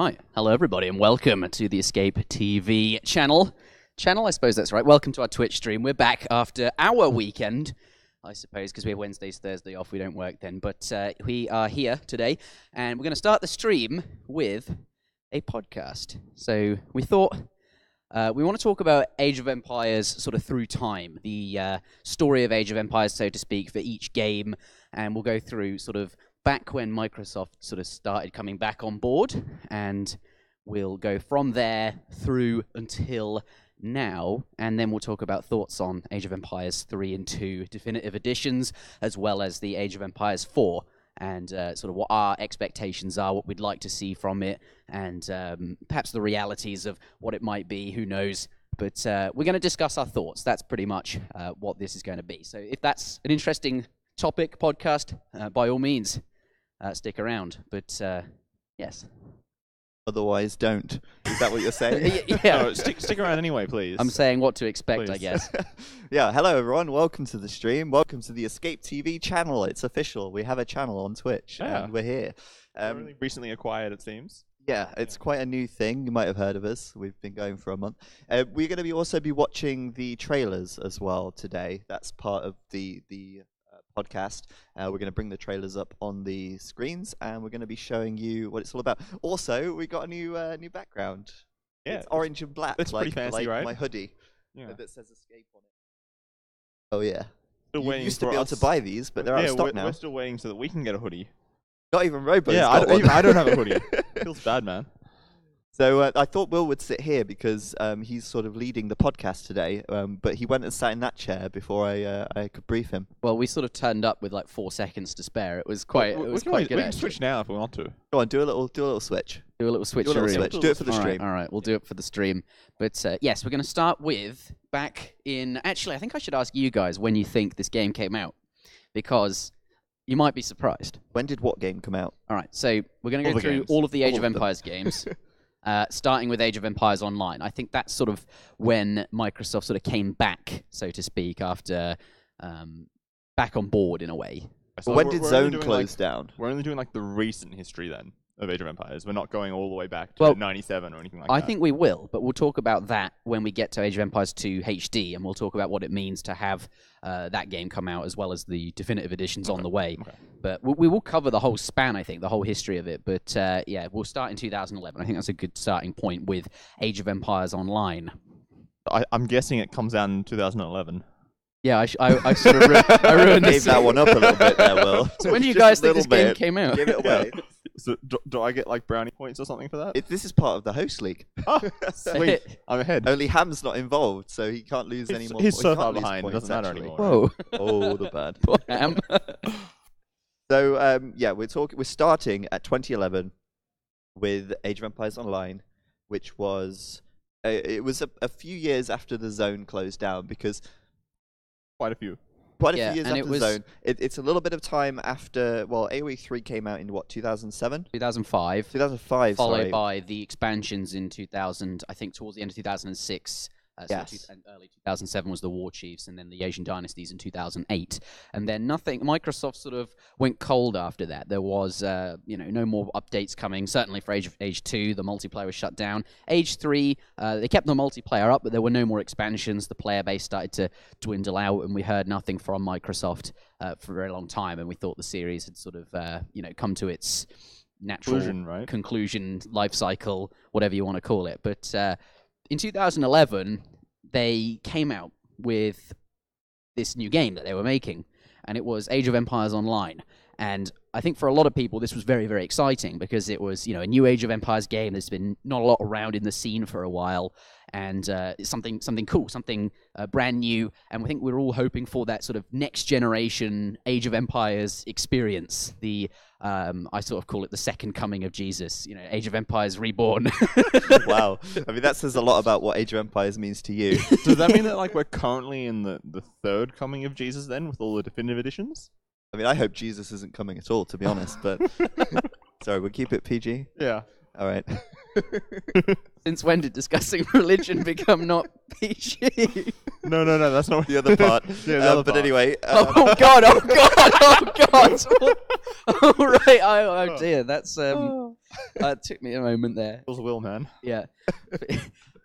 Right. Hello, everybody, and welcome to the Escape TV channel. I suppose that's right. Welcome to our Twitch stream. We're back after our weekend, I suppose, because we have Wednesdays, Thursday off. We don't work then. But we are here today, and we're going to start the stream with a podcast. So we thought we want to talk about Age of Empires sort of through time, the story of Age of Empires, so to speak, for each game, and we'll go through sort of back when Microsoft sort of started coming back on board, and we'll go from there through until now, and then we'll talk about thoughts on Age of Empires 3 and 2 definitive editions, as well as the Age of Empires 4, and sort of what our expectations are, what we'd like to see from it, and perhaps the realities of what it might be, who knows. But we're going to discuss our thoughts. That's pretty much what this is going to be. So if that's an interesting topic, podcast, by all means, stick around. But yes. Otherwise, don't. Is that what you're saying? Yeah. No, stick around anyway, please. I'm saying what to expect, Please. I guess. Yeah, hello everyone. Welcome to the stream. Welcome to the Escape TV channel. It's official. We have a channel on Twitch, Yeah. and we're here. Really recently acquired, it seems. Yeah, it's quite a new thing. You might have heard of us. We've been going for a month. We're going to also be watching the trailers as well today. That's part of the podcast. We're going to bring the trailers up on the screens, and we're going to be showing you what it's all about. Also, we got a new background. Yeah, It's orange and black. that's pretty fancy, like right? my hoodie that says Escape on it. Oh yeah. Still You waiting used to for be able us. to buy these, but they're out of stock now. We're still waiting so that we can get a hoodie. Not even Robo's Yeah, got one. I don't have a hoodie. Feels bad, man. So I thought Will would sit here because he's sort of leading the podcast today, but he went and sat in that chair before I could brief him. Well, we sort of turned up with like 4 seconds to spare. It was quite, We quite can good. we can switch now if we want to. Go on, do a little switch. Do a little switcheroo. Do a little switch. Do it for the All right, stream. all right, we'll do it for the stream. But yes, we're going to start with back in... Actually, I think I should ask you guys when you think this game came out, because you might be surprised. When did what game come out? All right, so we're going to All go the through games. all of the Age All of of them. Empires games, starting with Age of Empires Online. I think that's sort of when Microsoft sort of came back, so to speak, after back on board in a way. So When we're- did we're Zone only doing, close down? We're only doing like the recent history then of Age of Empires. We're not going all the way back to Well, 97 or anything like I that. think we will, but we'll talk about that when we get to Age of Empires 2 HD, and we'll talk about what it means to have that game come out, as well as the definitive editions on the way. Okay. But we will cover the whole span, I think, the whole history of it. But yeah, we'll start in 2011. I think that's a good starting point with Age of Empires Online. I'm guessing it comes out in 2011. Yeah, I sort of I ruined Gave that one up a little bit there, Will. So when do you Just guys a think this little game bit. came out? Give it away. So do I get like brownie points or something for that? This is part of the host league. Oh, sweet. I'm ahead. Only Ham's not involved, so he can't lose any more. He's he so can't far lose behind, it points, doesn't matter actually. anymore. Whoa. Oh, the bad. Poor Ham. So yeah, we're starting at 2011 with Age of Empires Online, which was it was a few years after the Zone closed down, because Quite a few. quite a Yeah, few years and after it was- the Zone. It's a little bit of time after. Well, AoE 3 came out in what, 2007, 2005. 2005, Followed sorry. by the expansions in 2000, I think towards the end of 2006. Yes. And early 2007 was the War Chiefs, and then the Asian Dynasties in 2008. And then nothing, Microsoft sort of went cold after that. There was, no more updates coming, certainly for Age 2, the multiplayer was shut down. Age 3, they kept the multiplayer up, but there were no more expansions. The player base started to dwindle out, and we heard nothing from Microsoft for a very long time, and we thought the series had sort of, come to its natural Conclusion, right? life cycle, whatever you want to call it. But in 2011, they came out with this new game that they were making, and it was Age of Empires Online. And I think for a lot of people, this was very, very exciting, because it was, a new Age of Empires game. There's been not a lot around in the scene for a while, and it's something cool, something brand new. And I think we're all hoping for that sort of next generation Age of Empires experience. The I sort of call it the second coming of Jesus. Age of Empires Reborn. Wow. I mean, that says a lot about what Age of Empires means to you. Does that mean that like we're currently in the third coming of Jesus then, with all the definitive editions? I mean, I hope Jesus isn't coming at all, to be honest, but sorry, we'll keep it PG. Yeah. All right. Since when did discussing religion become not PG? No, that's not The other part. Yeah, the other but part. anyway. Oh God! Oh right. Oh dear. That's It took me a moment there. Will's will, man. Yeah.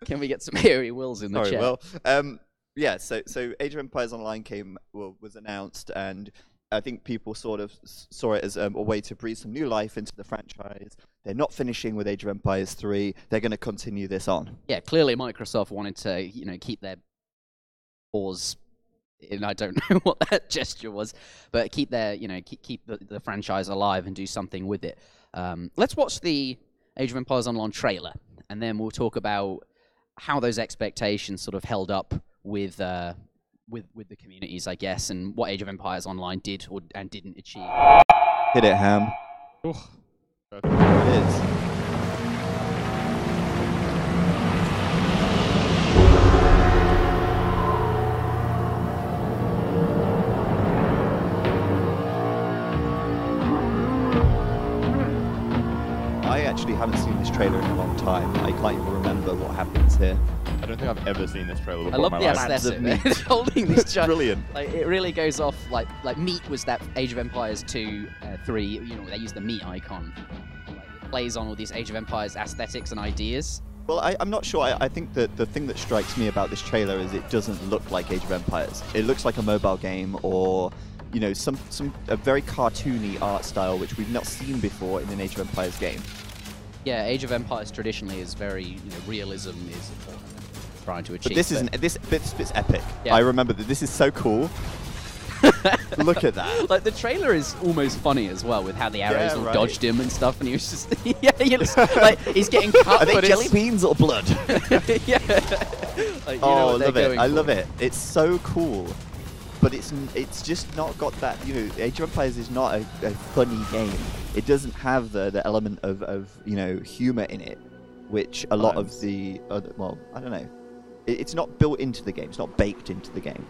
Can we get some AoE wills in the Sorry, chat? well, yeah. So Age of Empires Online was announced, and I think people sort of saw it as a way to breathe some new life into the franchise. They're not finishing with Age of Empires 3. They're going to continue this on. Yeah, clearly Microsoft wanted to, keep their paws. And I don't know what that gesture was, but keep their, keep the franchise alive and do something with it. Let's watch the Age of Empires Online trailer, and then we'll talk about how those expectations sort of held up with the communities, I guess, and what Age of Empires Online did and didn't achieve. Hit it, Ham. Ooh. There it is. I actually haven't seen this trailer in a long time. I can't even remember what happens here. I don't think I've ever seen this trailer before I love in the my life. aesthetic. It's holding this giant. Brilliant. Like, it really goes off like meat was that Age of Empires 2, 3. They use the meat icon. It plays on all these Age of Empires aesthetics and ideas. Well, I'm not sure. I think that the thing that strikes me about this trailer is it doesn't look like Age of Empires. It looks like a mobile game or, a very cartoony art style which we've not seen before in an Age of Empires game. Yeah, Age of Empires traditionally is very, realism is trying to achieve. But this isn't. This bit's epic. Yeah. I remember that. This is so cool. Look at that. Like, the trailer is almost funny as well, with how the arrows all right. dodged him and stuff, and he was just, he's getting cut. Are they but jelly beans or blood? yeah. Like, I love it. I love it. It's so cool. But it's just not got that, Age of Empires is not a funny game. It doesn't have the element of humor in it, which a lot of the other, well, I don't know. It's not built into the game. It's not baked into the game.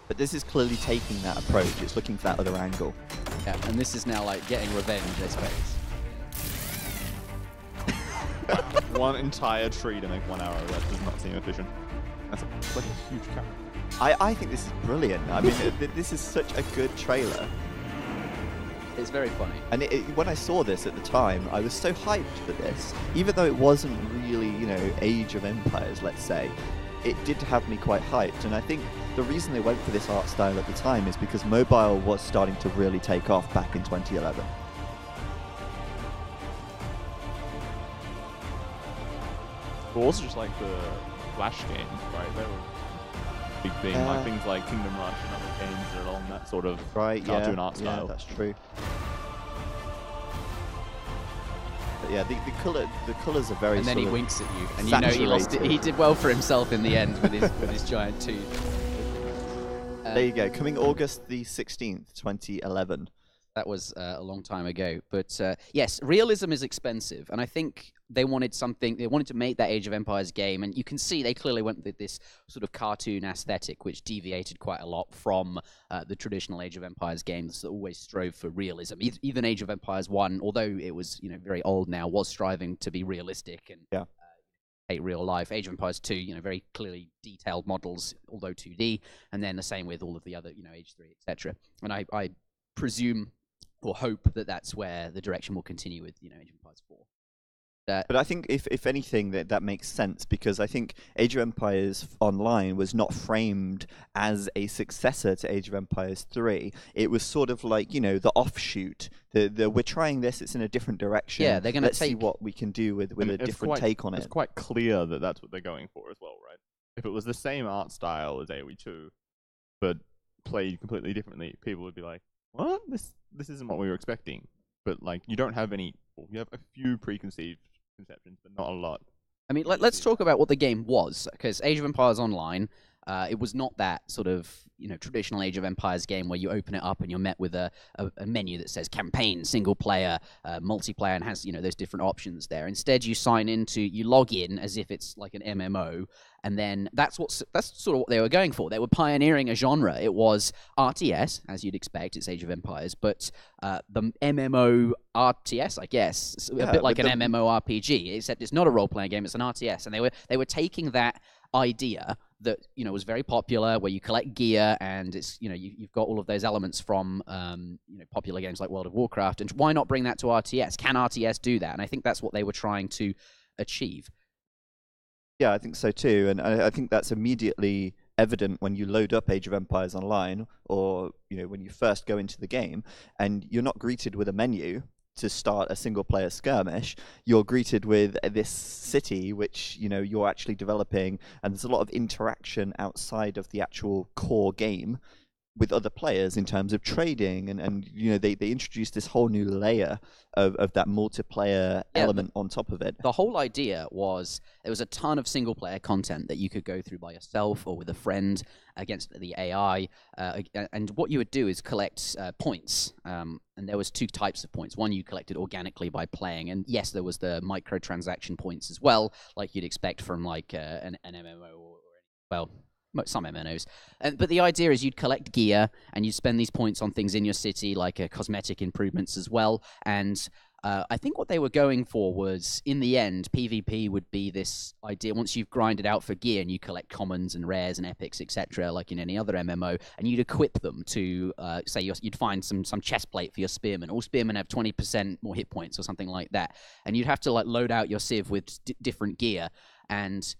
But this is clearly taking that approach. It's looking for that other angle. Yeah, and this is now like getting revenge, I suppose. One entire tree to make 1 arrow. That does not seem efficient. That's like a huge carrot. I think this is brilliant. I mean, this is such a good trailer. It's very funny. And when I saw this at the time, I was so hyped for this. Even though it wasn't really, Age of Empires, let's say, it did have me quite hyped. And I think the reason they went for this art style at the time is because mobile was starting to really take off back in 2011. But also just like the Flash games, right? They were a big thing. Like things like Kingdom Rush and other games that are along that sort of cartoon art style. Yeah, that's true. But yeah, the colours are very. And then he sort of winks at you, and he lost it. He did well for himself in the end with his giant tooth. There you go. Coming August the 16th, 2011. That was a long time ago. But yes, realism is expensive. And I think they wanted to make that Age of Empires game. And you can see they clearly went with this sort of cartoon aesthetic, which deviated quite a lot from the traditional Age of Empires games that always strove for realism. Even Age of Empires 1, although it was very old now, was striving to be realistic and hate real life. Age of Empires 2, very clearly detailed models, although 2D. And then the same with all of the other, Age 3, etc. And I presume or hope that that's where the direction will continue with, Age of Empires 4. But I think, if anything, that makes sense, because I think Age of Empires Online was not framed as a successor to Age of Empires 3. It was sort of like, the offshoot. We're trying this, it's in a different direction. Yeah, they're going to see what we can do with a different take on it. It's quite clear that that's what they're going for as well, right? If it was the same art style as AoE 2, but played completely differently, people would be like, what? This isn't what we were expecting. But like, you don't have any. You have a few preconceived conceptions, but not a lot. I mean, let's talk about what the game was, because Age of Empires Online, it was not that sort of traditional Age of Empires game where you open it up and you're met with a menu that says campaign, single player, multiplayer, and has those different options there. Instead, you log in as if it's like an MMO, and then that's sort of what they were going for. They were pioneering a genre. It was RTS, as you'd expect. It's Age of Empires, but the MMO RTS, I guess, a bit like an MMORPG, except it's not a role-playing game. It's an RTS, and they were taking that idea that was very popular, where you collect gear and it's you've got all of those elements from popular games like World of Warcraft, and why not bring that to RTS? Can RTS do that? And I think that's what they were trying to achieve. Yeah, I think so too, and I think that's immediately evident when you load up Age of Empires Online, or when you first go into the game, and you're not greeted with a menu to start a single-player skirmish. You're greeted with this city, which you're actually developing, and there's a lot of interaction outside of the actual core game with other players in terms of trading, and they introduced this whole new layer of that multiplayer element on top of it. The whole idea was there was a ton of single player content that you could go through by yourself or with a friend against the AI, and what you would do is collect points, and there was two types of points. One you collected organically by playing, and yes, there was the microtransaction points as well, like you'd expect from like an MMO or some MMOs. But the idea is you'd collect gear and you'd spend these points on things in your city, like cosmetic improvements as well. And I think what they were going for was, in the end, PvP would be this idea, once you've grinded out for gear and you collect commons and rares and epics, etc., like in any other MMO, and you'd equip them to, say, you'd find some chest plate for your spearmen. All spearmen have 20% more hit points or something like that. And you'd have to like load out your civ with different gear. And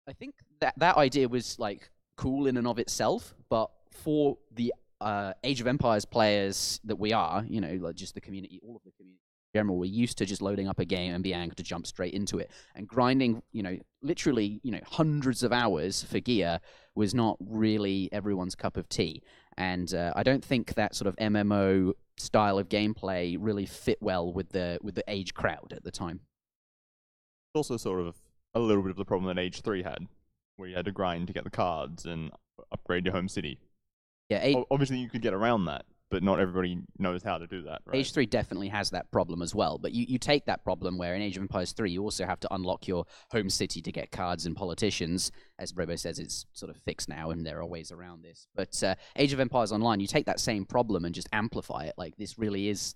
I think that idea was like cool in and of itself, but for the Age of Empires players that we are, like just the community, all of the community in general, we're used to just loading up a game and being able to jump straight into it. And grinding, literally, hundreds of hours for gear was not really everyone's cup of tea. And I don't think that sort of MMO style of gameplay really fit well with the Age crowd at the time. It's also sort of a little bit of the problem that Age 3 had, where you had to grind to get the cards and upgrade your home city. Yeah, obviously you could get around that, but not everybody knows how to do that, right? Age 3 definitely has that problem as well, but you take that problem where in Age of Empires 3 you also have to unlock your home city to get cards and politicians. As Robo says, it's sort of fixed now and there are ways around this. But Age of Empires Online, you take that same problem and just amplify it. Like, this really is,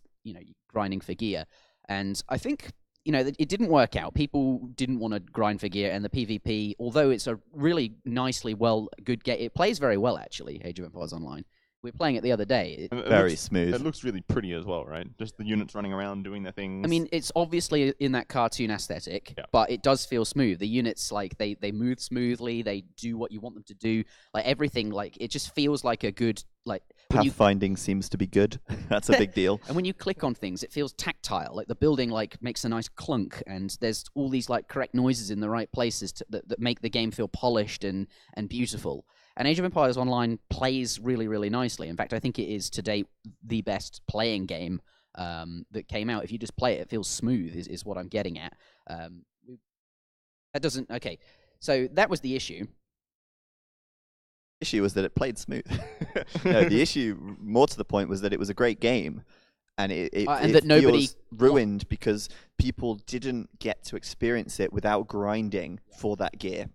grinding for gear. And I think it didn't work out. People didn't want to grind for gear, and the PvP, although it's a really nicely good game, it plays very well, actually, Age of Empires Online. We were playing it the other day. Very smooth. It looks really pretty as well, right? Just the units running around doing their things. I mean, it's obviously in that cartoon aesthetic, but it does feel smooth. The units, like, they move smoothly, they do what you want them to do. Like, everything, like, it just feels like a good, like... Pathfinding seems to be good. That's a big deal. And when you click on things, it feels tactile. Like, the building, like, makes a nice clunk, and there's all these, like, correct noises in the right places that make the game feel polished and beautiful. And Age of Empires Online plays really, really nicely. In fact, I think it is, to date, the best playing game that came out. If you just play it, it feels smooth, is what I'm getting at. That doesn't... Okay, so that was the issue. The issue was that it played smooth. No, the issue, more to the point, was that it was a great game. And that nobody feels ruined because people didn't get to experience it without grinding for that gear.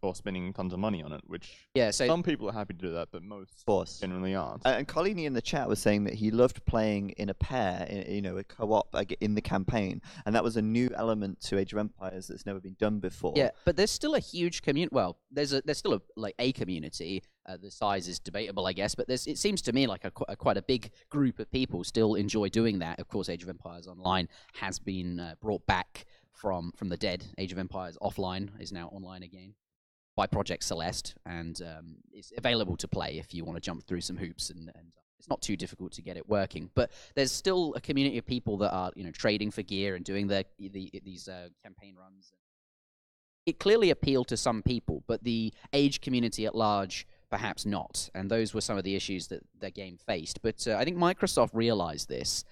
Or spending tons of money on it, which so some people are happy to do that, but most generally aren't. And Colini in the chat was saying that he loved playing in a pair, a co-op in the campaign, and that was a new element to Age of Empires that's never been done before. Yeah, but there's still a huge community. Well, there's still a community. The size is debatable, I guess, but it seems to me like quite a big group of people still enjoy doing that. Of course, Age of Empires Online has been brought back from the dead. Age of Empires Offline is now online again by Project Celeste, and it's available to play if you want to jump through some hoops, and it's not too difficult to get it working. But there's still a community of people that are trading for gear and doing these campaign runs. It clearly appealed to some people, but the Age community at large perhaps not, and those were some of the issues that the game faced. But I think Microsoft realized this.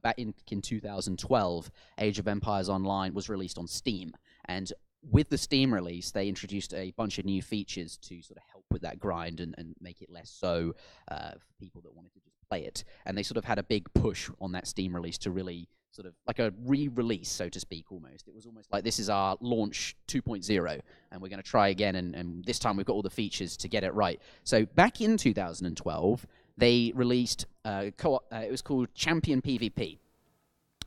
Back in 2012, Age of Empires Online was released on Steam, and with the Steam release, they introduced a bunch of new features to sort of help with that grind and make it less so for people that wanted to just play it. And they sort of had a big push on that Steam release to really sort of like a re-release, so to speak, almost. It was almost like, this is our launch 2.0, and we're going to try again, and this time we've got all the features to get it right. So back in 2012, they released it was called Champion PvP.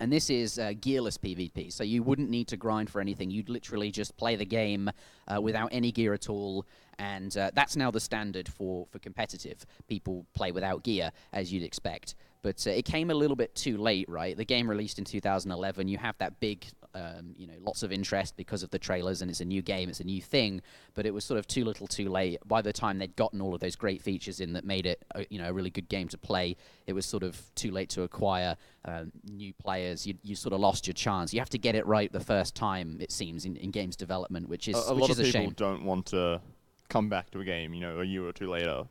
And this is gearless PvP, so you wouldn't need to grind for anything. You'd literally just play the game without any gear at all, and that's now the standard for competitive. People play without gear, as you'd expect. But it came a little bit too late, right? The game released in 2011. You have that big, lots of interest because of the trailers, and it's a new game, it's a new thing. But it was sort of too little, too late. By the time they'd gotten all of those great features in that made it, a really good game to play, it was sort of too late to acquire new players. You sort of lost your chance. You have to get it right the first time, it seems, in games development, which is a lot of people shame. don't want to come back to a game, a year or two later,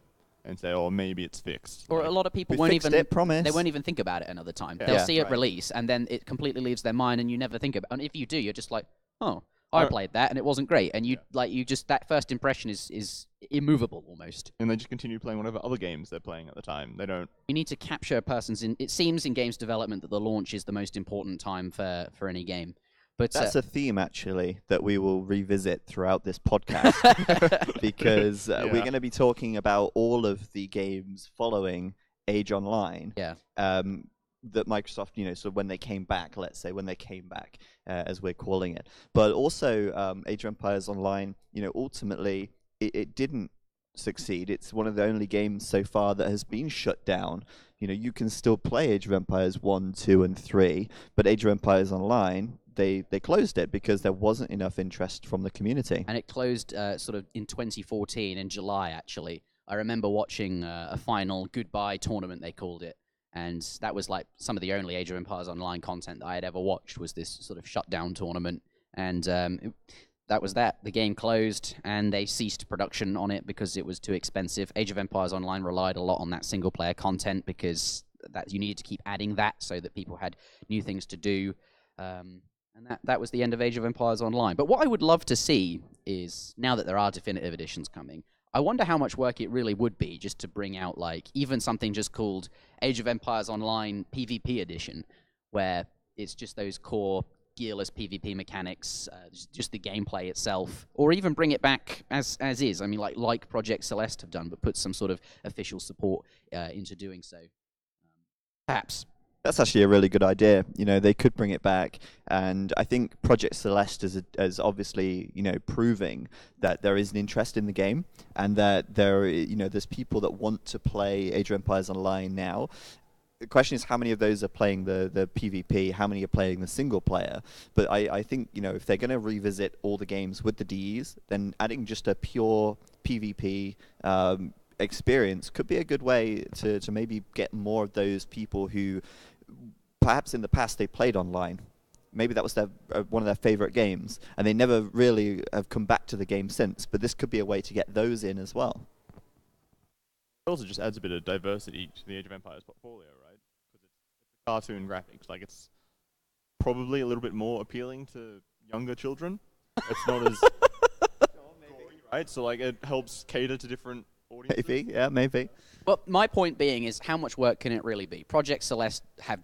and say, "Oh, maybe it's fixed." Or a lot of people We won't fixed even it, promise. they won't even think about it another time. Yeah. They'll Yeah, see it right. release, and then it completely leaves their mind, and you never think about it. And if you do, you're just like, "Oh, I played that, and it wasn't great." And that first impression is immovable almost. And they just continue playing whatever other games they're playing at the time. They don't. You need to capture a person's. It seems in games development that the launch is the most important time for any game. But That's a theme, actually, that we will revisit throughout this podcast, because we're going to be talking about all of the games following Age Online. Yeah. That Microsoft, so when they came back, as we're calling it. But also, Age of Empires Online, ultimately, it didn't succeed. It's one of the only games so far that has been shut down. You can still play Age of Empires 1, 2, and 3, but Age of Empires Online, they closed it because there wasn't enough interest from the community. And it closed sort of in 2014, in July, actually. I remember watching a final goodbye tournament, they called it. And that was like some of the only Age of Empires Online content that I had ever watched, was this sort of shutdown tournament. And that was that. The game closed, and they ceased production on it because it was too expensive. Age of Empires Online relied a lot on that single-player content because you needed to keep adding that so that people had new things to do. And that was the end of Age of Empires Online. But what I would love to see is, now that there are definitive editions coming, I wonder how much work it really would be just to bring out, like, even something just called Age of Empires Online PvP Edition, where it's just those core gearless PvP mechanics, just the gameplay itself, or even bring it back as is. I mean, like Project Celeste have done, but put some sort of official support into doing so. Perhaps. That's actually a really good idea. They could bring it back, and I think Project Celeste is obviously, proving that there is an interest in the game, and that there's people that want to play Age of Empires Online now. The question is, how many of those are playing the PvP? How many are playing the single player? But I think, if they're going to revisit all the games with the DEs, then adding just a pure PvP experience could be a good way to maybe get more of those people who perhaps in the past they played online. Maybe that was one of their favorite games, and they never really have come back to the game since. But this could be a way to get those in as well. It also just adds a bit of diversity to the Age of Empires portfolio, right? Because it's cartoon graphics. Like, it's probably a little bit more appealing to younger children. It's not as gory, right? So, like, it helps cater to different audiences. Maybe, yeah, maybe. Well, my point being is, how much work can it really be? Project Celeste have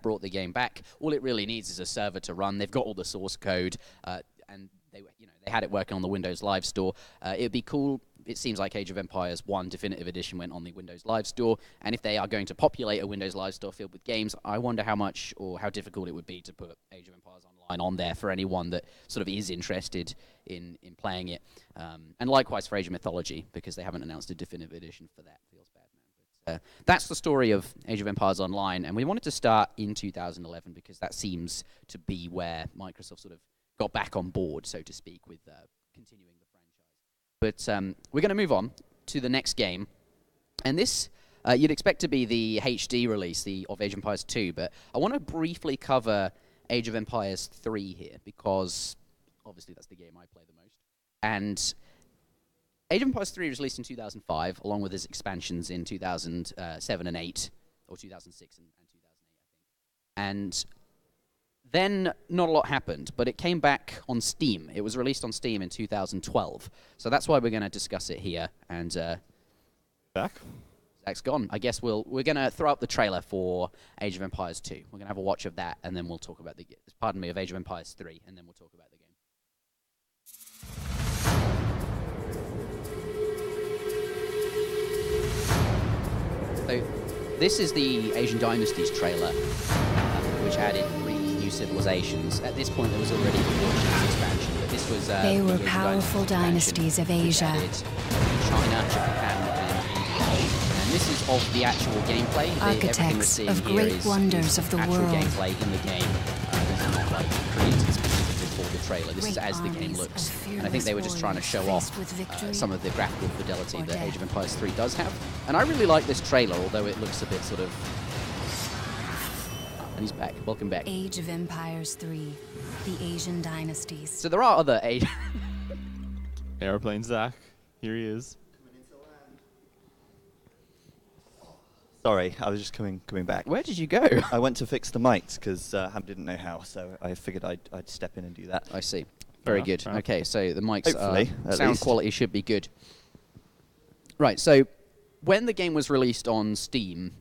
brought the game back. All it really needs is a server to run. They've got all the source code, and they had it working on the Windows Live Store. It'd be cool. It seems like Age of Empires 1 Definitive Edition went on the Windows Live Store, and if they are going to populate a Windows Live Store filled with games, I wonder how much or how difficult it would be to put Age of Empires Online on there for anyone that sort of is interested in playing it. And likewise for Age of Mythology, because they haven't announced a Definitive Edition for that. Feels bad, man. But that's the story of Age of Empires Online, and we wanted to start in 2011 because that seems to be where Microsoft sort of got back on board, so to speak, with continuing the franchise. But we're going to move on to the next game. And this, you'd expect to be the HD release of Age of Empires 2, but I want to briefly cover Age of Empires 3 here, because obviously that's the game I play the most. And Age of Empires 3 was released in 2005, along with its expansions in 2007 and 8, or 2006 and 2008, I think. And then not a lot happened, but it came back on Steam. It was released on Steam in 2012. So that's why we're going to discuss it here. And Zach's gone. I guess we're going to throw up the trailer for Age of Empires 2. We're going to have a watch of that, and then we'll talk about of Age of Empires 3, and then we'll talk about the game. So this is the Asian Dynasties trailer, which added civilizations. At this point, there was already a Portuguese expansion, but this was They were the powerful dynasties of which Asia. added China, Japan, and India. And this is of the actual gameplay. Everything we're Architects seeing of here great is wonders of the actual world. gameplay in the game. This is not like created specifically for the trailer. This is Great as the game armies looks. of And I think they were just trying to show off fearless warriors faced with some of the graphical fidelity or that death. Age of Empires 3 does have. And I really like this trailer, although it looks a bit sort of... And he's back. Welcome back. Age of Empires 3, the Asian dynasties. So there are other Age... Aeroplane Zach. Here he is. Sorry, I was just coming back. Where did you go? I went to fix the mics because Ham didn't know how, so I figured I'd step in and do that. I see. Very enough, good. fair enough. Okay, so the mics Hopefully, at sound least. quality should be good. Right, so when the game was released on Steam,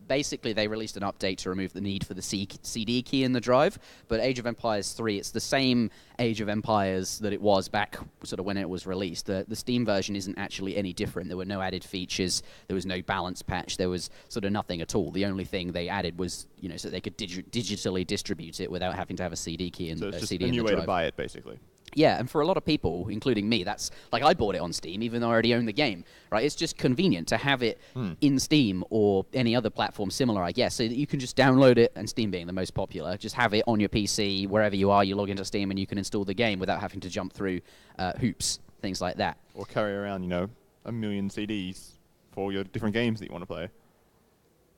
basically they released an update to remove the need for the CD key in the drive, but Age of Empires 3, it's the same Age of Empires that it was back sort of when it was released. The Steam version isn't actually any different. There were no added features, there was no balance patch, there was sort of nothing at all. The only thing they added was, you know, so they could digitally distribute it without having to have a CD key in So it's just CD a in new the way drive. to buy it, basically. Yeah, and for a lot of people, including me, that's like I bought it on Steam, even though I already own the game. Right? It's just convenient to have it in Steam or any other platform similar, I guess, so that you can just download it. And Steam being the most popular, just have it on your PC wherever you are. You log into Steam and you can install the game without having to jump through hoops, things like that. Or carry around, you know, a million CDs for your different games that you want to play.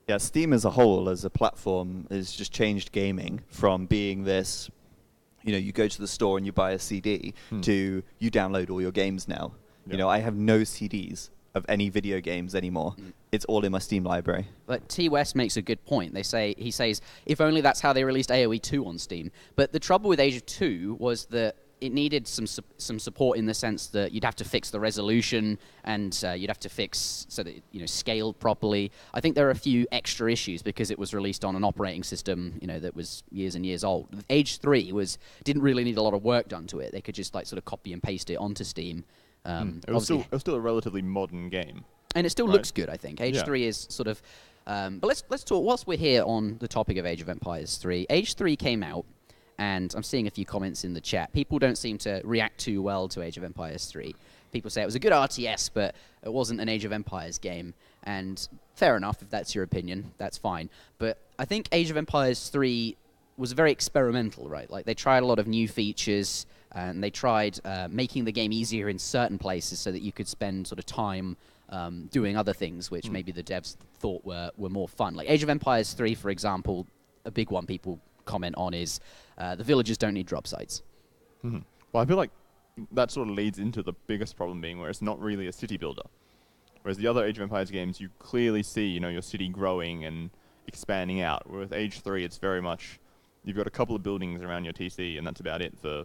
Yeah, Steam as a whole, as a platform, has just changed gaming from being this, you know, you go to the store and you buy a CD to you download all your games now. Yeah. You know, I have no CDs of any video games anymore. It's all in my Steam library. But T West makes a good point. He says, if only that's how they released AoE 2 on Steam. But the trouble with Age of 2 was that it needed some support in the sense that you'd have to fix the resolution and you'd have to fix so that scaled properly. I think there are a few extra issues because it was released on an operating system that was years and years old. Age 3 didn't really need a lot of work done to it. They could just sort of copy and paste it onto Steam. It was still a relatively modern game. And it still Right. looks good, I think. Age 3 is sort of... but let's talk, whilst we're here on the topic of Age of Empires 3, Age 3 came out, and I'm seeing a few comments in the chat. People don't seem to react too well to Age of Empires 3. People say it was a good RTS, but it wasn't an Age of Empires game. And fair enough, if that's your opinion, that's fine. But I think Age of Empires 3 was very experimental, right? Like, they tried a lot of new features, and they tried making the game easier in certain places so that you could spend sort of time doing other things, which maybe the devs thought were more fun. Like Age of Empires 3, for example, a big one people comment on is the villagers don't need drop sites. Well, I feel like that sort of leads into the biggest problem being where it's not really a city builder. Whereas the other Age of Empires games, you clearly see, your city growing and expanding out. Whereas Age 3, it's very much, you've got a couple of buildings around your TC, and that's about it for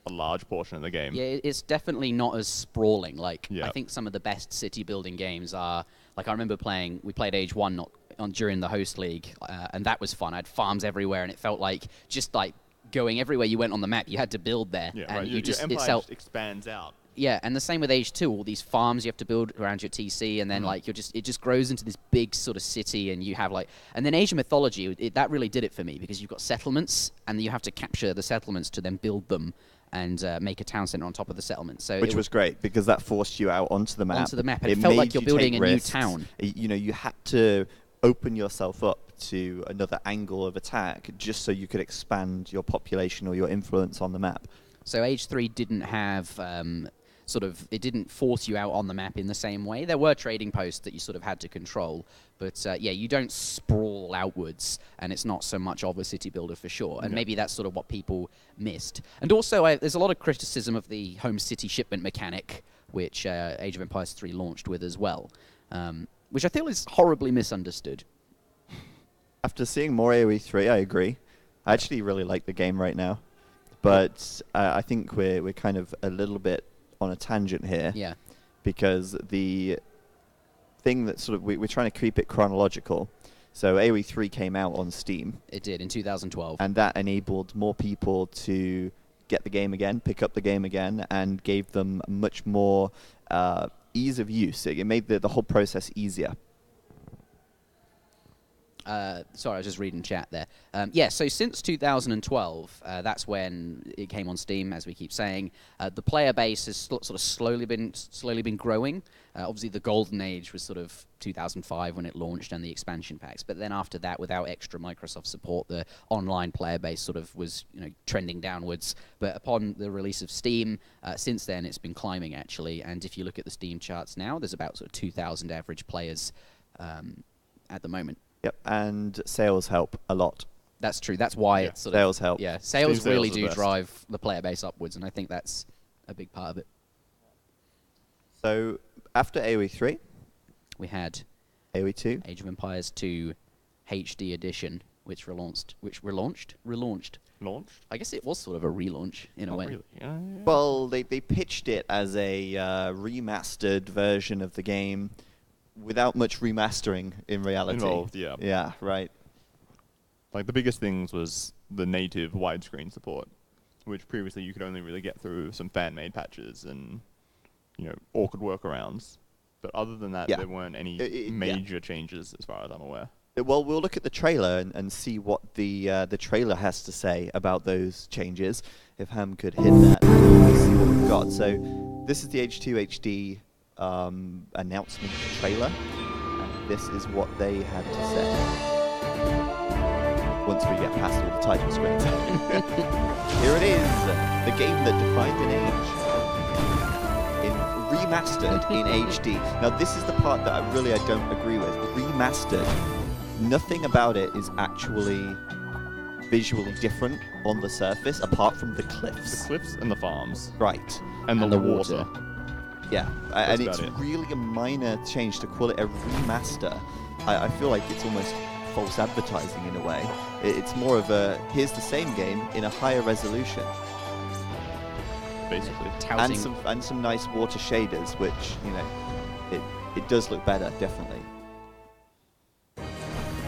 a large portion of the game. Yeah, it's definitely not as sprawling. Like, Yeah. I think some of the best city building games are, like I remember we played Age 1 during the host league, and that was fun. I had farms everywhere, and it felt like just like going everywhere you went on the map, you had to build there. Yeah, and right. you Your empire just expands out. Yeah, and the same with Age 2, all these farms you have to build around your TC, and then like it just grows into this big sort of city, and you have and then Age of Mythology, that really did it for me, because you've got settlements, and you have to capture the settlements to then build them and make a town center on top of the settlement. So Which was great, because that forced you out onto the map. Onto the map, and it felt like made you're you building take a new risks. town. You had to open yourself up to another angle of attack just so you could expand your population or your influence on the map. So Age 3 didn't have it didn't force you out on the map in the same way. There were trading posts that you sort of had to control, but you don't sprawl outwards, and it's not so much of a city builder for sure. And maybe that's sort of what people missed. And also, there's a lot of criticism of the home city shipment mechanic, which Age of Empires 3 launched with as well, which I feel is horribly misunderstood. After seeing more AoE 3, I agree. I actually really like the game right now, but I think we're kind of a little bit on a tangent here. Yeah. Because the thing that sort of we're trying to keep it chronological. So AoE 3 came out on Steam. It did in 2012. And that enabled more people to get the game again, pick up the game again, and gave them much more ease of use. It made the whole process easier. Sorry, I was just reading chat there. Yeah, so since 2012, that's when it came on Steam, as we keep saying. The player base has sort of slowly been growing. Obviously, the golden age was sort of 2005 when it launched, and the expansion packs. But then after that, without extra Microsoft support, the online player base sort of was trending downwards. But upon the release of Steam, since then it's been climbing actually. And if you look at the Steam charts now, there's about sort of 2,000 average players at the moment. Yep, and sales help a lot. That's true. That's why it's sort of sales help. Yeah, sales Steam really sales are do best. drive the player base upwards, and I think that's a big part of it. So after AoE 3, We had AoE 2. Age of Empires 2 HD edition, which relaunched. Launched? I guess it was sort of a relaunch in a Not way. really. Yeah. Well, they pitched it as a remastered version of the game without much remastering in reality. Involved, yeah. Yeah, right. Like the biggest things was the native widescreen support, which previously you could only really get through some fan-made patches and awkward workarounds. But other than that, Yeah. there weren't any Yeah. major changes as far as I'm aware. Well, we'll look at the trailer and see what the trailer has to say about those changes. If Ham could hit that, we'll see what we've got. So this is the H2 HD announcement trailer, and this is what they had to say. Once we get past all the title screens. Here it is, the game that defined an age. Remastered in HD. Now this is the part that I don't agree with. Remastered. Nothing about it is actually visually different on the surface, apart from the cliffs. The cliffs and the farms. Right. And the water. Yeah, That's and it's about it. really a minor change to call it a remaster. I feel like it's almost false advertising in a way. It's more of a, here's the same game in a higher resolution. Basically. Touting. And some nice water shaders, which, it does look better, definitely.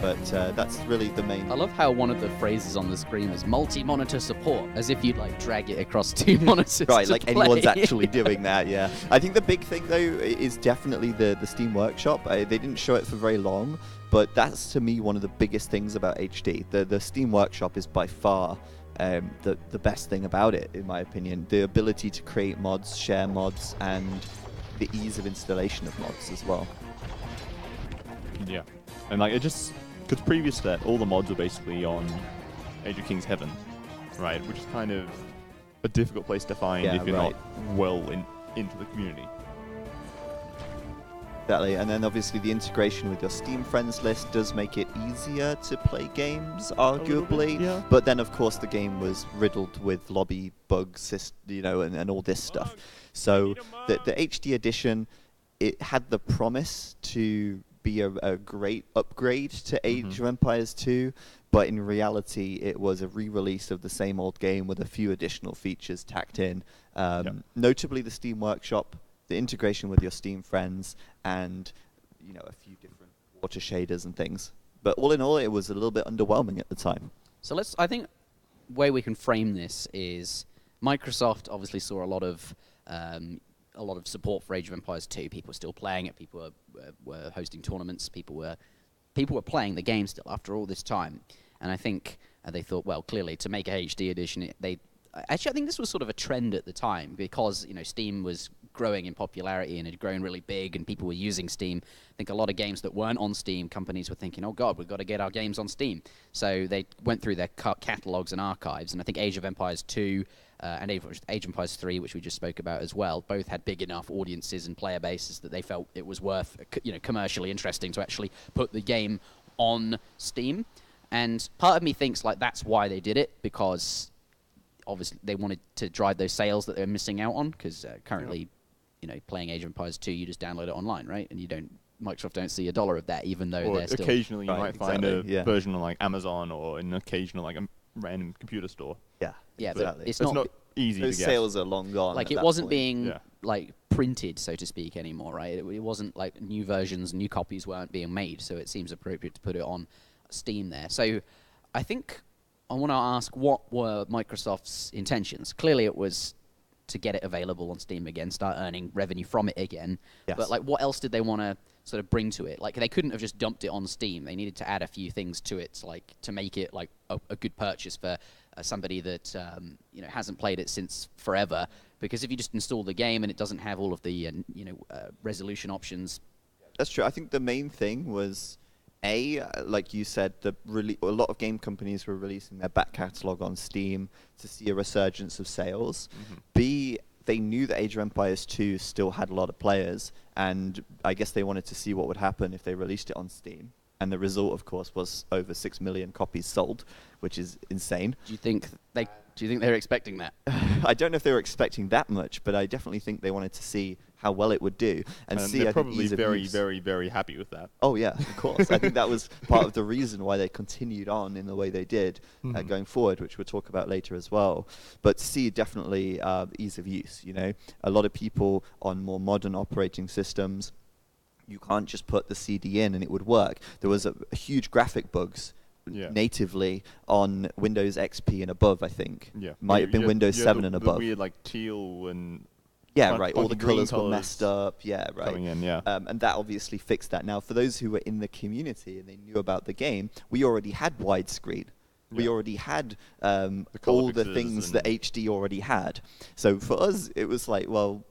But that's really the main... I love how one of the phrases on the screen was multi-monitor support, as if you'd drag it across 2 monitors. Right, to like play. anyone's actually doing that, yeah. I think the big thing, though, is definitely the Steam Workshop. They didn't show it for very long, but that's, to me, one of the biggest things about HD. The Steam Workshop is by far the best thing about it, in my opinion. The ability to create mods, share mods, and the ease of installation of mods as well. Yeah. And it just... Because previous to that, all the mods were basically on Age of King's Heaven, right? Which is kind of a difficult place to find if you're not well into the community. Exactly, and then obviously the integration with your Steam friends list does make it easier to play games, arguably. Yeah. But then, of course, the game was riddled with lobby bugs, and all this stuff. So the HD edition, it had the promise to be a great upgrade to Age of Empires 2, but in reality it was a re-release of the same old game with a few additional features tacked in. Notably the Steam Workshop, the integration with your Steam friends, and a few different water shaders and things. But all in all, it was a little bit underwhelming at the time. So I think way we can frame this is Microsoft obviously saw a lot of support for Age of Empires 2. People were still playing it. People were hosting tournaments. People were playing the game still after all this time. And I think they thought, well, clearly to make a HD edition, actually I think this was sort of a trend at the time because Steam was growing in popularity and had grown really big, and people were using Steam. I think a lot of games that weren't on Steam, companies were thinking, oh God, we've got to get our games on Steam. So they went through their catalogs and archives, and I think Age of Empires 2 and Age of Empires 3, which we just spoke about as well, both had big enough audiences and player bases that they felt it was worth, commercially interesting to actually put the game on Steam. And part of me thinks that's why they did it, because obviously they wanted to drive those sales that they're missing out on, because currently, playing Age of Empires 2, you just download it online, right? And Microsoft don't see $1 of that, even though they're still... occasionally you might find a yeah. version on Amazon or an occasional a random computer store. Yeah, Yeah, exactly. but it's It's not not easy Those to get. sales are long gone. at it that wasn't point. being Yeah. printed, so to speak, anymore, right? It wasn't new versions, new copies weren't being made, so it seems appropriate to put it on Steam there. So I think I want to ask, what were Microsoft's intentions? Clearly it was to get it available on Steam again, start earning revenue from it again. Yes. But like, what else did they want to sort of bring to it? Like, they couldn't have just dumped it on Steam. They needed to add a few things to it, like to make it like a good purchase for somebody that hasn't played it since forever. Because if you just install the game and it doesn't have all of the resolution options. That's true. I think the main thing was, like you said, a lot of game companies were releasing their back catalog on Steam to see a resurgence of sales. B, they knew that Age of Empires 2 still had a lot of players, and I guess they wanted to see what would happen if they released it on Steam. And the result, of course, was over 6 million copies sold, which is insane. Do you think they were expecting that? I don't know if they were expecting that much, but I definitely think they wanted to see how well it would do and see. They're I think, probably ease of very, use. very, very happy with that. Oh yeah, of course. I think that was part of the reason why they continued on in the way they did going forward, which we'll talk about later as well. But C, definitely ease of use. A lot of people on more modern operating systems, you can't just put the CD in and it would work. There was a huge graphic bugs natively on Windows XP and above, I think. Yeah. Might have been Windows 7 and above. The weird like teal and right. All the green colors were messed up. Yeah, right. Coming in, yeah. And that obviously fixed that. Now, for those who were in the community and they knew about the game, we already had widescreen. We already had all the things that HD already had. So for us, it was like, well,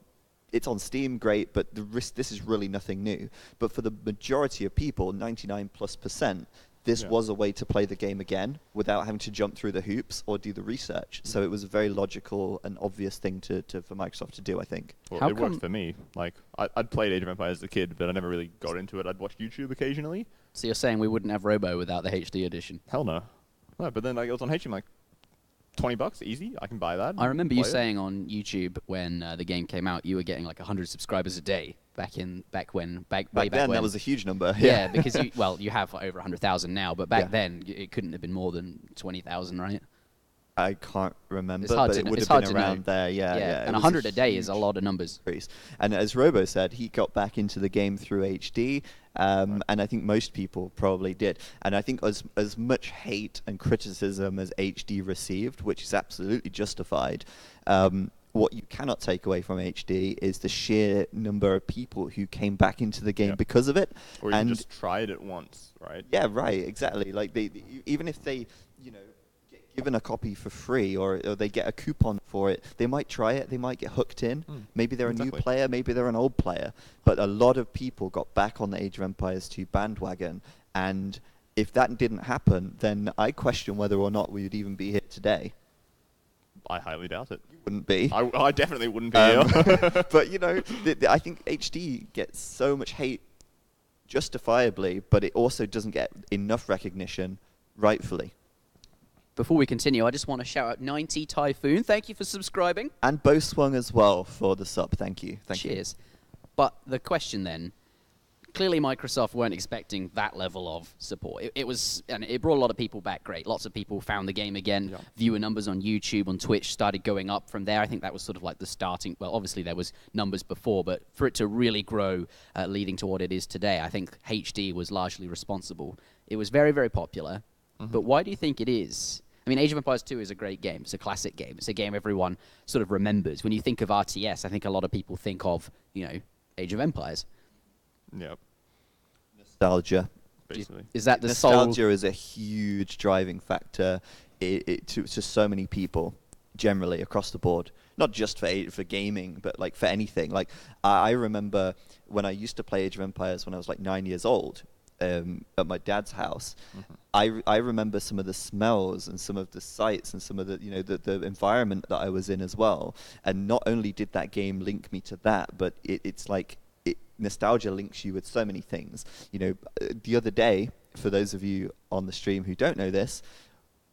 it's on Steam, great, but this is really nothing new. But for the majority of people, 99+%, this was a way to play the game again without having to jump through the hoops or do the research. So it was a very logical and obvious thing for Microsoft to do, I think. Well, it worked for me. Like, I'd played Age of Empires as a kid, but I never really got into it. I'd watch YouTube occasionally. So you're saying we wouldn't have Robo without the HD edition? Hell no. No, but then like, it was on HD, like, $20, easy. I can buy that. I remember you saying on YouTube when the game came out, you were getting like 100 subscribers a day back then. That was a huge number. Yeah, because you have over 100,000 now, but back then it couldn't have been more than 20,000, right? I can't remember, but it would have been around there. Yeah. And 100 a day is a lot of numbers. Increase. And as Robo said, he got back into the game through HD, and I think most people probably did. And I think as much hate and criticism as HD received, which is absolutely justified, what you cannot take away from HD is the sheer number of people who came back into the game because of it. Or even just tried it once, right? Yeah, right, exactly. Like even if they, get given a copy for free or they get a coupon for it, they might try it, they might get hooked in. Maybe they're a new player, maybe they're an old player. But a lot of people got back on the Age of Empires 2 bandwagon, and if that didn't happen, then I question whether or not we would even be here today. I highly doubt it. You wouldn't be. I definitely wouldn't be here. But, I think HD gets so much hate justifiably, but it also doesn't get enough recognition rightfully. Before we continue, I just want to shout out 90 Typhoon. Thank you for subscribing. And Bo Swung as well for the sub. Thank you. Cheers. But the question then, clearly Microsoft weren't expecting that level of support. And it brought a lot of people back, great. Lots of people found the game again. Yeah. Viewer numbers on YouTube, on Twitch started going up from there. I think that was sort of like the starting, well, obviously there was numbers before, but for it to really grow, leading to what it is today, I think HD was largely responsible. It was very, very popular. But why do you think it is? I mean, Age of Empires 2 is a great game. It's a classic game. It's a game everyone sort of remembers. When you think of RTS, I think a lot of people think of, Age of Empires. Yep. Nostalgia. Basically. Is that the Nostalgia is a huge driving factor to so many people, generally, across the board. Not just for gaming, but like for anything. Like, I remember when I used to play Age of Empires when I was like 9 years old, at my dad's house. I remember some of the smells and some of the sights and some of the the environment that I was in as well. And not only did that game link me to that, but it's like nostalgia links you with so many things. The other day, for those of you on the stream who don't know this,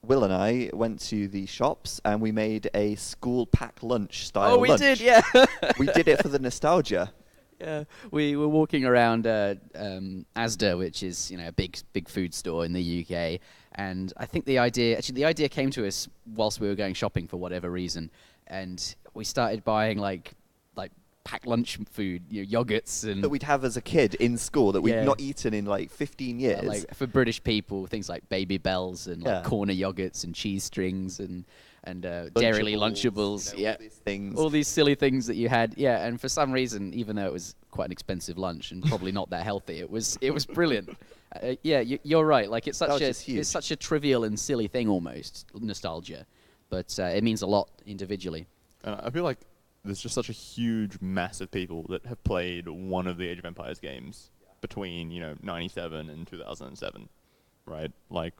Will and I went to the shops and we made a school pack lunch style lunch. Oh, we did, yeah. We did it for the nostalgia. Yeah, we were walking around Asda, which is a big food store in the UK, and I think the idea came to us whilst we were going shopping for whatever reason, and we started buying like packed lunch food, yogurts and that we'd have as a kid in school that we'd Yeah. not eaten in like 15 years. like for British people, things like Baby Bells and like Yeah. corner yogurts and cheese strings and Dairy Lunchables, all these things. all these silly things that you had, and for some reason, even though it was quite an expensive lunch and probably not that healthy, it was brilliant. You're right. Like it's That was such just huge. it's such a trivial and silly thing almost, nostalgia, but it means a lot individually. And I feel like there's just such a huge mass of people that have played one of the Age of Empires games between 97 and 2007, right? Like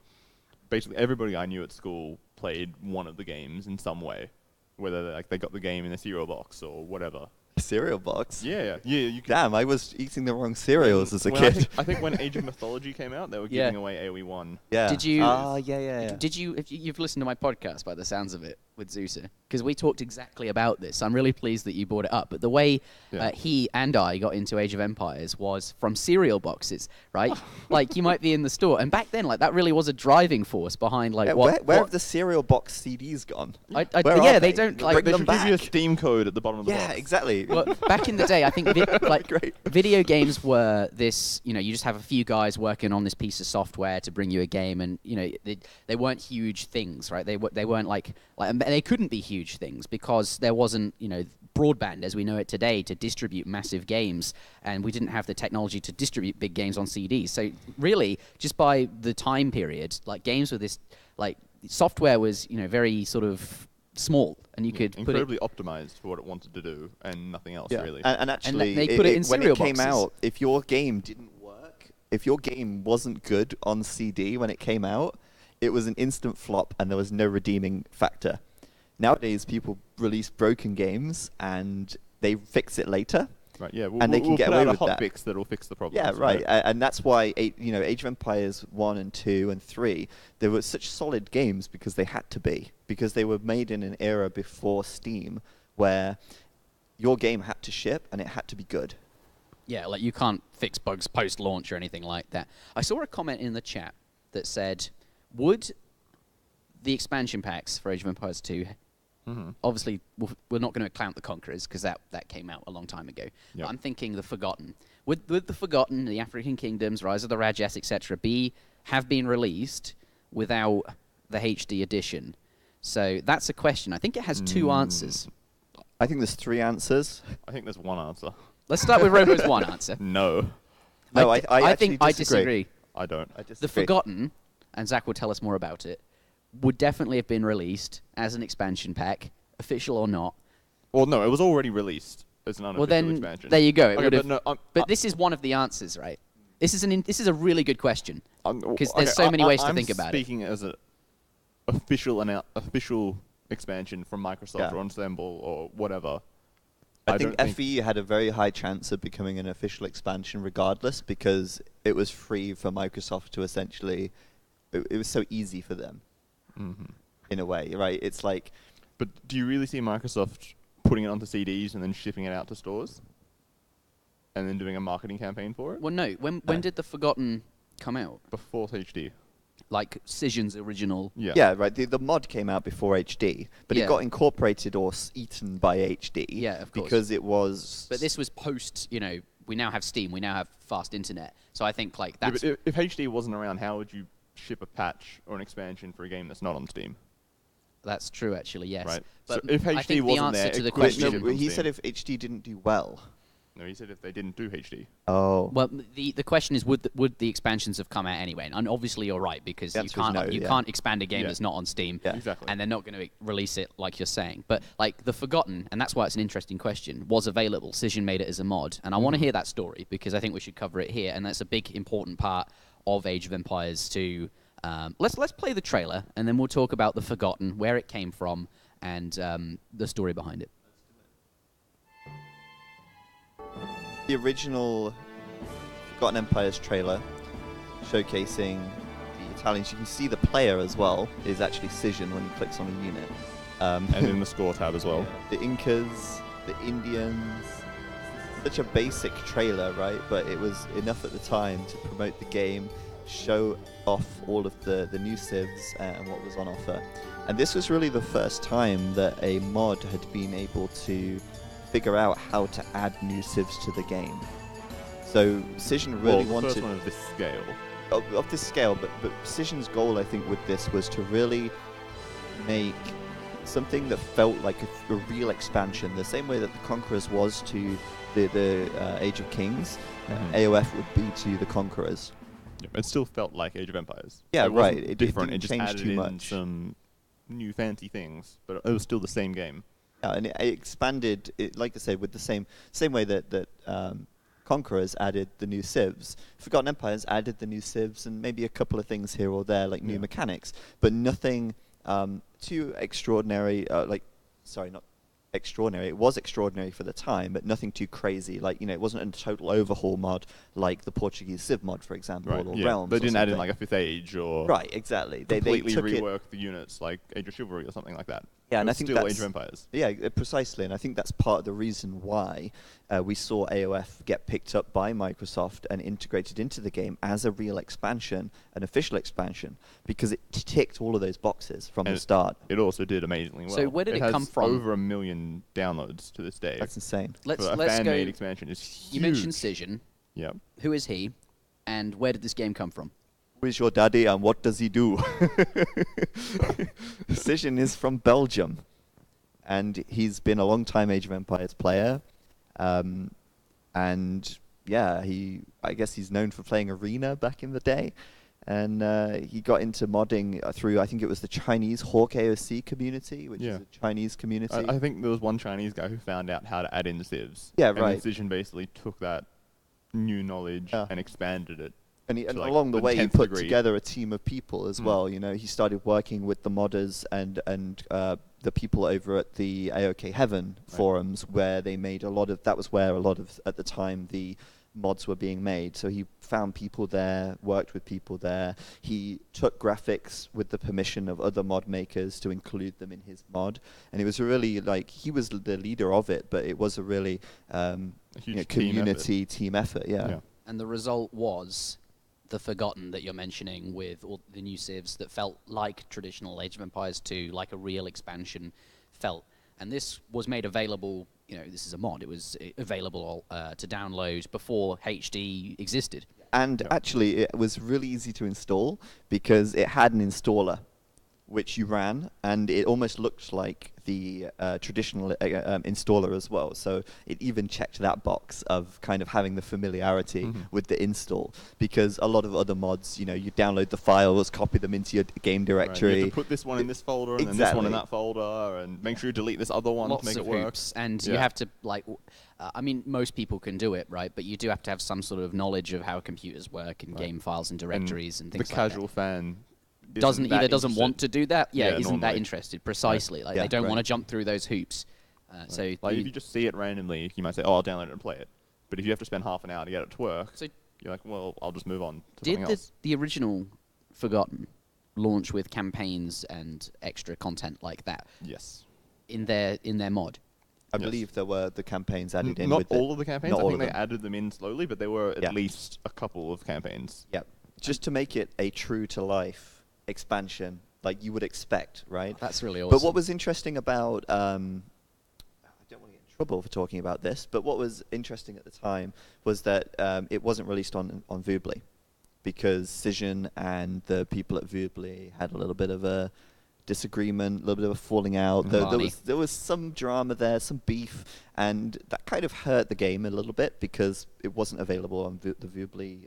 basically everybody I knew at school played one of the games in some way, whether they got the game in a cereal box or whatever. Cereal box. Yeah. You could. Damn, I was eating the wrong cereals as a Well, kid. I think when Age of Mythology came out, they were Yeah. giving away AoE 1. Yeah. Did you- Yeah. Did you? You've listened to my podcast by the sounds of it with Zeusa, because we talked exactly about this. I'm really pleased that you brought it up. But the way Yeah. he and I got into Age of Empires was from cereal boxes, right? Like you might be in the store, and back then, like that really was a driving force behind like Where what. have the cereal box CDs gone? Where are they they? don't Bring like. They them should give you a back. Steam code at the bottom of the Yeah, box. exactly. Well, back in the day, I think Great. video games were this. You just have a few guys working on this piece of software to bring you a game, and they weren't huge things, right? They weren't like and they couldn't be huge things because there wasn't broadband as we know it today to distribute massive games, and we didn't have the technology to distribute big games on CDs. So really, just by the time period, like games with this, like software was very sort of small, and you could put it. Incredibly optimized for what it wanted to do, and nothing else really. And actually, they put it in when cereal it came boxes. out, if your game didn't work, if your game wasn't good on CD when it came out, it was an instant flop, and there was no redeeming factor. Nowadays, people release broken games, and they fix it later. Right, yeah, and they can we'll get put away out with a that. hotfix that'll fix the problem. Yeah, right. And that's why Age of Empires 1 and 2 and 3, they were such solid games because they had to be. Because they were made in an era before Steam where your game had to ship and it had to be good. Yeah, like you can't fix bugs post-launch or anything like that. I saw a comment in the chat that said, would the expansion packs for Age of Empires 2, obviously we're not going to count the Conquerors because that came out a long time ago. Yep. But I'm thinking the Forgotten. Would the Forgotten, the African Kingdoms, Rise of the Rajas, etc., have been released without the HD edition? So that's a question. I think it has two answers. I think there's 3 answers. I think there's one answer. Let's start with Robo's one answer. No, No, I think actually I disagree. disagree. I don't. I The disagree. Forgotten, and Zach will tell us more about it, would definitely have been released as an expansion pack, official or not. Well, no, it was already released as an unofficial Well, then expansion. there you go. It Okay, would but have. no, But this is one of the answers, right? This is a really good question. Because okay, there's so many ways to I'm think about it. speaking as an official expansion from Microsoft Yeah. or Ensemble or whatever. I don't think FE had a very high chance of becoming an official expansion regardless because it was free for Microsoft to essentially... It was so easy for them, in a way, right? It's like... But do you really see Microsoft putting it onto CDs and then shipping it out to stores? And then doing a marketing campaign for it? Well, no. When did the Forgotten come out? Before HD. Like Cision's original. Yeah, right. The mod came out before HD, but Yeah. it got incorporated or eaten by HD. Yeah, of course. Because it was... But this was post. We now have Steam. We now have fast internet. So I think like Yeah, that's. but if HD wasn't around, how would you ship a patch or an expansion for a game that's not on Steam? That's true, actually. Yes. Right. But So if I HD think the wasn't answer there, to it the could question. ship No, from he Steam. said if HD didn't do well. No, he said if they didn't do HD. Oh. Well, the question is, would the expansions have come out anyway? And obviously, you're right because The you answer is can't no, you yeah. can't expand a game Yeah. that's not on Steam, Yeah. Exactly. and they're not going to release it like you're saying. But like the Forgotten, and that's why it's an interesting question, was available. Cision made it as a mod, and I want to hear that story because I think we should cover it here, and that's a big important part of Age of Empires 2. Let's play the trailer, and then we'll talk about the Forgotten, where it came from, and the story behind it. The original Forgotten Empires trailer showcasing the Italians. You can see the player as well is actually Cision when he clicks on a unit. And in the score tab as well. The Incas, the Indians. Such a basic trailer, right? But it was enough at the time to promote the game, show off all of the new civs and what was on offer. And this was really the first time that a mod had been able to figure out how to add new civs to the game. So Cision really the wanted first one of this scale. of this scale, but Cision's goal, I think, with this was to really make something that felt like a real expansion, the same way that the Conquerors was to the Age of Kings. AOF would be to the Conquerors. Yeah, it still felt like Age of Empires. Yeah, it wasn't right. It different. didn't It just change added too in much. some new fancy things, but it was still the same game. Yeah, and it expanded, like I said, with the same way that Conquerors added the new civs. Forgotten Empires added the new civs and maybe a couple of things here or there, like new mechanics, but nothing too extraordinary. Sorry, not extraordinary. It was extraordinary for the time, but nothing too crazy. Like, it wasn't a total overhaul mod like the Portuguese civ mod, for example, or Realms. They or didn't add in something. like a 5th Age or Right, exactly. They completely took it. rework the units like Age of Chivalry or something like that. Yeah, it and I was think still that's Age of Empires. Yeah, precisely, and I think that's part of the reason why we saw AOF get picked up by Microsoft and integrated into the game as a real expansion, an official expansion, because it ticked all of those boxes from the start. It also did amazingly well. So where did it come from? Over 1 million downloads to this day. That's insane. Let's For a let's fan-made go. expansion is huge. You mentioned Cision. Yeah. Who is he, and where did this game come from? Who is your daddy and what does he do? Cision is from Belgium, and he's been a long-time Age of Empires player, and yeah, I guess he's known for playing Arena back in the day, and he got into modding through, I think it was the Chinese Hawk AOC community, which is a Chinese community. I think there was one Chinese guy who found out how to add in civs. Yeah, and right. Cision basically took that new knowledge and expanded it. And, to, and like, along the way, he 10th put degree. together a team of people as well. He started working with the modders and the people over at the AOK Heaven forums, where they made a lot of. That was where a lot of, at the time, the mods were being made. So he found people there, worked with people there. He took graphics with the permission of other mod makers to include them in his mod, and it was really he was the leader of it. But it was a really A huge community team effort. Yeah. And the result was the Forgotten that you're mentioning, with all the new civs that felt like traditional Age of Empires 2, like a real expansion felt. And this was made available, this is a mod, it was available to download before HD existed. And actually, it was really easy to install because it had an installer, which you ran, and it almost looked like the traditional installer as well. So it even checked that box of kind of having the familiarity with the install, because a lot of other mods, you download the files, copy them into your game directory. Right. You have to put this one in this folder and then this one in that folder, and make sure you delete this other one to make it work. Hoops, and you have to most people can do it, right? But you do have to have some sort of knowledge of how computers work and game files and directories and things like that. The casual fan doesn't want to do that. Yeah, isn't that normally. interested precisely. Like they don't want to jump through those hoops. So if you just see it randomly, you might say, "Oh, I'll download it and play it." But if you have to spend half an hour to get it to work, you're like, "Well, I'll just move on to something else." Did the original Forgotten launch with campaigns and extra content like that? Yes. In their mod. I believe there were the campaigns added in. Not with all of the campaigns. Not I all think of they them. added them in slowly, but there were at least a couple of campaigns. Yeah, just to make it a true to life expansion, like you would expect, right? That's really awesome. But what was interesting about, I don't want to get in trouble for talking about this, but what was interesting at the time was that it wasn't released on Voobly, because Cision and the people at Voobly had a little bit of a disagreement, a little bit of a falling out. There was some drama there, some beef, and that kind of hurt the game a little bit because it wasn't available on the Voobly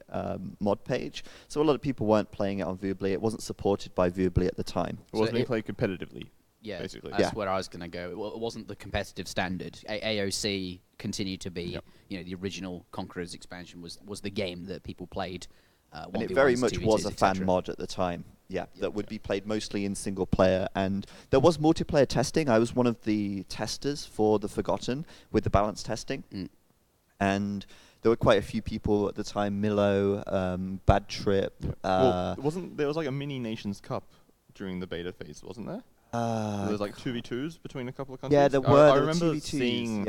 mod page. So a lot of people weren't playing it on Voobly. It wasn't supported by Voobly at the time. It wasn't being played competitively. Yeah, basically. That's where I was going to go. It wasn't the competitive standard. AOC continued to be, the original Conquerors expansion was the game that people played. And it very much was a fan mod at the time. That would be played mostly in single player, and there was multiplayer testing. I was one of the testers for the Forgotten with the balance testing, and there were quite a few people at the time. Milo, Bad Trip. There was like a mini Nations Cup during the beta phase, wasn't there? There was like 2v2s between a couple of countries. Yeah, there were. I There remember were 2v2s, seeing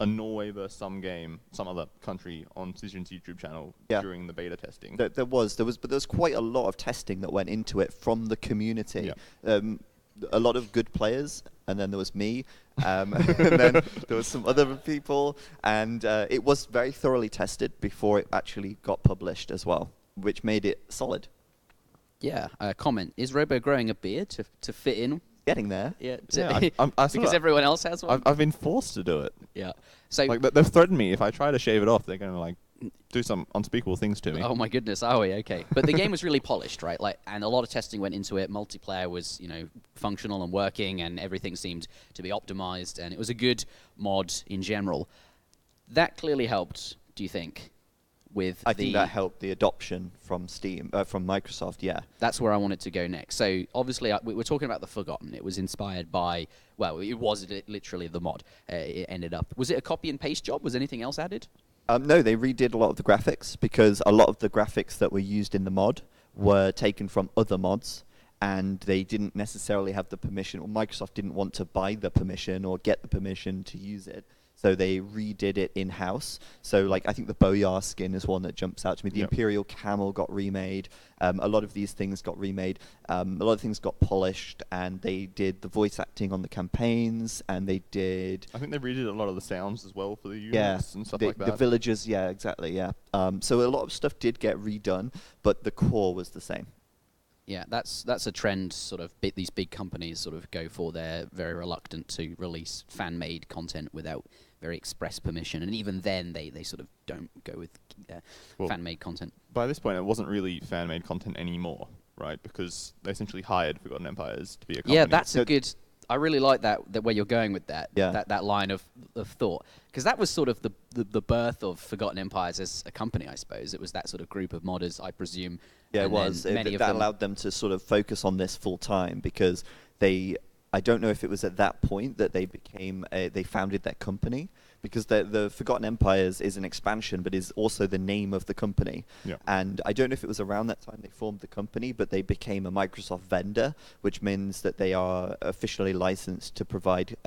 a Norway versus some other country on Cision's YouTube channel during the beta testing. There was quite a lot of testing that went into it from the community. A lot of good players and then there was me, and then there was some other people, and it was very thoroughly tested before it actually got published as well, which made it solid. Yeah. Comment: is Robo growing a beard to fit in? Getting there. Yeah. Because everyone else has one. I've been forced to do it. Yeah. So Like they've threatened me if I try to shave it off, they're going to like do some unspeakable things to me. Oh my goodness! Oh, yeah, okay. But the game was really polished, right? Like, and a lot of testing went into it. Multiplayer was, functional and working, and everything seemed to be optimized, and it was a good mod in general. That clearly helped. Do you think? I think that helped the adoption from Steam, from Microsoft. Yeah. That's where I wanted to go next. So obviously, we're talking about The Forgotten. It was inspired by, well, it was literally the mod. It ended up. Was it a copy and paste job? Was anything else added? No, they redid a lot of the graphics because a lot of the graphics that were used in the mod were taken from other mods, and they didn't necessarily have the permission, or Microsoft didn't want to buy the permission or get the permission to use it. So they redid it in-house. So, like, I think the Boyar skin is one that jumps out to me. The Imperial Camel got remade. A lot of these things got remade. A lot of things got polished, and they did the voice acting on the campaigns, and they did... I think they redid a lot of the sounds as well for the units and stuff like that. The villagers, yeah, exactly, yeah. So a lot of stuff did get redone, but the core was the same. Yeah, that's a trend. Sort of these big companies sort of go for. They're very reluctant to release fan-made content without very express permission, and even then they sort of don't go with fan-made content. By this point, it wasn't really fan-made content anymore, right? Because they essentially hired Forgotten Empires to be a company. Yeah, that's a good... I really like that where you're going with that. Yeah. That line of thought, because that was sort of the birth of Forgotten Empires as a company, I suppose. It was that sort of group of modders, I presume. Yeah, it was. That allowed them to sort of focus on this full time because I don't know if it was at that point that they they founded that company, because the Forgotten Empires is an expansion, but is also the name of the company. Yeah. And I don't know if it was around that time they formed the company, but they became a Microsoft vendor, which means that they are officially licensed to provide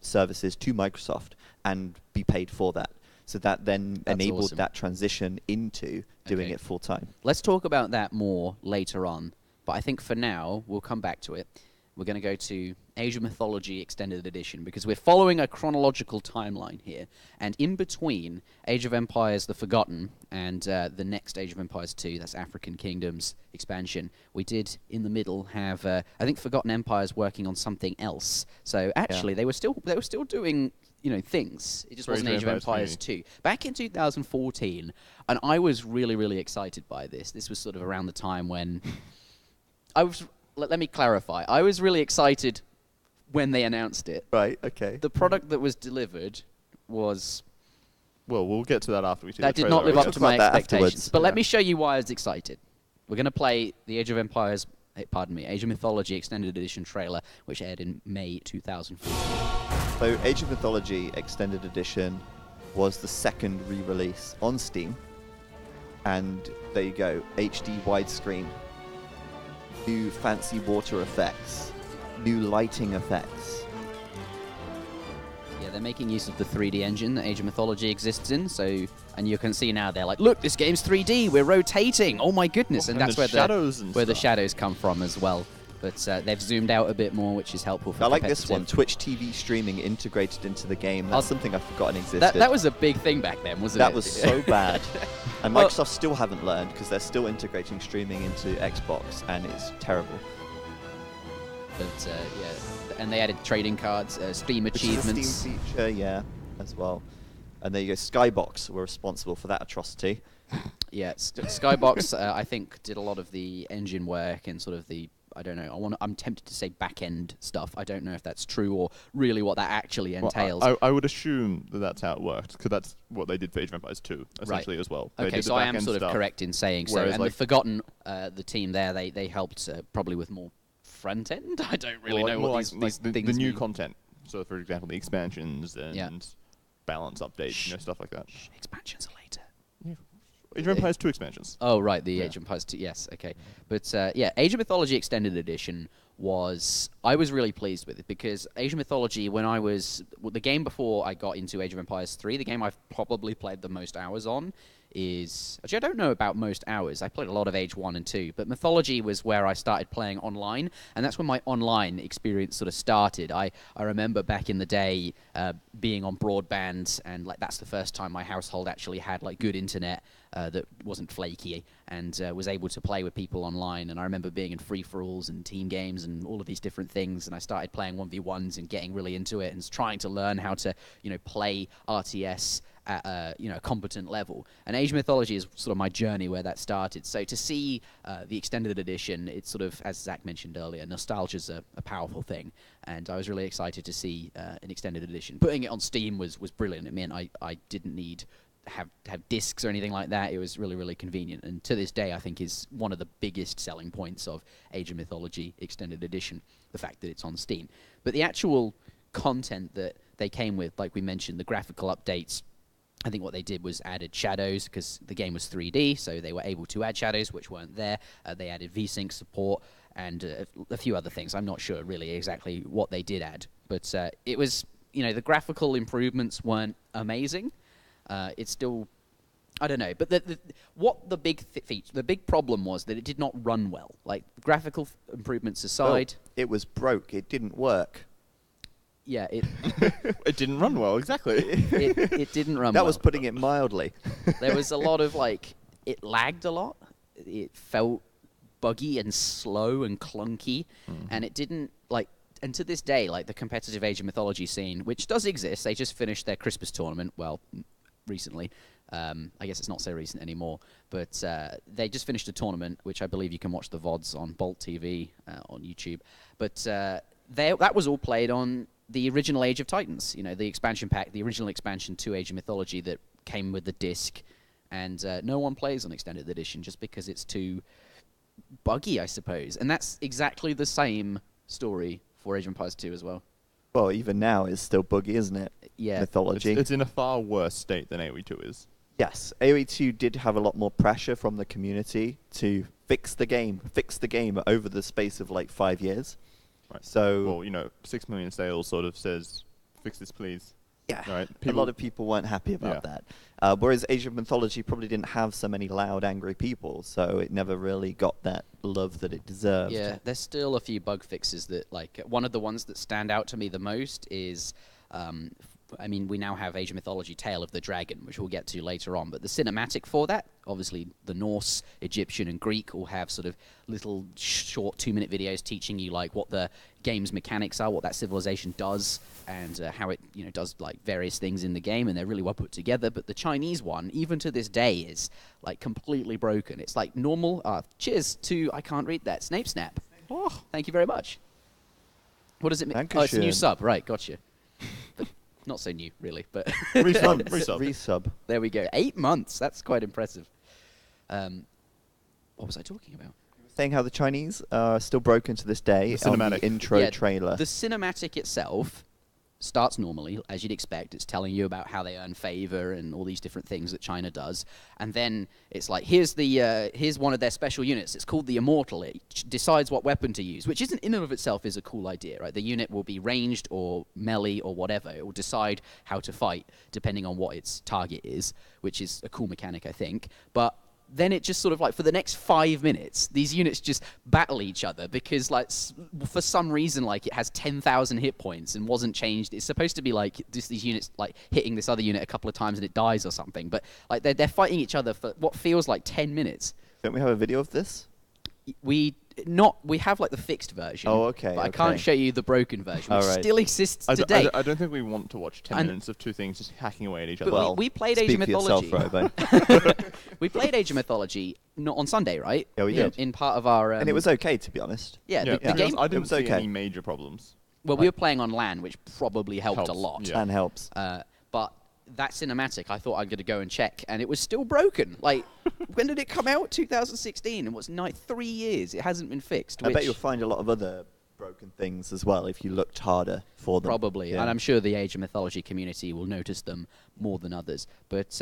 services to Microsoft and be paid for that. So that then enabled that transition into doing it full time. Let's talk about that more later on, but I think for now, we'll come back to it. We're going to go to Age of Mythology Extended Edition, because we're following a chronological timeline here. And in between Age of Empires The Forgotten and the next Age of Empires 2, that's African Kingdoms expansion, we did, in the middle, have, I think, Forgotten Empires working on something else. So actually, they were still doing... things. It just wasn't Age of Empires 2. Back in 2014, and I was really, really excited by this. This was sort of around the time when let me clarify. I was really excited when they announced it. Right, okay. The product that was delivered was... Well, we'll get to that after we see that the did trailer. not live up to my expectations. But yeah. let me show you why I was excited. We're going to play the Age of Empires... Age of Mythology Extended Edition trailer, which aired in May 2014. So Age of Mythology Extended Edition was the second re-release on Steam. And there you go, HD widescreen. New fancy water effects. New lighting effects. Yeah, they're making use of the 3D engine that Age of Mythology exists in, and you can see now they're like, look, this game's 3D, we're rotating, oh my goodness, and that's where the shadows come from as well. But they've zoomed out a bit more, which is helpful for I like this one, Twitch TV streaming integrated into the game. That's something I've forgotten existed. That was a big thing back then, wasn't it? That was so bad. And Microsoft still haven't learned, because they're still integrating streaming into Xbox, and it's terrible. But yeah, and they added trading cards, Steam achievements. Which is a Steam feature, yeah, as well. And there you go, Skybox were responsible for that atrocity. Yeah, Skybox, I think, did a lot of the engine work and sort of the, I don't know, I'm tempted to say back-end stuff. I don't know if that's true or really what that actually entails. Well, I would assume that that's how it worked, because that's what they did for Age of Empires 2, essentially, as well. Okay, so I am sort of correct in saying so. And the Forgotten, the team there, they helped probably with more front-end? I don't really know what these things the new mean. content. So, for example, the expansions and balance updates, stuff like that. Expansions are later. Yeah. Age of Empires 2 expansions. Oh, right, the Age of Empires 2, yes, okay. But, yeah, Age of Mythology Extended Edition I was really pleased with it, because Age of Mythology, the game before I got into Age of Empires 3, the game I've probably played the most hours on, is... Actually, I don't know about most hours. I played a lot of Age 1 and 2, but Mythology was where I started playing online, and that's when my online experience sort of started. I remember back in the day being on broadband, and like that's the first time my household actually had like good internet that wasn't flaky, and was able to play with people online. And I remember being in free-for-alls and team games and all of these different things, and I started playing 1v1s and getting really into it and trying to learn how to, play RTS at a competent level. And Age of Mythology is sort of my journey where that started. So to see the extended edition, it's sort of, as Zach mentioned earlier, nostalgia's a powerful thing, and I was really excited to see an extended edition. Putting it on Steam was brilliant. It meant I didn't need have discs or anything like that. It was really, really convenient, and to this day I think is one of the biggest selling points of Age of Mythology Extended Edition, the fact that it's on Steam. But the actual content that they came with, like we mentioned, the graphical updates, I think what they did was added shadows, because the game was 3D, so they were able to add shadows which weren't there. They added VSync support and a few other things. I'm not sure really exactly what they did add, but it was, the graphical improvements weren't amazing. It's still, I don't know, but the big problem was that it did not run well. Like, graphical improvements aside, it was broke. It didn't work. Yeah, it it didn't run well. Exactly. it didn't run. That well. was putting it mildly. There was a lot of it lagged a lot. It felt buggy and slow and clunky, and it didn't And to this day, the competitive Age of Mythology scene, which does exist, they just finished their Christmas tournament. Well, recently. I guess it's not so recent anymore, but they just finished a tournament, which I believe you can watch the VODs on Bolt TV on YouTube. But that was all played on the original Age of Titans, the expansion pack, the original expansion to Age of Mythology that came with the disc, and no one plays on Extended Edition just because it's too buggy, I suppose. And that's exactly the same story for Age of Empires 2 as well. Well, even now it's still buggy, isn't it? Yeah. Mythology. It's in a far worse state than AoE 2 is. Yes, AoE 2 did have a lot more pressure from the community to fix the game over the space of 5 years. Right. So, well, 6 million sales sort of says, fix this, please. yeah, Right. a lot of people weren't happy about that. Whereas Age of Mythology probably didn't have so many loud, angry people, so it never really got that love that it deserved. Yeah, there's still a few bug fixes that, one of the ones that stand out to me the most is, we now have Age of Mythology Tale of the Dragon, which we'll get to later on, but the cinematic for that, obviously the Norse, Egyptian, and Greek all have sort of little short 2-minute videos teaching you, what the game's mechanics are, what that civilization does, and how it, does, various things in the game, and they're really well put together. But the Chinese one, even to this day, is, completely broken. It's normal, cheers to, I can't read that, Snape Snap. Oh, thank you very much. What does it mean? Oh, it's a new sub, right, gotcha. But not so new, really, but... Resub. There we go. 8 months, that's quite impressive. What was I talking about? Saying how the Chinese are still broken to this day on the intro trailer. The cinematic itself starts normally, as you'd expect. It's telling you about how they earn favor and all these different things that China does. And then it's here's one of their special units. It's called the Immortal. It decides what weapon to use, which in and of itself is a cool idea, right? The unit will be ranged or melee or whatever. It will decide how to fight depending on what its target is, which is a cool mechanic, I think. But then it just sort of for the next 5 minutes, these units just battle each other because for some reason it has 10,000 hit points and wasn't changed. It's supposed to be these units hitting this other unit a couple of times and it dies or something. But they're fighting each other for what feels like 10 minutes. Don't we have a video of this? We have the fixed version. Oh, okay. But I can't show you the broken version, which still exists today. I don't think we want to watch 10 minutes of two things just hacking away at each other. But we played Age of Mythology. We played Age of Mythology not on Sunday, right? Yeah, we did. In part of our... and it was okay, to be honest. Yeah, the game... I didn't see any major problems. Well, we were playing on LAN, which probably helped a lot. LAN helps. But that cinematic, I thought I'm going to go and check, and it was still broken. When did it come out? 2016, and what's 3 years? It hasn't been fixed. I bet you'll find a lot of other broken things as well if you looked harder for them. Probably, and I'm sure the Age of Mythology community will notice them more than others. But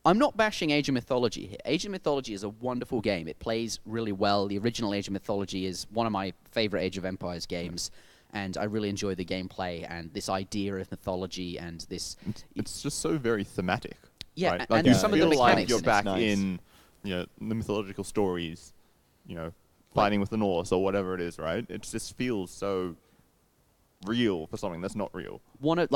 I'm not bashing Age of Mythology here. Age of Mythology is a wonderful game. It plays really well. The original Age of Mythology is one of my favorite Age of Empires games. And I really enjoy the gameplay and this idea of mythology and this... It's just so very thematic. Yeah, right? and you some of the feel like mechanics you're in it. back Nice. in, the mythological stories, fighting with the Norse or whatever it is, right? It just feels so real for something that's not real.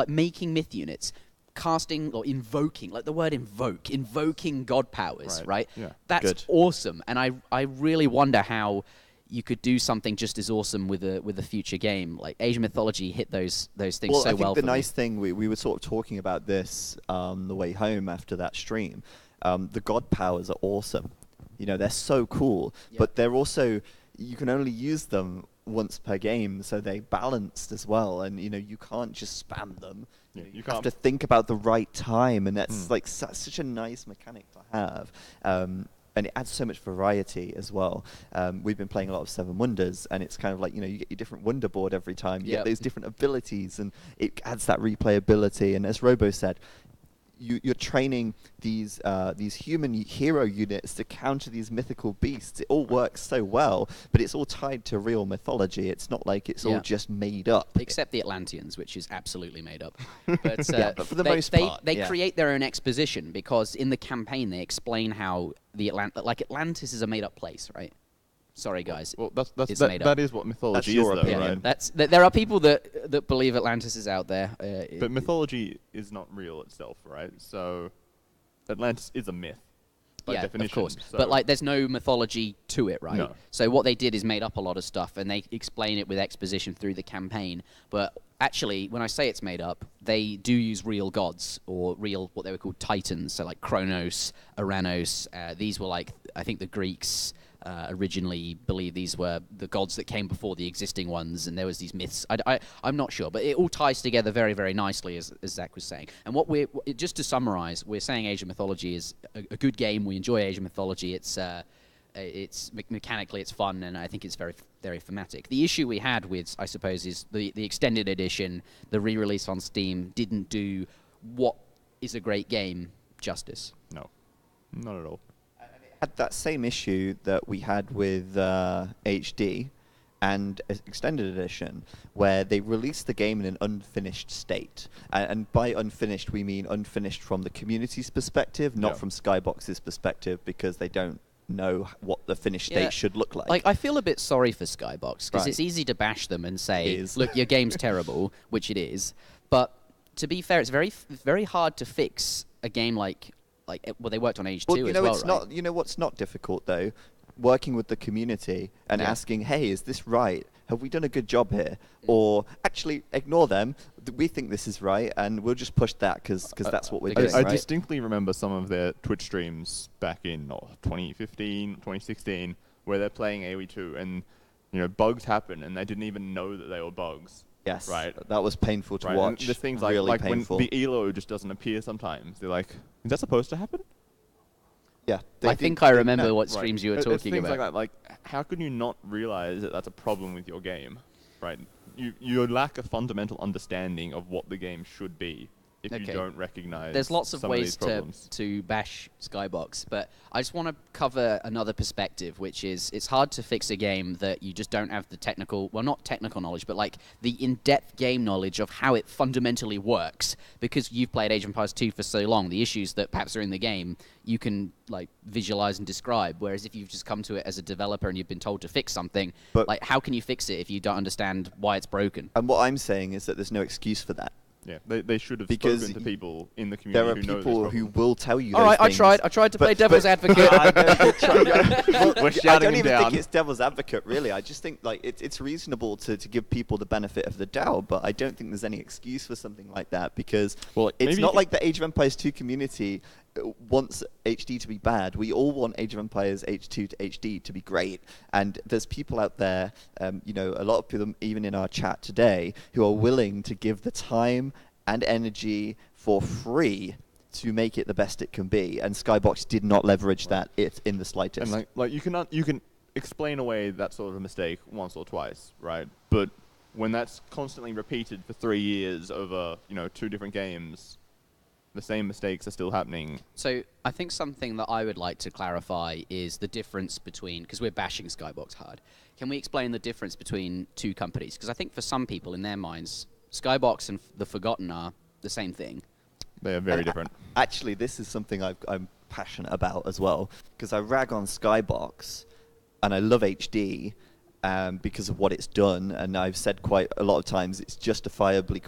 Making myth units, casting or invoking, like the word invoking god powers, right? Yeah. That's Good. awesome, and I really wonder how you could do something just as awesome with a future game. Like Asian mythology hit those things Well, so I think well the for nice me. thing, we were sort of talking about this on the way home after that stream. The god powers are awesome. They're so cool, Yeah. but they're also, you can only use them once per game, so they're balanced as well. And you can't just spam them. Yeah, You you have can't- to think about the right time, and that's like such a nice mechanic to have. And it adds so much variety as well. We've been playing a lot of Seven Wonders, and it's kind of like, you get your different wonder board every time. You Yep. get those different abilities, and it adds that replayability. And as Robo said, you're training these human hero units to counter these mythical beasts. It all works so well, but it's all tied to real mythology. It's not like it's all Yeah. just made up. Except the Atlanteans, which is absolutely made up. But, Yeah, but for the they, most they, part, they yeah. create their own exposition, because in the campaign they explain how Atlantis is a made-up place, right? Sorry, guys. Well, It's made up. that is what mythology is, your though, opinion. right? There are people that believe Atlantis is out there. But mythology is not real itself, right? So Atlantis is a myth by yeah, definition. of course. So But there's no mythology to it, right? No. So what they did is made up a lot of stuff, and they explain it with exposition through the campaign. But actually, when I say it's made up, they do use real gods, or real, what they were called, titans. So like Kronos, Aranos. These were I think the Greeks originally believed these were the gods that came before the existing ones, and there was these myths. I'm not sure, but it all ties together very, very nicely, as Zach was saying. And just to summarize, we're saying Asian mythology is a good game. We enjoy Asian mythology. It's mechanically it's fun, and I think it's very, very thematic. The issue we had with, I suppose, is the extended edition, the re-release on Steam, didn't do what is a great game justice. No, not at all. Had that same issue that we had with HD and Extended Edition, where they released the game in an unfinished state. And by unfinished, we mean unfinished from the community's perspective, not Yeah. from Skybox's perspective, because they don't know what the finished state Yeah. should look like. I feel a bit sorry for Skybox, because Right. it's easy to bash them and say, It is. look, your game's terrible, which it is. But to be fair, it's very hard to fix a game well, they worked on Age 2 Well, as well, it's right? not. You know what's not difficult though? Working with the community and Yeah. asking, "Hey, is this right? Have we done a good job here?" Or actually, ignore them. We think this is right, and we'll just push that because that's what we're because- doing. I right? distinctly remember some of their Twitch streams back in 2015, 2016, where they're playing AoE 2, and bugs happen, and they didn't even know that they were bugs. Yes, Right. That was painful to Right? watch. And there's things really like painful. when the elo just doesn't appear sometimes. They're like, is that supposed to happen? yeah, I think I remember what streams you were It's talking things about. like that. Like, how can you not realize that that's a problem with your game, right? You lack a fundamental understanding of what the game should be if you Okay. don't recognize. There's lots of some ways these problems. to bash Skybox, but I just want to cover another perspective, which is it's hard to fix a game that you just don't have the technical, well, not technical knowledge, but like the in-depth game knowledge of how it fundamentally works, because you've played Age of Empires 2 for so long. The issues that perhaps are in the game, you can like visualize and describe, whereas if you've just come to it as a developer and you've been told to fix something, But- like how can you fix it if you don't understand why it's broken? And what I'm saying is that there's no excuse for that. Yeah, they should have Because spoken to people in the There community are who know people this who problem. will tell you. All those right, I things. tried to But- play devil's but- advocate. I know you're trying- well, We're I shouting don't him even down. think it's devil's advocate, really. I just think like it's reasonable to give people the benefit of the doubt, but I don't think there's any excuse for something like that, because Well, it's maybe not you like the Age of Empires 2 community wants HD to be bad. We all want Age of Empires H2 to HD to be great, and there's people out there, a lot of people, even in our chat today, who are willing to give the time and energy for free to make it the best it can be, and Skybox did not leverage that in the slightest. And like you can explain away that sort of a mistake once or twice, right? But when that's constantly repeated for 3 years over 2 different games, the same mistakes are still happening. So I think something that I would like to clarify is the difference between, because we're bashing Skybox hard, can we explain the difference between two companies? Because I think for some people in their minds, Skybox and The Forgotten are the same thing. They are very different. Actually, this is something I'm passionate about as well, because I rag on Skybox, and I love HD because of what it's done, and I've said quite a lot of times it's justifiably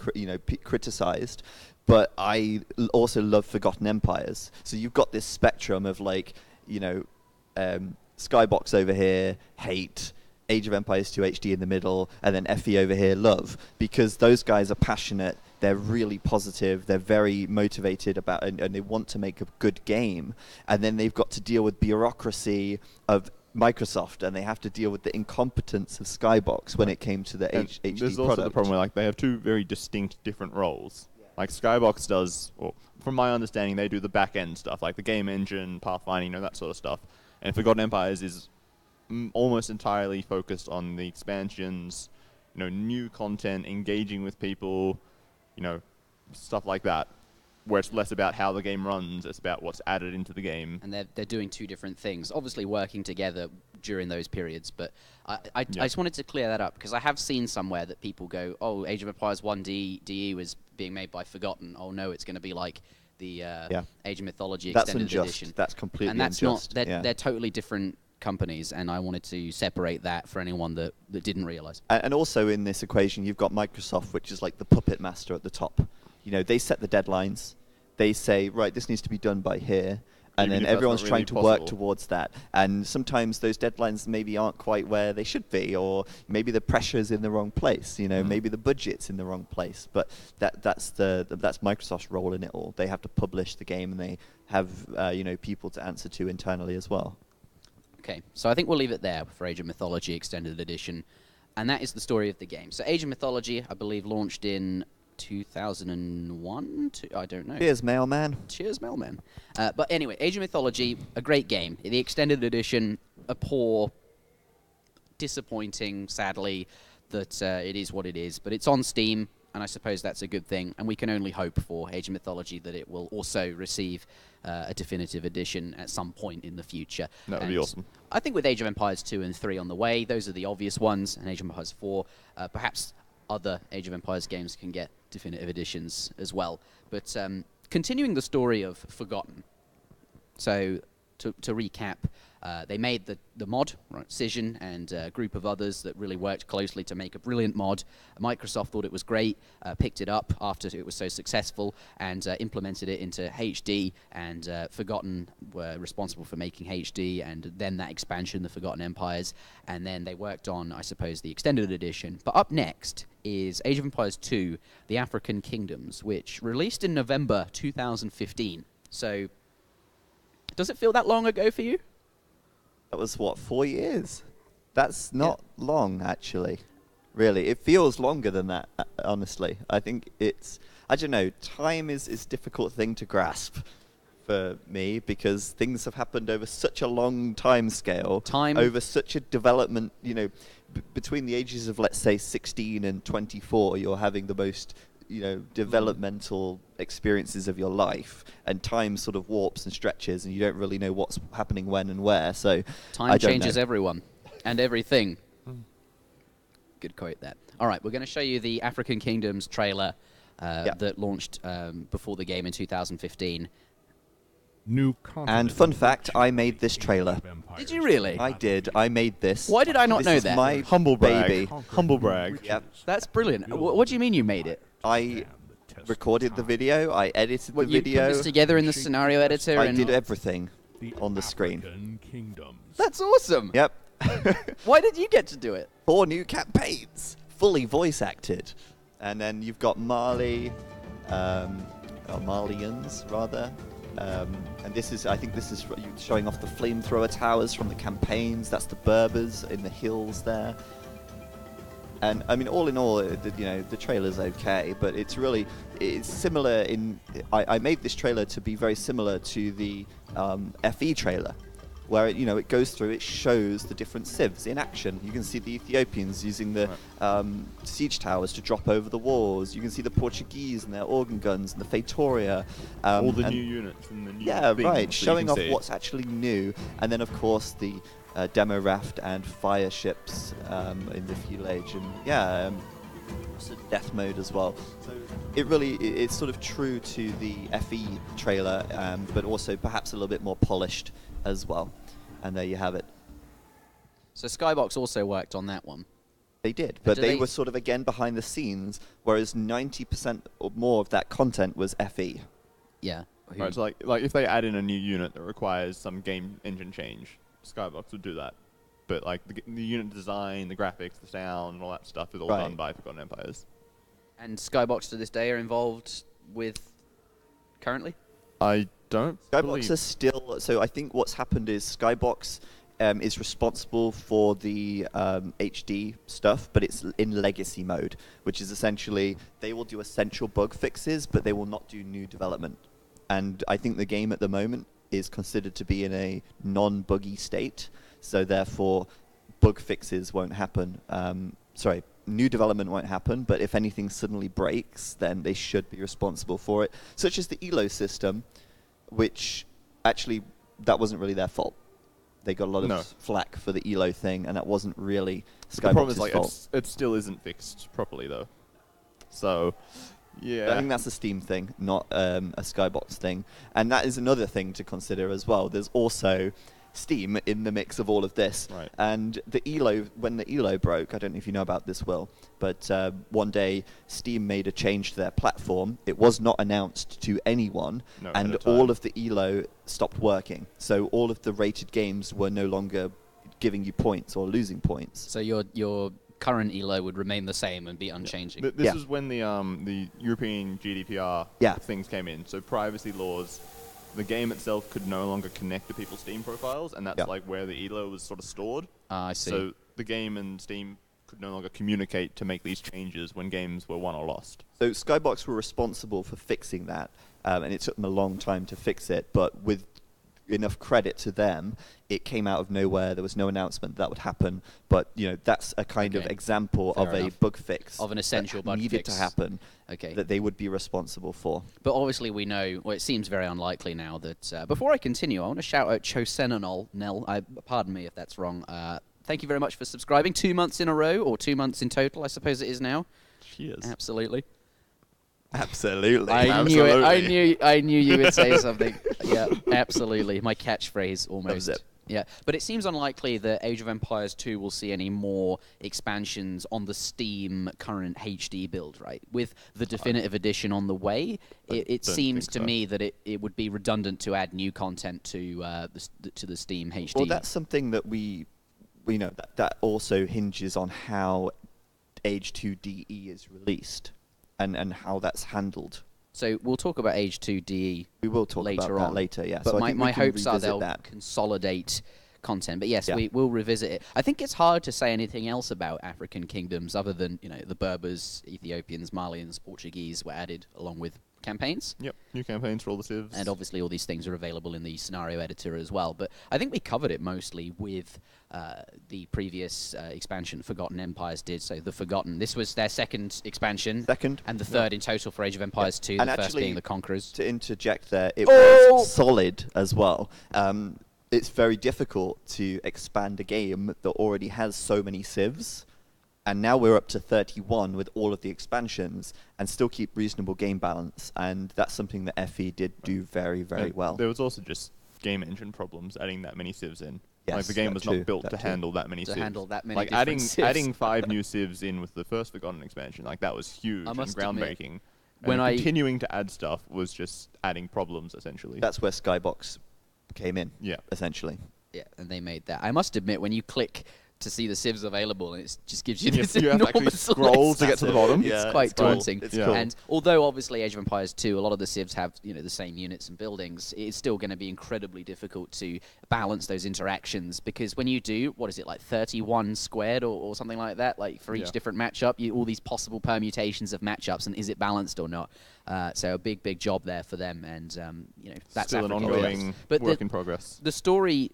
criticized. But I also love Forgotten Empires. So you've got this spectrum of like, Skybox over here, hate, Age of Empires 2 HD in the middle, and then FE over here, love, because those guys are passionate. They're really positive. They're very motivated about, and they want to make a good game. And then they've got to deal with bureaucracy of Microsoft, and they have to deal with the incompetence of Skybox when it came to the HD product. There's also the problem where like they have two very distinct different roles. Like Skybox does, or from my understanding, they do the back end stuff, like the game engine, pathfinding, that sort of stuff. And Forgotten Empires is almost entirely focused on the expansions, new content, engaging with people, stuff like that, where it's less about how the game runs, it's about what's added into the game. And they're doing two different things, obviously working together during those periods, but I just wanted to clear that up, because I have seen somewhere that people go, oh, Age of Empires 1 DE was being made by Forgotten. Oh no, it's going to be like the Age of Mythology Extended Edition. That's completely and that's unjust. They're totally different companies, and I wanted to separate that for anyone that didn't realize. And also in this equation, you've got Microsoft, which is like the puppet master at the top. They set the deadlines. They say, right, this needs to be done by here. And then everyone's trying to work towards that. And sometimes those deadlines maybe aren't quite where they should be, or maybe the pressure's in the wrong place. Maybe the budget's in the wrong place. But that's Microsoft's role in it all. They have to publish the game, and they have people to answer to internally as well. Okay, so I think we'll leave it there for Age of Mythology Extended Edition. And that is the story of the game. So Age of Mythology, I believe, launched in 2001? I don't know. Cheers, Mailman. Cheers, Mailman. But anyway, Age of Mythology, a great game. The Extended Edition, a poor, disappointing, sadly, that it is what it is. But it's on Steam, and I suppose that's a good thing. And we can only hope for Age of Mythology that it will also receive a definitive edition at some point in the future. That would be awesome. I think with Age of Empires 2 and 3 on the way, those are the obvious ones, and Age of Empires 4, perhaps other Age of Empires games can get definitive editions as well. But continuing the story of Forgotten, so to recap, they made the mod, right, Cision and a group of others that really worked closely to make a brilliant mod. Microsoft thought it was great, picked it up after it was so successful, and implemented it into HD, and Forgotten were responsible for making HD, and then that expansion, the Forgotten Empires, and then they worked on, I suppose, the Extended Edition. But up next is Age of Empires 2, The African Kingdoms, which released in November 2015. So, does it feel that long ago for you? That was, 4 years? That's not long, actually. Really. It feels longer than that, honestly. I think I don't know, time is a difficult thing to grasp for me, because things have happened over such a long time scale. Over such a development, between the ages of, let's say, 16 and 24, you're having the most developmental experiences of your life, and time sort of warps and stretches, and you don't really know what's happening when and where. So time changes everyone and everything. Good quote there. All right, we're going to show you the African Kingdoms trailer that launched before the game in 2015. And fun fact, I made this trailer. Did you really? I did. I made this. Why did I not know This is that? my Humble brag. baby. Humble brag. Yep. That's brilliant. What do you mean you made it? I recorded the video. I edited the You video. put this together in the scenario editor? I did everything on the screen. That's awesome. Yep. Why did you get to do it? 4 new campaigns, fully voice acted. And then you've got Mali, or Malians rather. And I think this is showing off the flamethrower towers from the campaigns. That's the Berbers in the hills there. And I mean, all in all, the trailer's okay, but it's similar in. I made this trailer to be very similar to the FE trailer, where it goes through, it shows the different civs in action. You can see the Ethiopians using the siege towers to drop over the walls. You can see the Portuguese and their organ guns and the Feitoria. All the new units and the new things showing off what's actually new. And then, of course, the demo raft and fire ships in the fuel age. And also death mode as well. So it's sort of true to the FE trailer, but also perhaps a little bit more polished as well. And there you have it. So Skybox also worked on that one. They did, but do they they- were sort of again behind the scenes, whereas 90% or more of that content was FE. Yeah. Right, so like if they add in a new unit that requires some game engine change, Skybox would do that. But like the unit design, the graphics, the sound, and all that stuff is all Right. done by Forgotten Empires. And Skybox to this day are involved with currently? I don't Skybox believe. is still, so I think what's happened is Skybox is responsible for the HD stuff, but it's in legacy mode, which is essentially they will do essential bug fixes, but they will not do new development. And I think the game at the moment is considered to be in a non-buggy state, so therefore bug fixes won't happen. New development won't happen, but if anything suddenly breaks, then they should be responsible for it, such as the ELO system, which actually that wasn't really their fault. They got a lot of flack for the ELO thing, and that wasn't really The problem is Skybox's like fault. it still isn't fixed properly though. So yeah, I think that's a Steam thing, not a Skybox thing. And that is another thing to consider as well. There's also Steam in the mix of all of this. Right. And the ELO, when the ELO broke, I don't know if you know about this, Will, but one day Steam made a change to their platform. It was not announced to anyone, No, and at a time. all of the ELO stopped working. So all of the rated games were no longer giving you points or losing points. So your current ELO would remain the same and be unchanging. This Yeah. was when the European GDPR Yeah. things came in. So privacy laws, the game itself could no longer connect to people's Steam profiles, and that's Yeah. like where the ELO was sort of stored. I see. So the game and Steam could no longer communicate to make these changes when games were won or lost. So Skybox were responsible for fixing that, and it took them a long time to fix it. But with enough credit to them, it came out of nowhere. There was no announcement that would happen. But that's a kind of Okay. example Fair of a enough. bug fix Of an essential that bug needed fix. to happen. Okay. That they would be responsible for. But obviously we know, well, it seems very unlikely now that... before I continue, I want to shout out Chosenanol, pardon me if that's wrong. Thank you very much for subscribing. 2 months in a row, or 2 months in total, I suppose it is now. Cheers. Absolutely. Absolutely. I knew it. Absolutely. I knew you would say something. Yeah, absolutely. My catchphrase almost. That was it. Yeah, but it seems unlikely that Age of Empires 2 will see any more expansions on the Steam current HD build, right? With the definitive edition on the way, it don't seems think to so. me that it would be redundant to add new content to the Steam HD. Well, that's something that we know that also hinges on how Age 2 DE is released and how that's handled. So we'll talk about Age 2 DE We will talk later about that on. later, yeah. But So I my, think we my can hopes are revisit they'll that. consolidate content. But yes, Yeah. we will revisit it. I think it's hard to say anything else about African kingdoms other than, the Berbers, Ethiopians, Malians, Portuguese were added along with campaigns. Yep, new campaigns for all the civs. And obviously all these things are available in the scenario editor as well. But I think we covered it mostly with the previous expansion Forgotten Empires did. So the Forgotten, this was their second expansion. Second. And the third in total for Age of Empires 2, And the first actually, being the Conquerors. To interject there, it Oh! was solid as well. It's very difficult to expand a game that already has so many civs, and now we're up to 31 with all of the expansions, and still keep reasonable game balance, and that's something that FE did do very, very And well. There was also just game engine problems adding that many civs in. Yes, like the game that was too, not built that to too. handle that many To civs. handle that many like different adding civs. adding 5 new civs in with the first Forgotten expansion, like that was huge I and must admit, groundbreaking. when And I- continuing to add stuff was just adding problems essentially. That's where Skybox came in, yeah. essentially. Yeah, and they made that. I must admit, when you click to see the civs available, and it just gives you You this have to actually enormous scroll list. to get to the bottom. It's Yeah, quite it's cool. daunting. It's Yeah. cool. And although obviously Age of Empires 2, a lot of the civs have the same units and buildings, it's still going to be incredibly difficult to balance those interactions because when you do, what is it, like 31 squared or something like that, like for each Yeah. different matchup, all these possible permutations of matchups, and is it balanced or not? So a big job there for them, and that's Still an African ongoing games. But work in progress. the story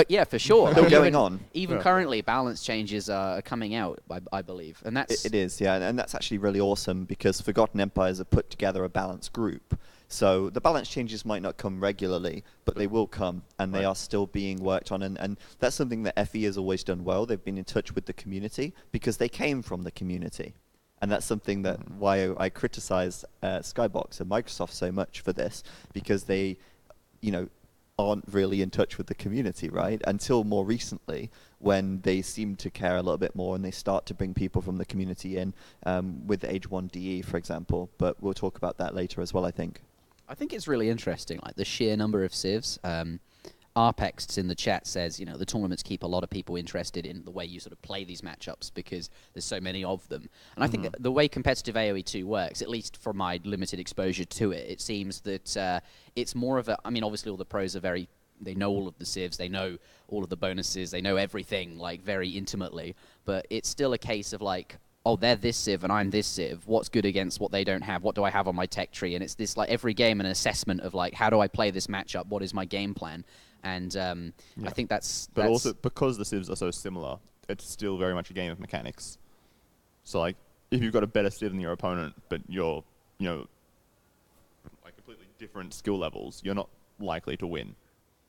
yeah, for sure. Still I mean, going even- on. Even Yeah. currently, balance changes are coming out, I believe, and that's It is, yeah, and that's actually really awesome because Forgotten Empires have put together a balanced group. So the balance changes might not come regularly, but they will come, and they Right. are still being worked on. And that's something that FE has always done well. They've been in touch with the community because they came from the community. And that's something that why I criticize Skybox and Microsoft so much for this, because they, aren't really in touch with the community, right? Until more recently, when they seem to care a little bit more and they start to bring people from the community in, with Age 1 DE, for example. But we'll talk about that later as well, I think. I think it's really interesting, like the sheer number of civs. Arpex in the chat says, the tournaments keep a lot of people interested in the way you sort of play these matchups because there's so many of them. And I think that the way competitive AoE 2 works, at least from my limited exposure to it, it seems that it's more of a... I mean, obviously all the pros are they know all of the civs, they know all of the bonuses, they know everything, like, very intimately. But it's still a case of, like, oh, they're this civ and I'm this civ. What's good against what they don't have? What do I have on my tech tree? And it's this, like, every game an assessment of, like, how do I play this matchup? What is my game plan? And I think that's... But also, because the civs are so similar, it's still very much a game of mechanics. So, like, if you've got a better civ than your opponent, but you're, like, completely different skill levels, you're not likely to win,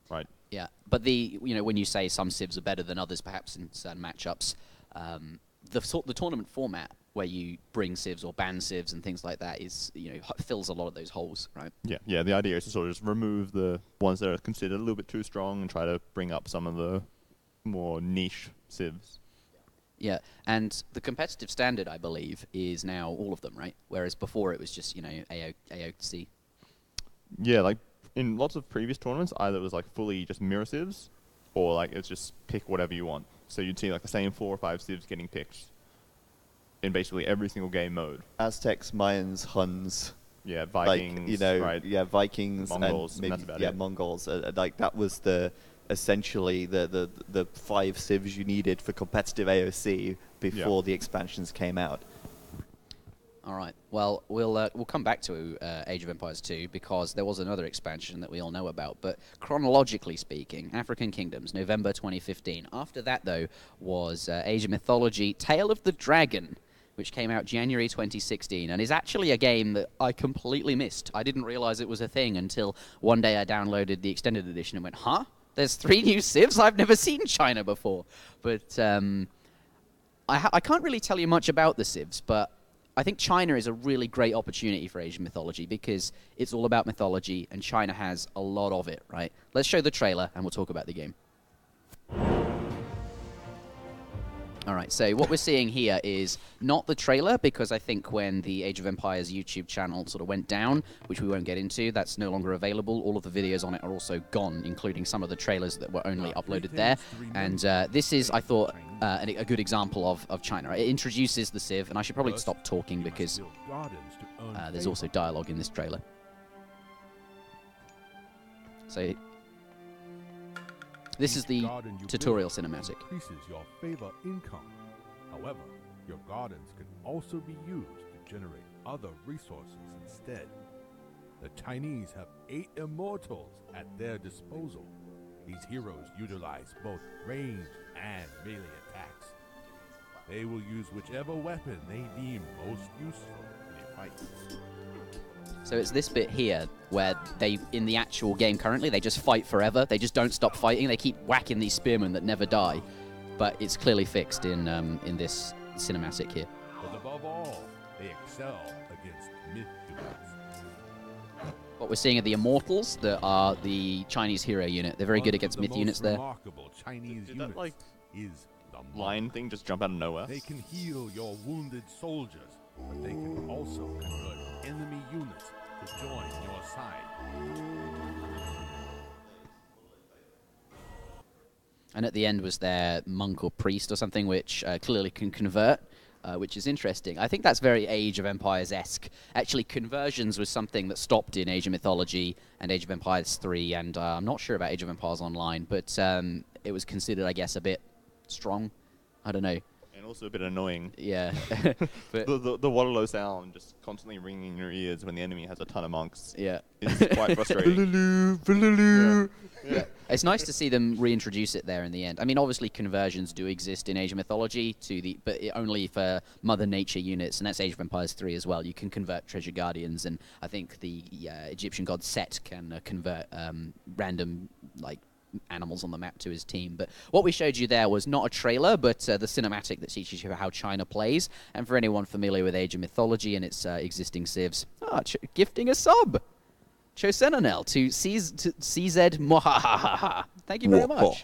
right? Yeah, but when you say some civs are better than others, perhaps in certain matchups, the tournament format where you bring civs or ban civs and things like that is, fills a lot of those holes, right? Yeah. The idea is to sort of just remove the ones that are considered a little bit too strong and try to bring up some of the more niche civs. Yeah, and the competitive standard, I believe, is now all of them, right? Whereas before it was just, AOC. Yeah, like in lots of previous tournaments, either it was like fully just mirror civs, or like it's just pick whatever you want. So you'd see like the same 4 or 5 civs getting picked in basically every single game mode. Aztecs, Mayans, Huns. Yeah, Vikings, right? Yeah, Vikings, Mongols, and maybe, that's about it. Mongols. Like that was essentially the 5 civs you needed for competitive AOC before the expansions came out. All right. Well, we'll come back to Age of Empires 2 because there was another expansion that we all know about. But chronologically speaking, African Kingdoms, November 2015. After that, though, was Age of Mythology, Tale of the Dragon, which came out January 2016, and is actually a game that I completely missed. I didn't realize it was a thing until one day I downloaded the extended edition and went, huh? There's 3 new civs? I've never seen China before. But I can't really tell you much about the civs, but I think China is a really great opportunity for Asian mythology because it's all about mythology, and China has a lot of it, right? Let's show the trailer, and we'll talk about the game. All right, so what we're seeing here is not the trailer, because I think when the Age of Empires YouTube channel sort of went down, which we won't get into, that's no longer available. All of the videos on it are also gone, including some of the trailers that were only uploaded there. And this is, I thought, a good example of China. It introduces the civ, and I should probably stop talking because there's also dialogue in this trailer. So this is the tutorial cinematic. Increases your favor income. However, your gardens can also be used to generate other resources instead. The Chinese have 8 immortals at their disposal. These heroes utilize both ranged and melee attacks. They will use whichever weapon they deem most useful in a fight. So it's this bit here where they, in the actual game currently, they just fight forever. They just don't stop fighting. They keep whacking these spearmen that never die. But it's clearly fixed in this cinematic here. But above all, they excel against myth duels. What we're seeing are the Immortals that are the Chinese hero unit. They're very good against myth units there. Chinese Did that, like, is the line thing just jump out of nowhere? They can heal your wounded soldiers, but they can also convert enemy units to join your side. And at the end was their monk or priest or something, which clearly can convert, which is interesting. I think that's very Age of Empires-esque. Actually, conversions was something that stopped in Age of Mythology and Age of Empires 3, and I'm not sure about Age of Empires Online, but it was considered, I guess, a bit strong. I don't know. And also a bit annoying. Yeah. But The Waterloo sound just constantly ringing in your ears when the enemy has a ton of monks. yeah. It's quite frustrating. Yeah. It's nice to see them reintroduce it there in the end. I mean, obviously conversions do exist in Age of Mythology, but only for Mother Nature units, and that's Age of Empires 3 as well. You can convert Treasure Guardians, and I think the Egyptian god Set can convert random, like, animals on the map to his team. But what we showed you there was not a trailer, but the cinematic that teaches you how China plays. And for anyone familiar with Age of Mythology and its existing civs, gifting a sub. Chosenanel to CZ Mohahaha. Thank you very much.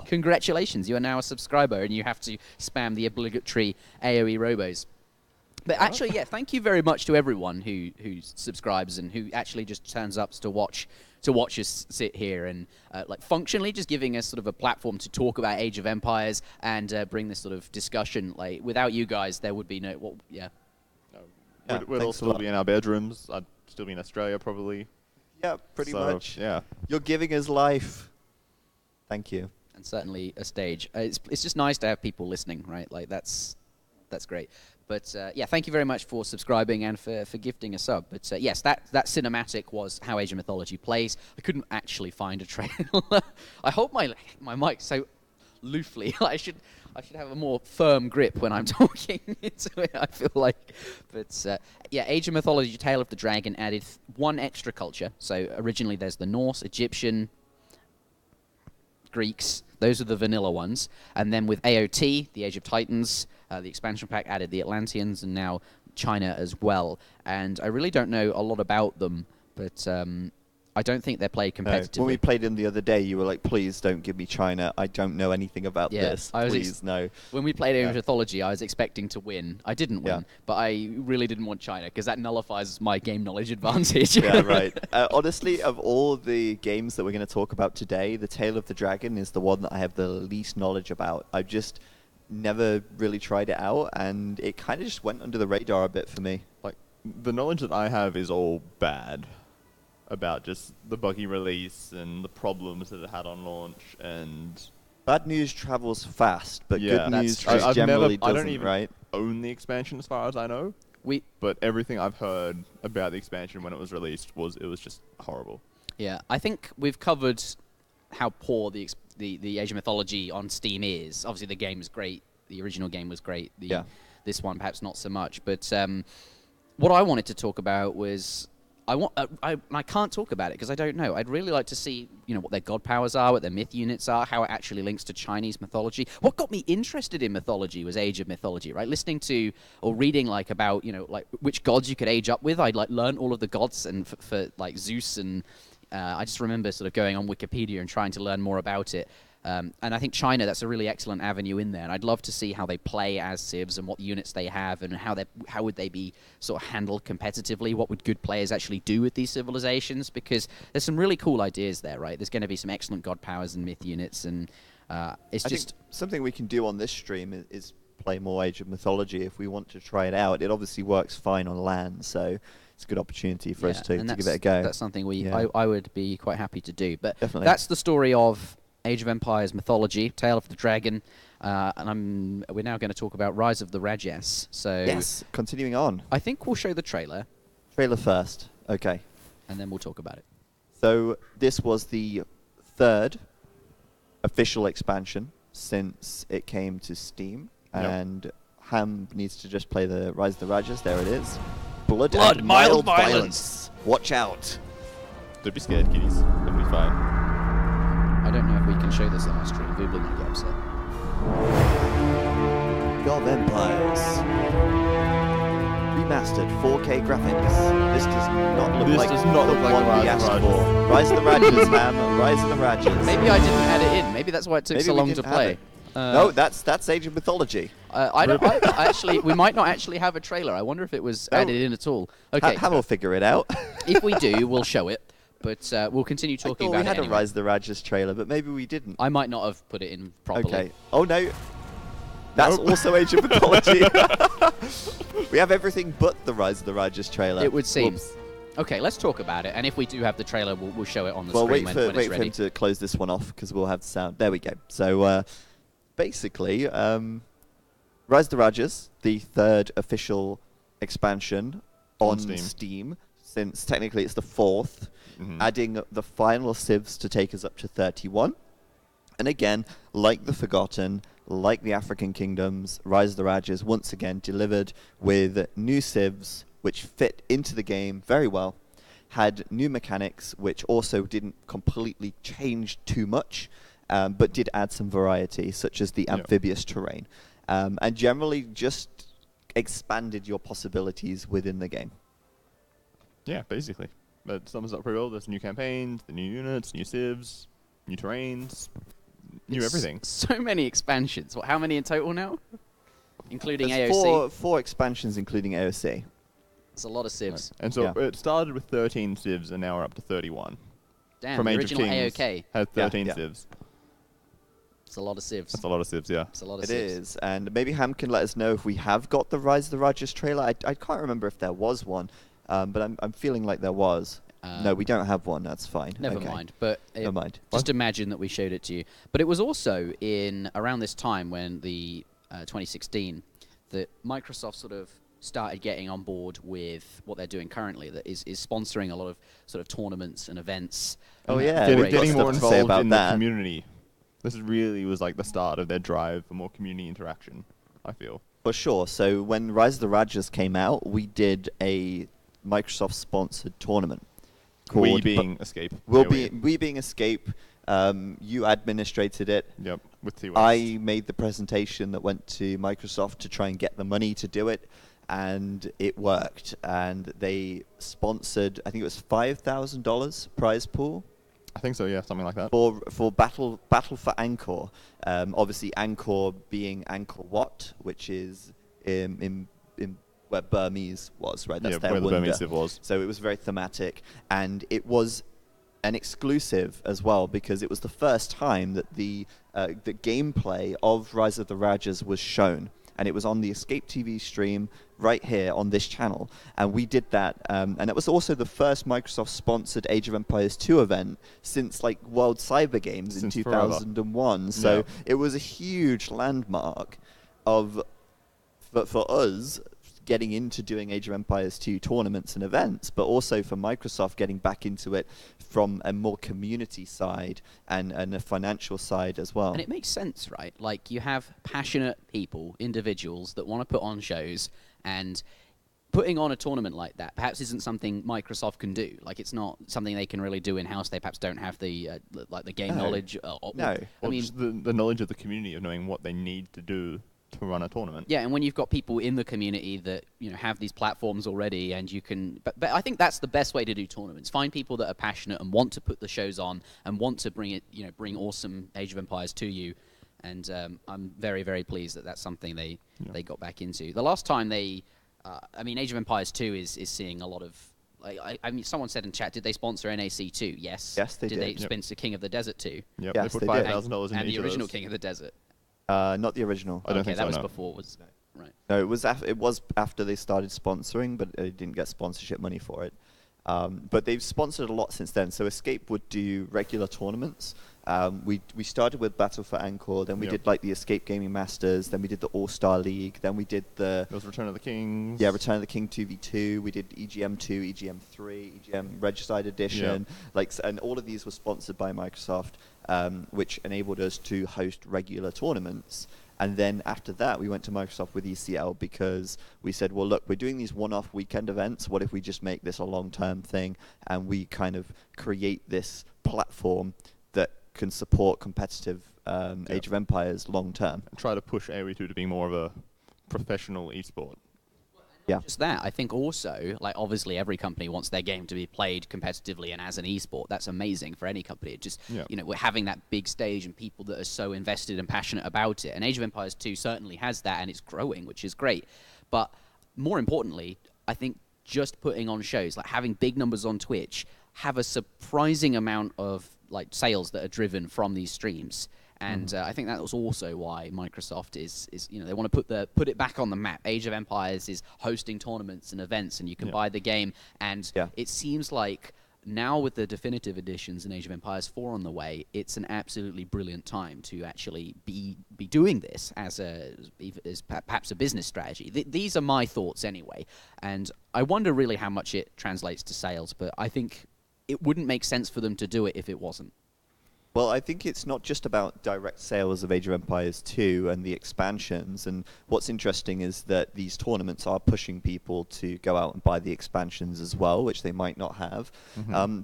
Congratulations, you are now a subscriber, and you have to spam the obligatory AoE Robos. But actually, yeah, thank you very much to everyone who subscribes and who actually just turns up to watch us sit here and like functionally just giving us sort of a platform to talk about Age of Empires and bring this sort of discussion. Like without you guys, there would be no. Well, yeah. We'd all still be in our bedrooms. I'd still be in Australia probably. Yeah, pretty much. Yeah. You're giving us life. Thank you. And certainly a stage. It's just nice to have people listening, right? Like that's great. But yeah, thank you very much for subscribing and for gifting a sub. But yes, that cinematic was how Age of Mythology plays. I couldn't actually find a trailer. I hold my mic so loosely. I should have a more firm grip when I'm talking into it, I feel like. But yeah, Age of Mythology, Tale of the Dragon added one extra culture. So originally there's the Norse, Egyptian, Greeks. Those are the vanilla ones. And then with AOT, the Age of Titans, the expansion pack added the Atlanteans and now China as well. And I really don't know a lot about them, but I don't think they're played competitively. When we played them the other day, you were like, please don't give me China. I don't know anything about this. Please, no. When we played Age of Mythology, I was expecting to win. I didn't win, but I really didn't want China because that nullifies my game knowledge advantage. Yeah, right. Honestly, of all the games that we're going to talk about today, the Tale of the Dragon is the one that I have the least knowledge about. I've just never really tried it out, and it kind of just went under the radar a bit for me. Like, the knowledge that I have is all bad. About just the buggy release and the problems that it had on launch, and bad news travels fast, but good news I've generally I don't doesn't, even right? own the expansion as far as I know. But everything I've heard about the expansion when it was released was just horrible. Yeah, I think we've covered how poor the Age of Mythology on Steam is. Obviously, the game is great. The original game was great. This one perhaps not so much. But what I wanted to talk about was I can't talk about it because I don't know. I'd really like to see, what their god powers are, what their myth units are, how it actually links to Chinese mythology. What got me interested in mythology was Age of Mythology, right? Listening to or reading about, which gods you could age up with. I'd learn all of the gods and for Zeus, and I just remember sort of going on Wikipedia and trying to learn more about it. And I think China, that's a really excellent avenue in there. And I'd love to see how they play as civs and what units they have and how would they be sort of handled competitively. What would good players actually do with these civilizations? Because there's some really cool ideas there, right? There's going to be some excellent god powers and myth units. And I think something we can do on this stream is play more Age of Mythology if we want to try it out. It obviously works fine on land, so it's a good opportunity for us to give it a go. That's something I would be quite happy to do. But definitely. That's the story of Age of Empires Mythology, Tale of the Dragon, and we're now going to talk about Rise of the Rajas. So yes, continuing on. I think we'll show the trailer. Trailer first, okay. And then we'll talk about it. So this was the third official expansion since it came to Steam, and Ham needs to just play the Rise of the Rajas. There it is. Blood and mild violence. Watch out. Don't be scared, kiddies. It'll be fine. I don't know if we can show this on our stream. Voobly might get upset. ZeroEmpires. Remastered 4K graphics. This does not look like the one we asked for. Rise of the Rajas, man. Rise of the Rajas. Maybe I didn't add it in. Maybe that's why it took so long to play. No, that's Age of Mythology. We might not actually have a trailer. I wonder if it was added in at all. Okay. Ham will figure it out. If we do, we'll show it. But we'll continue talking about it. We had anyway. a Rise of the Rajas trailer, but maybe we didn't. I might not have put it in properly. Okay. Oh no. That's also Age of Mythology. We have everything but the Rise of the Rajas trailer. It would seem. Whoops. Okay, let's talk about it. And if we do have the trailer, we'll show it on the screen when it's ready. Wait for him to close this one off because we'll have the sound. There we go. So basically, Rise of the Rajas, the third official expansion on Steam, since technically it's the fourth, adding the final civs to take us up to 31. And again, like the Forgotten, like the African Kingdoms, Rise of the Rajas once again delivered with new civs which fit into the game very well. had new mechanics, which also didn't completely change too much, but did add some variety, such as the amphibious terrain, and generally just expanded your possibilities within the game. Yeah, basically. That sums up pretty well. There's new campaigns, the new units, new civs, new terrains, new everything. So many expansions. How many in total now? Including There's AOC? four expansions, including AOC. It's a lot of civs. And so Yeah. it started with 13 civs, and now we're up to 31. Damn, From the Age of original Kings AOK. had 13 Yeah. civs. It's a lot of civs. That's a lot of civs, yeah. It's a lot of It civs. is, and maybe Ham can let us know if we have got the Rise of the Rajas trailer. I can't remember if there was one, but I'm feeling like there was. No, we don't have one. That's fine. Never Okay. mind. But Never mind. just imagine that we showed it to you. But it was also in around this time when the 2016 that Microsoft sort of started getting on board with what they're doing currently, that is sponsoring a lot of sort of tournaments and events. Oh, and yeah. great we've got Getting stuff more to say involved about in that. the community. This really was like the start of their drive for more community interaction, I feel. For sure. So when Rise of the Rajas came out, we did a Microsoft-sponsored tournament. We being Escape. We being Escape. You administrated it. Yep, with T-West. I made the presentation that went to Microsoft to try and get the money to do it, and it worked. And they sponsored, I think it was $5,000 prize pool. I think so, yeah, something like that. For Battle for Angkor. Obviously, Angkor being Angkor Wat, which is in where Burmese was, right? That's their where the wonder. Burmese civ was. So it was very thematic, and it was an exclusive as well because it was the first time that the gameplay of Rise of the Rajas was shown. And it was on the Escape TV stream right here on this channel. And we did that. And it was also the first Microsoft-sponsored Age of Empires 2 event since like World Cyber Games in Since forever. 2001. So it was a huge landmark for us getting into doing Age of Empires 2 tournaments and events, but also for Microsoft getting back into it from a more community side and a financial side as well. And it makes sense, right? Like, you have passionate people, individuals that want to put on shows, and putting on a tournament like that perhaps isn't something Microsoft can do. Like, it's not something they can really do in-house. They perhaps don't have the the game knowledge. No. I mean, just the knowledge of the community of knowing what they need to do to run a tournament. yeah, and when you've got people in the community that have these platforms already, and you can. But I think that's the best way to do tournaments. Find people that are passionate and want to put the shows on and want to bring it, bring awesome Age of Empires to you. And I'm very, very pleased that that's something they got back into. The last time Age of Empires 2 is seeing a lot of. I mean, someone said in chat, did they sponsor NAC 2? Yes. Yes, they did. Did they sponsor King of the Desert 2? Yep, Yes, they they put did. $5,000 in And each the of original those. King of the Desert. Not the original. I don't Okay, think that so, was no. before. Right. No, it was after they started sponsoring, but they didn't get sponsorship money for it. But they've sponsored a lot since then. So Escape would do regular tournaments. We started with Battle for Angkor, then we did like the Escape Gaming Masters, then we did the All-Star League, then we did the There was Return of the Kings. Yeah, Return of the King 2v2. We did EGM 2, EGM 3, EGM Regicide Edition. And all of these were sponsored by Microsoft, which enabled us to host regular tournaments. And then after that, we went to Microsoft with ECL because we said, well, look, we're doing these one-off weekend events. What if we just make this a long-term thing and we kind of create this platform that can support competitive Age of Empires long-term? And try to push AoE 2 to being more of a professional esport. Yeah. Just that, I think also, like, obviously every company wants their game to be played competitively and as an esport. That's amazing for any company. It just, we're having that big stage and people that are so invested and passionate about it. And Age of Empires 2 certainly has that, and it's growing, which is great. But more importantly, I think just putting on shows, like having big numbers on Twitch, have a surprising amount of like sales that are driven from these streams. And I think that was also why Microsoft is they want to put it back on the map. Age of Empires is hosting tournaments and events, and you can buy the game. And it seems like now with the definitive editions in Age of Empires 4 on the way, it's an absolutely brilliant time to actually be doing this as perhaps a business strategy. These are my thoughts anyway, and I wonder really how much it translates to sales. But I think it wouldn't make sense for them to do it if it wasn't. Well, I think it's not just about direct sales of Age of Empires 2 and the expansions. And what's interesting is that these tournaments are pushing people to go out and buy the expansions as well, which they might not have.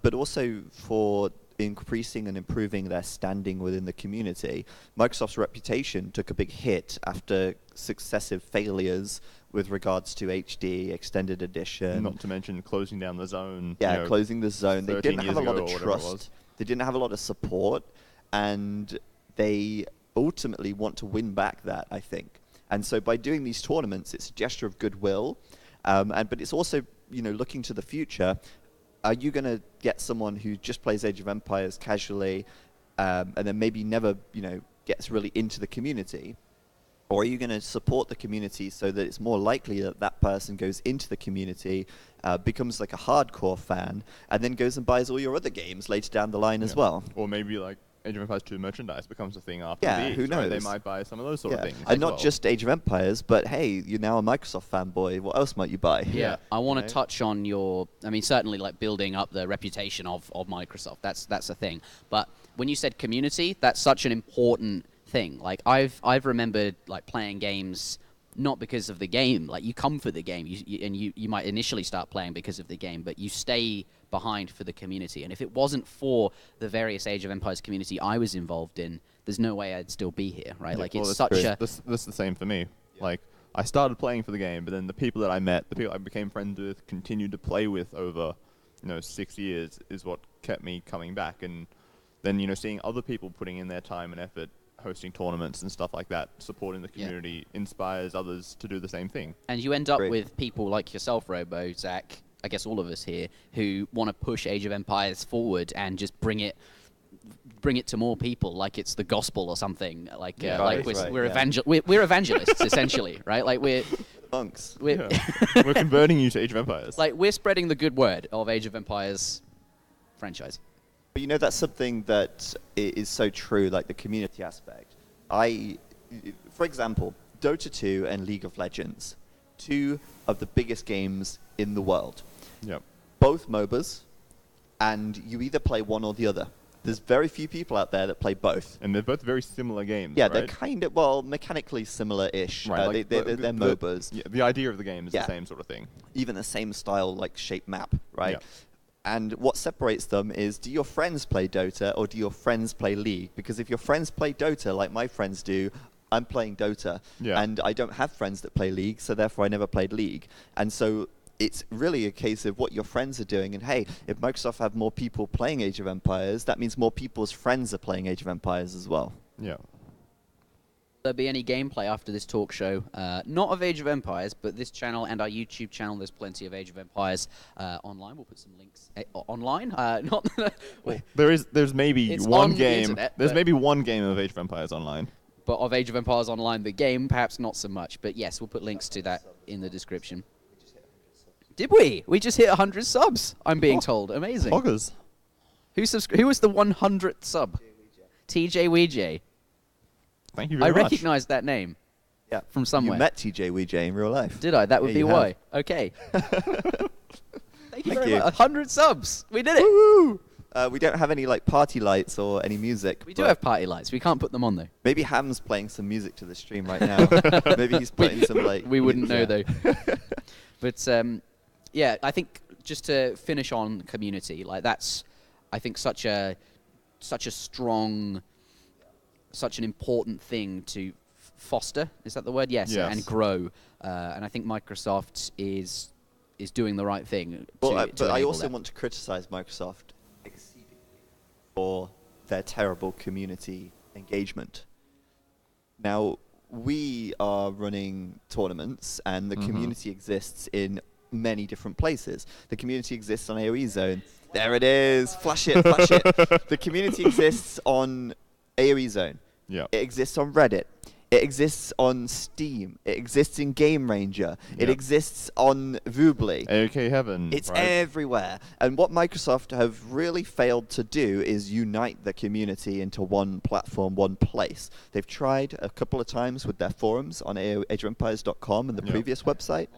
But also for increasing and improving their standing within the community. Microsoft's reputation took a big hit after successive failures with regards to HD, extended edition. Not to mention closing down the zone. Yeah, closing the zone. They 13 didn't have years a lot ago of or whatever it was. trust. They didn't have a lot of support, and they ultimately want to win back that, I think. And so by doing these tournaments, it's a gesture of goodwill, but it's also, looking to the future. Are you going to get someone who just plays Age of Empires casually, and then maybe never, gets really into the community? Or are you going to support the community so that it's more likely that that person goes into the community, becomes like a hardcore fan, and then goes and buys all your other games later down the line as well? Or maybe like Age of Empires 2 merchandise becomes a thing after Yeah, the who East, right? knows? They might buy some of those sort of things. And as not well. just Age of Empires, but hey, you're now a Microsoft fanboy. What else might you buy? Yeah, I want to know? touch on certainly like building up the reputation of Microsoft. That's a thing. But when you said community, that's such an important thing. Like I've remembered like playing games not because of the game. Like you come for the game, you might initially start playing because of the game, but you stay behind for the community. And if it wasn't for the various Age of Empires community I was involved in, there's no way I'd still be here, right? Yeah, Like well, it's that's such true. a This is the same for me. Like I started playing for the game, but then the people that I met, the people I became friends with, continued to play with over 6 years is what kept me coming back. And then seeing other people putting in their time and effort, hosting tournaments and stuff like that, supporting the community, inspires others to do the same thing. And you end up Great. with people like yourself, Robo, Zach, I guess all of us here, who want to push Age of Empires forward and just bring it to more people, like it's the gospel or something. Like, we're evangelists essentially, right? Like we're Monks. we're We're converting you to Age of Empires. like we're spreading the good word of Age of Empires franchise. But that's something that is so true, like the community aspect. For example, Dota 2 and League of Legends, two of the biggest games in the world. Yep. Both MOBAs, and you either play one or the other. There's very few people out there that play both. And they're both very similar games. Yeah, right? they're kind of, mechanically similar-ish. Right, like they're the MOBAs. Yeah, the idea of the game is Yeah. the same sort of thing. Even the same style, like shape map, right? Yeah. And what separates them is, do your friends play Dota or do your friends play League? Because if your friends play Dota like my friends do, I'm playing Dota. Yeah. And I don't have friends that play League, so therefore I never played League. And so it's really a case of what your friends are doing. And hey, if Microsoft have more people playing Age of Empires, that means more people's friends are playing Age of Empires as well. Yeah. There be any gameplay after this talk show, not of Age of Empires, but this channel and our YouTube channel. There's plenty of Age of Empires online. We'll put some links online. Not Well, there's maybe It's one on the game. internet, There's but- maybe one game of Age of Empires online. but of Age of Empires online, the game, perhaps not so much. But yes, we'll put links to that in the description. Did we? We just hit 100 subs. I'm being told. Amazing. Poggers. Who was the 100th sub? TJ Weejay. Thank you I very much. recognize that name Yeah. from somewhere. You met TJ Weejay in real life. Did I? That would Yeah, be you why. have. Okay. Thank you Thank very you. much. 100 subs. We did it. Woo! We don't have any party lights or any music. We do but have party lights. We can't put them on though. Maybe Ham's playing some music to the stream right now. Maybe he's putting some We wouldn't know yeah. though. But yeah, I think just to finish on community, like that's, I think such a strong, such an important thing to foster. Is that the word? Yes. Yes. And grow. And I think Microsoft is doing the right thing. But to I enable also that. want to criticize Microsoft exceedingly for their terrible community engagement. Now, we are running tournaments, and the community exists in many different places. The community exists on AoE Zone. There it is. Flash it, flash it. The community exists on AoE Zone. Yeah. It exists on Reddit. It exists on Steam. It exists in Game Ranger. It Yep. exists on Voobly. AOK Heaven. It's right? everywhere. And what Microsoft have really failed to do is unite the community into one platform, one place. They've tried a couple of times with their forums on ageofempires.com and the Yep. previous website.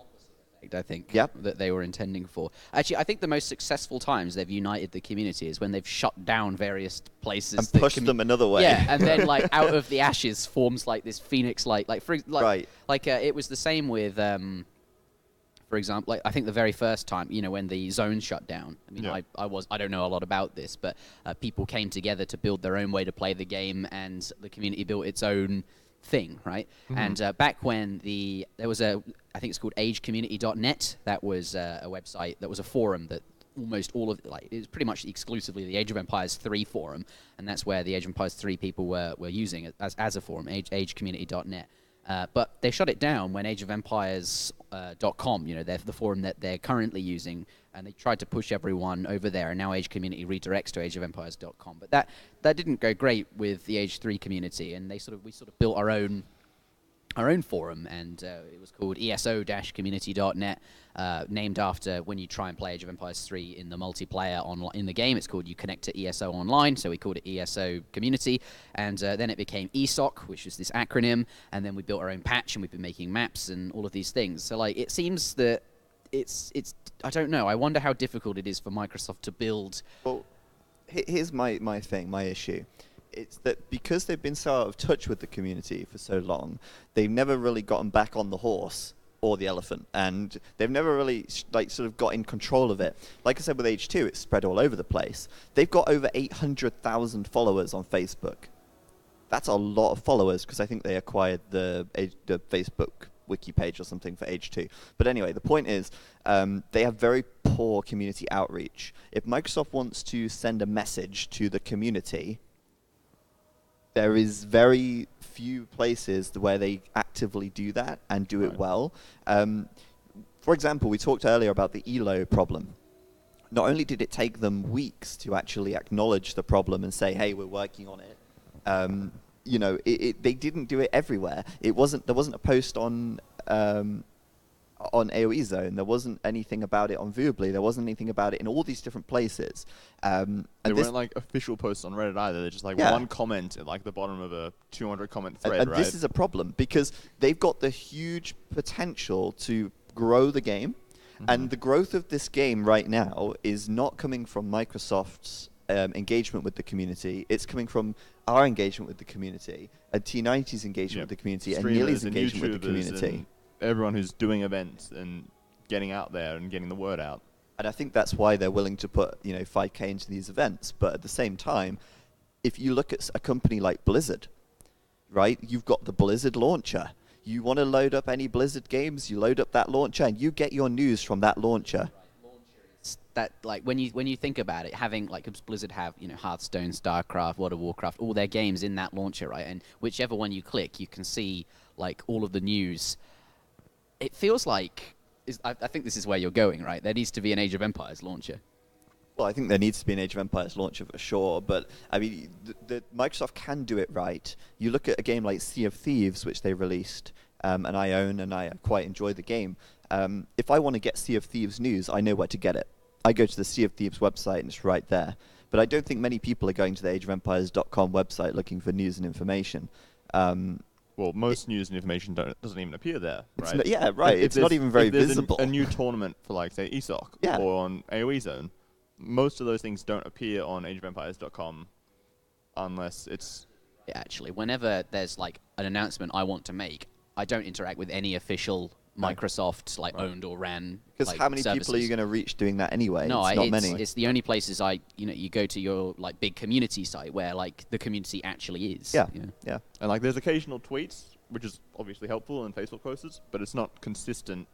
effect, I think, Yep. that they were intending for. Actually, I think the most successful times they've united the community is when they've shut down various places And that pushed them another way. Yeah, and then like out of the ashes forms like this phoenix-like, Right. it was the same with, for example, like I think the very first time, when the zone shut down. I mean, Yeah. I don't know a lot about this, but people came together to build their own way to play the game, and the community built its own thing, right? And back when there was I think it's called agecommunity.net. That was a website, that was a forum that almost all of, like, it was pretty much exclusively the Age of Empires 3 forum, and that's where the Age of Empires 3 people were using it as a forum, agecommunity.net. But they shut it down when AgeOfEmpires.com, the forum that they're currently using, and they tried to push everyone over there, and now Age Community redirects to AgeOfEmpires.com. But that didn't go great with the Age 3 community, and we sort of built our own forum, and it was called ESO-community.net, named after when you try and play Age of Empires 3 in the multiplayer in the game. It's called, you connect to ESO Online, so we called it ESO Community, and then it became ESOC, which is this acronym, and then we built our own patch, and we've been making maps and all of these things. So like, it seems that it's I don't know, I wonder how difficult it is for Microsoft to build. Well, here's my issue. It's that because they've been so out of touch with the community for so long, they've never really gotten back on the horse or the elephant, and they've never really sort of got in control of it. Like I said with Age 2, it's spread all over the place. They've got over 800,000 followers on Facebook. That's a lot of followers, because I think they acquired the Facebook wiki page or something for Age 2. But anyway, the point is, they have very poor community outreach. If Microsoft wants to send a message to the community, there is very few places where they actively do that and do it well. For example, we talked earlier about the ELO problem. Not only did it take them weeks to actually acknowledge the problem and say, hey, we're working on it, they didn't do it everywhere. There wasn't a post on AoE Zone. There wasn't anything about it on Viewably. There wasn't anything about it in all these different places. They weren't like official posts on Reddit either. They're just like one comment at like the bottom of a 200 comment thread, and right? this is a problem, because they've got the huge potential to grow the game. And the growth of this game right now is not coming from Microsoft's engagement with the community. It's coming from our engagement with the community, and T90's engagement with the community, and Neely's engagement with the community. Everyone who's doing events and getting out there and getting the word out. And I think that's why they're willing to put 5K into these events. But at the same time, if you look at a company like Blizzard, right, you've got the Blizzard launcher. You want to load up any Blizzard games, you load up that launcher, and you get your news from that launcher. That, like, when you think about it, having, like, Blizzard have, Hearthstone, StarCraft, World of Warcraft, all their games in that launcher, right? And whichever one you click, you can see, like, all of the news. It feels like, I think this is where you're going, right? There needs to be an Age of Empires launcher. Well, I think there needs to be an Age of Empires launcher for sure, but I mean, Microsoft can do it right. You look at a game like Sea of Thieves, which they released, and I own, and I quite enjoy the game. If I want to get Sea of Thieves news, I know where to get it. I go to the Sea of Thieves website, and it's right there. But I don't think many people are going to the AgeOfEmpires.com website looking for news and information. Well, most news and information doesn't even appear there, right? Yeah, right. It's not even very visible. A new tournament for, like, say, ESOC or on AoE Zone, most of those things don't appear on AgeOfEmpires.com unless it's... Actually, whenever there's, like, an announcement I want to make, I don't interact with any official Microsoft, like, owned or ran, because how many people are you going to reach doing that anyway? No, it's not many. It's the only places you go to your, like, big community site where, like, the community actually is. Yeah. And, like, there's occasional tweets, which is obviously helpful, and Facebook posts, but it's not consistent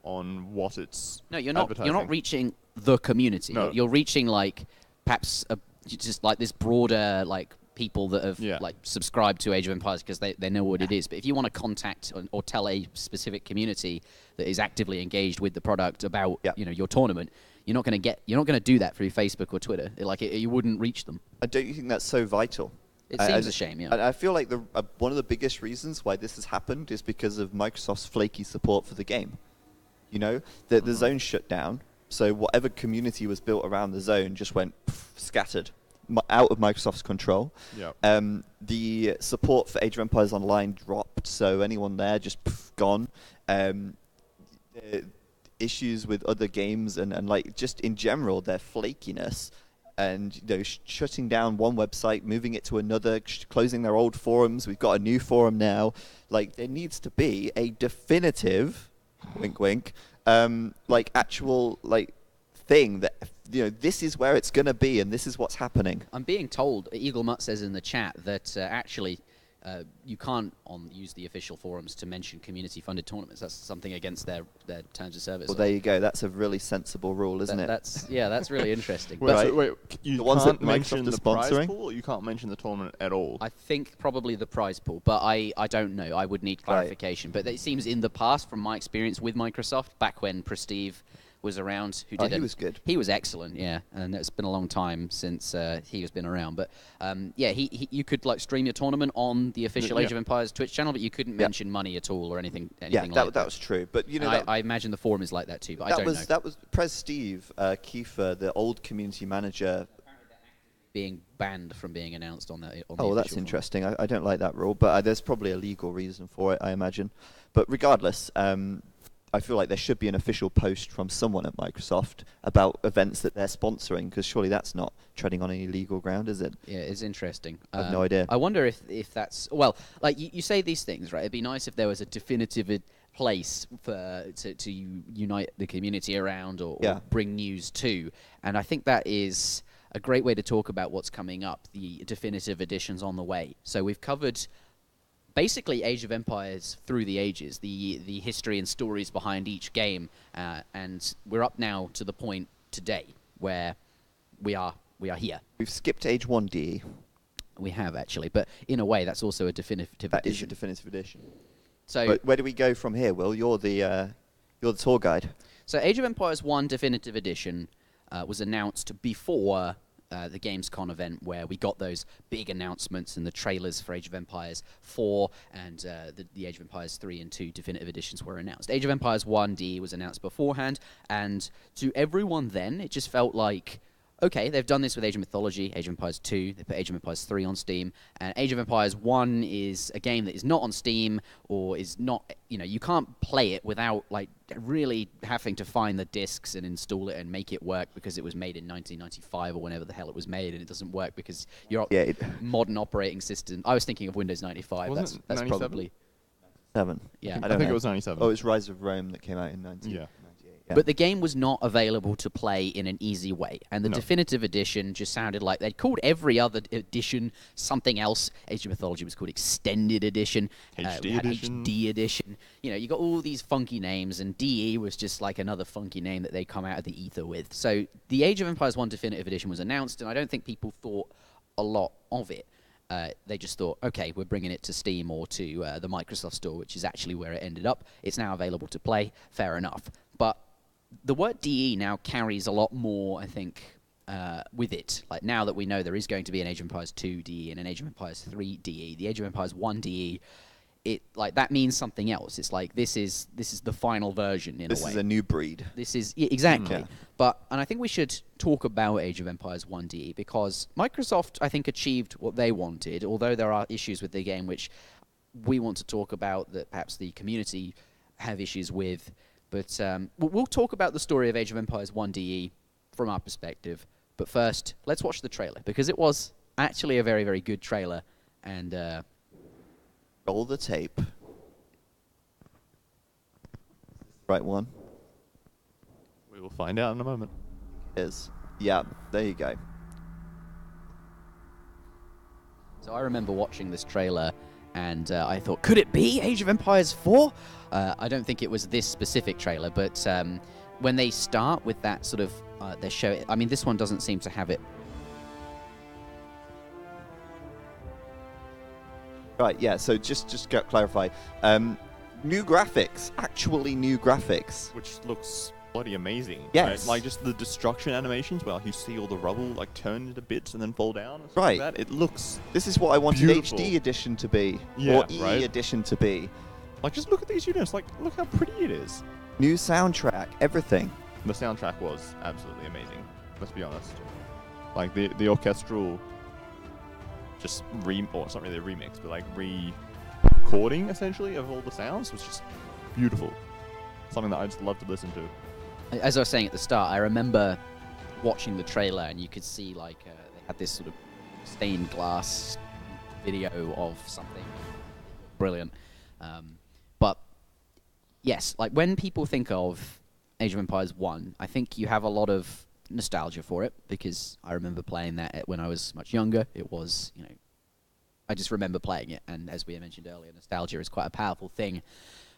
on what it's you're advertising. not reaching the community. No. You're reaching, like, perhaps just, like, this broader, like, people that have like subscribed to Age of Empires because they know what it is. But if you want to contact or tell a specific community that is actively engaged with the product about your tournament, you're not going to do that through Facebook or Twitter. You wouldn't reach them. Don't you think that's so vital? It seems a shame, yeah. I feel like one of the biggest reasons why this has happened is because of Microsoft's flaky support for the game. The zone shut down, so whatever community was built around the zone just went scattered, out of Microsoft's control. The support for Age of Empires Online dropped, so anyone there just gone. issues with other games and like just in general their flakiness, and shutting down one website, moving it to another, closing their old forums. We've got a new forum now. Like there needs to be a definitive, wink wink, like actual like thing that this is where it's gonna be and this is what's happening. I'm being told, Eagle Mutt says in the chat that actually you can't use the official forums to mention community-funded tournaments. That's something against their terms of service. Well, there you go. That's a really sensible rule, isn't it? That's really interesting. Wait, Right. so wait, you The ones can't that mention Microsoft the are prize sponsoring? pool, or you can't mention the tournament at all? I think probably the prize pool, but I don't know. I would need clarification. But it seems in the past, from my experience with Microsoft, back when Prestige was around, who did he was good. He was excellent, yeah. And it's been a long time since he has been around. But yeah, you could like stream your tournament on the official Age of Empires Twitch channel, but you couldn't mention money at all or anything like that. That was true. But I imagine the forum is like that too. But I don't know. That was Pres Steve Kiefer, the old community manager, being banned from being announced on the. Oh, that's interesting. I don't like that rule, but there's probably a legal reason for it, I imagine. But regardless, I feel like there should be an official post from someone at Microsoft about events that they're sponsoring, because surely that's not treading on any legal ground, is it? Yeah, it's interesting. I have no idea. I wonder if that's... Well, like, you say these things, right? It'd be nice if there was a definitive place to unite the community around or bring news to. And I think that is a great way to talk about what's coming up, the definitive editions on the way. So we've covered... basically Age of Empires through the ages, the history and stories behind each game, and we're up now to the point today where we are here. We've skipped Age 1 DE. We have actually, but in a way that's also a definitive edition. That is a definitive edition. So but where do we go from here, Will? You're the tour guide. So Age of Empires 1 Definitive Edition was announced before the Gamescom event, where we got those big announcements and the trailers for Age of Empires 4 and the Age of Empires 3 and 2 Definitive Editions were announced. Age of Empires 1D was announced beforehand, and to everyone then, it just felt like, okay, they've done this with Age of Mythology, Age of Empires 2, they put Age of Empires 3 on Steam, and Age of Empires 1 is a game that is not on Steam, or is not, you can't play it without, like, really having to find the discs and install it and make it work because it was made in 1995 or whenever the hell it was made, and it doesn't work because your modern operating system... I was thinking of Windows 95, Wasn't that's 97? probably... 7. Yeah. I think it was 97. Oh, it was Rise of Rome that came out in 1998. Yeah. But the game was not available to play in an easy way. And the Definitive Edition just sounded like they'd called every other edition something else. Age of Mythology was called Extended Edition. HD Edition. HD Edition. You got all these funky names, and DE was just like another funky name that they come out of the ether with. So the Age of Empires 1 Definitive Edition was announced, and I don't think people thought a lot of it. They just thought, okay, we're bringing it to Steam or to the Microsoft Store, which is actually where it ended up. It's now available to play. Fair enough. But the word DE now carries a lot more, I think, with it. Like, now that we know there is going to be an Age of Empires 2 DE and an Age of Empires 3 DE, the Age of Empires 1 DE, that means something else. It's like this is the final version in a way. This is a new breed. This is exactly. Yeah. And I think we should talk about Age of Empires 1 DE because Microsoft, I think, achieved what they wanted. Although there are issues with the game which we want to talk about that perhaps the community have issues with. But we'll talk about the story of Age of Empires 1 DE from our perspective. But first, let's watch the trailer, because it was actually a very, very good trailer. And roll the tape. Right one. We will find out in a moment. Is. Yeah, there you go. so I remember watching this trailer, and I thought, could it be Age of Empires 4? I don't think it was this specific trailer, but when they start with that sort of, they show it, I mean, this one doesn't seem to have it. Right, yeah, so just to clarify, new graphics, actually new graphics. Which looks bloody amazing. Yes. Right? Like just the destruction animations where like, you see all the rubble like turn into bits and then fall down. Or Right. like that. It looks This is what I wanted beautiful. HD edition to be, Yeah, or EE right. edition to be. like just look at these units. Like look how pretty it is. New soundtrack, everything. The soundtrack was absolutely amazing. Let's be honest. Like the orchestral, just it's not really a remix, but like recording essentially of all the sounds was just beautiful. Something that I just love to listen to. as I was saying at the start, I remember watching the trailer, and you could see like they had this sort of stained glass video of something brilliant. But yes, like when people think of Age of Empires 1, I think you have a lot of nostalgia for it, because I remember playing that when I was much younger. It was, I just remember playing it, and as we mentioned earlier, nostalgia is quite a powerful thing.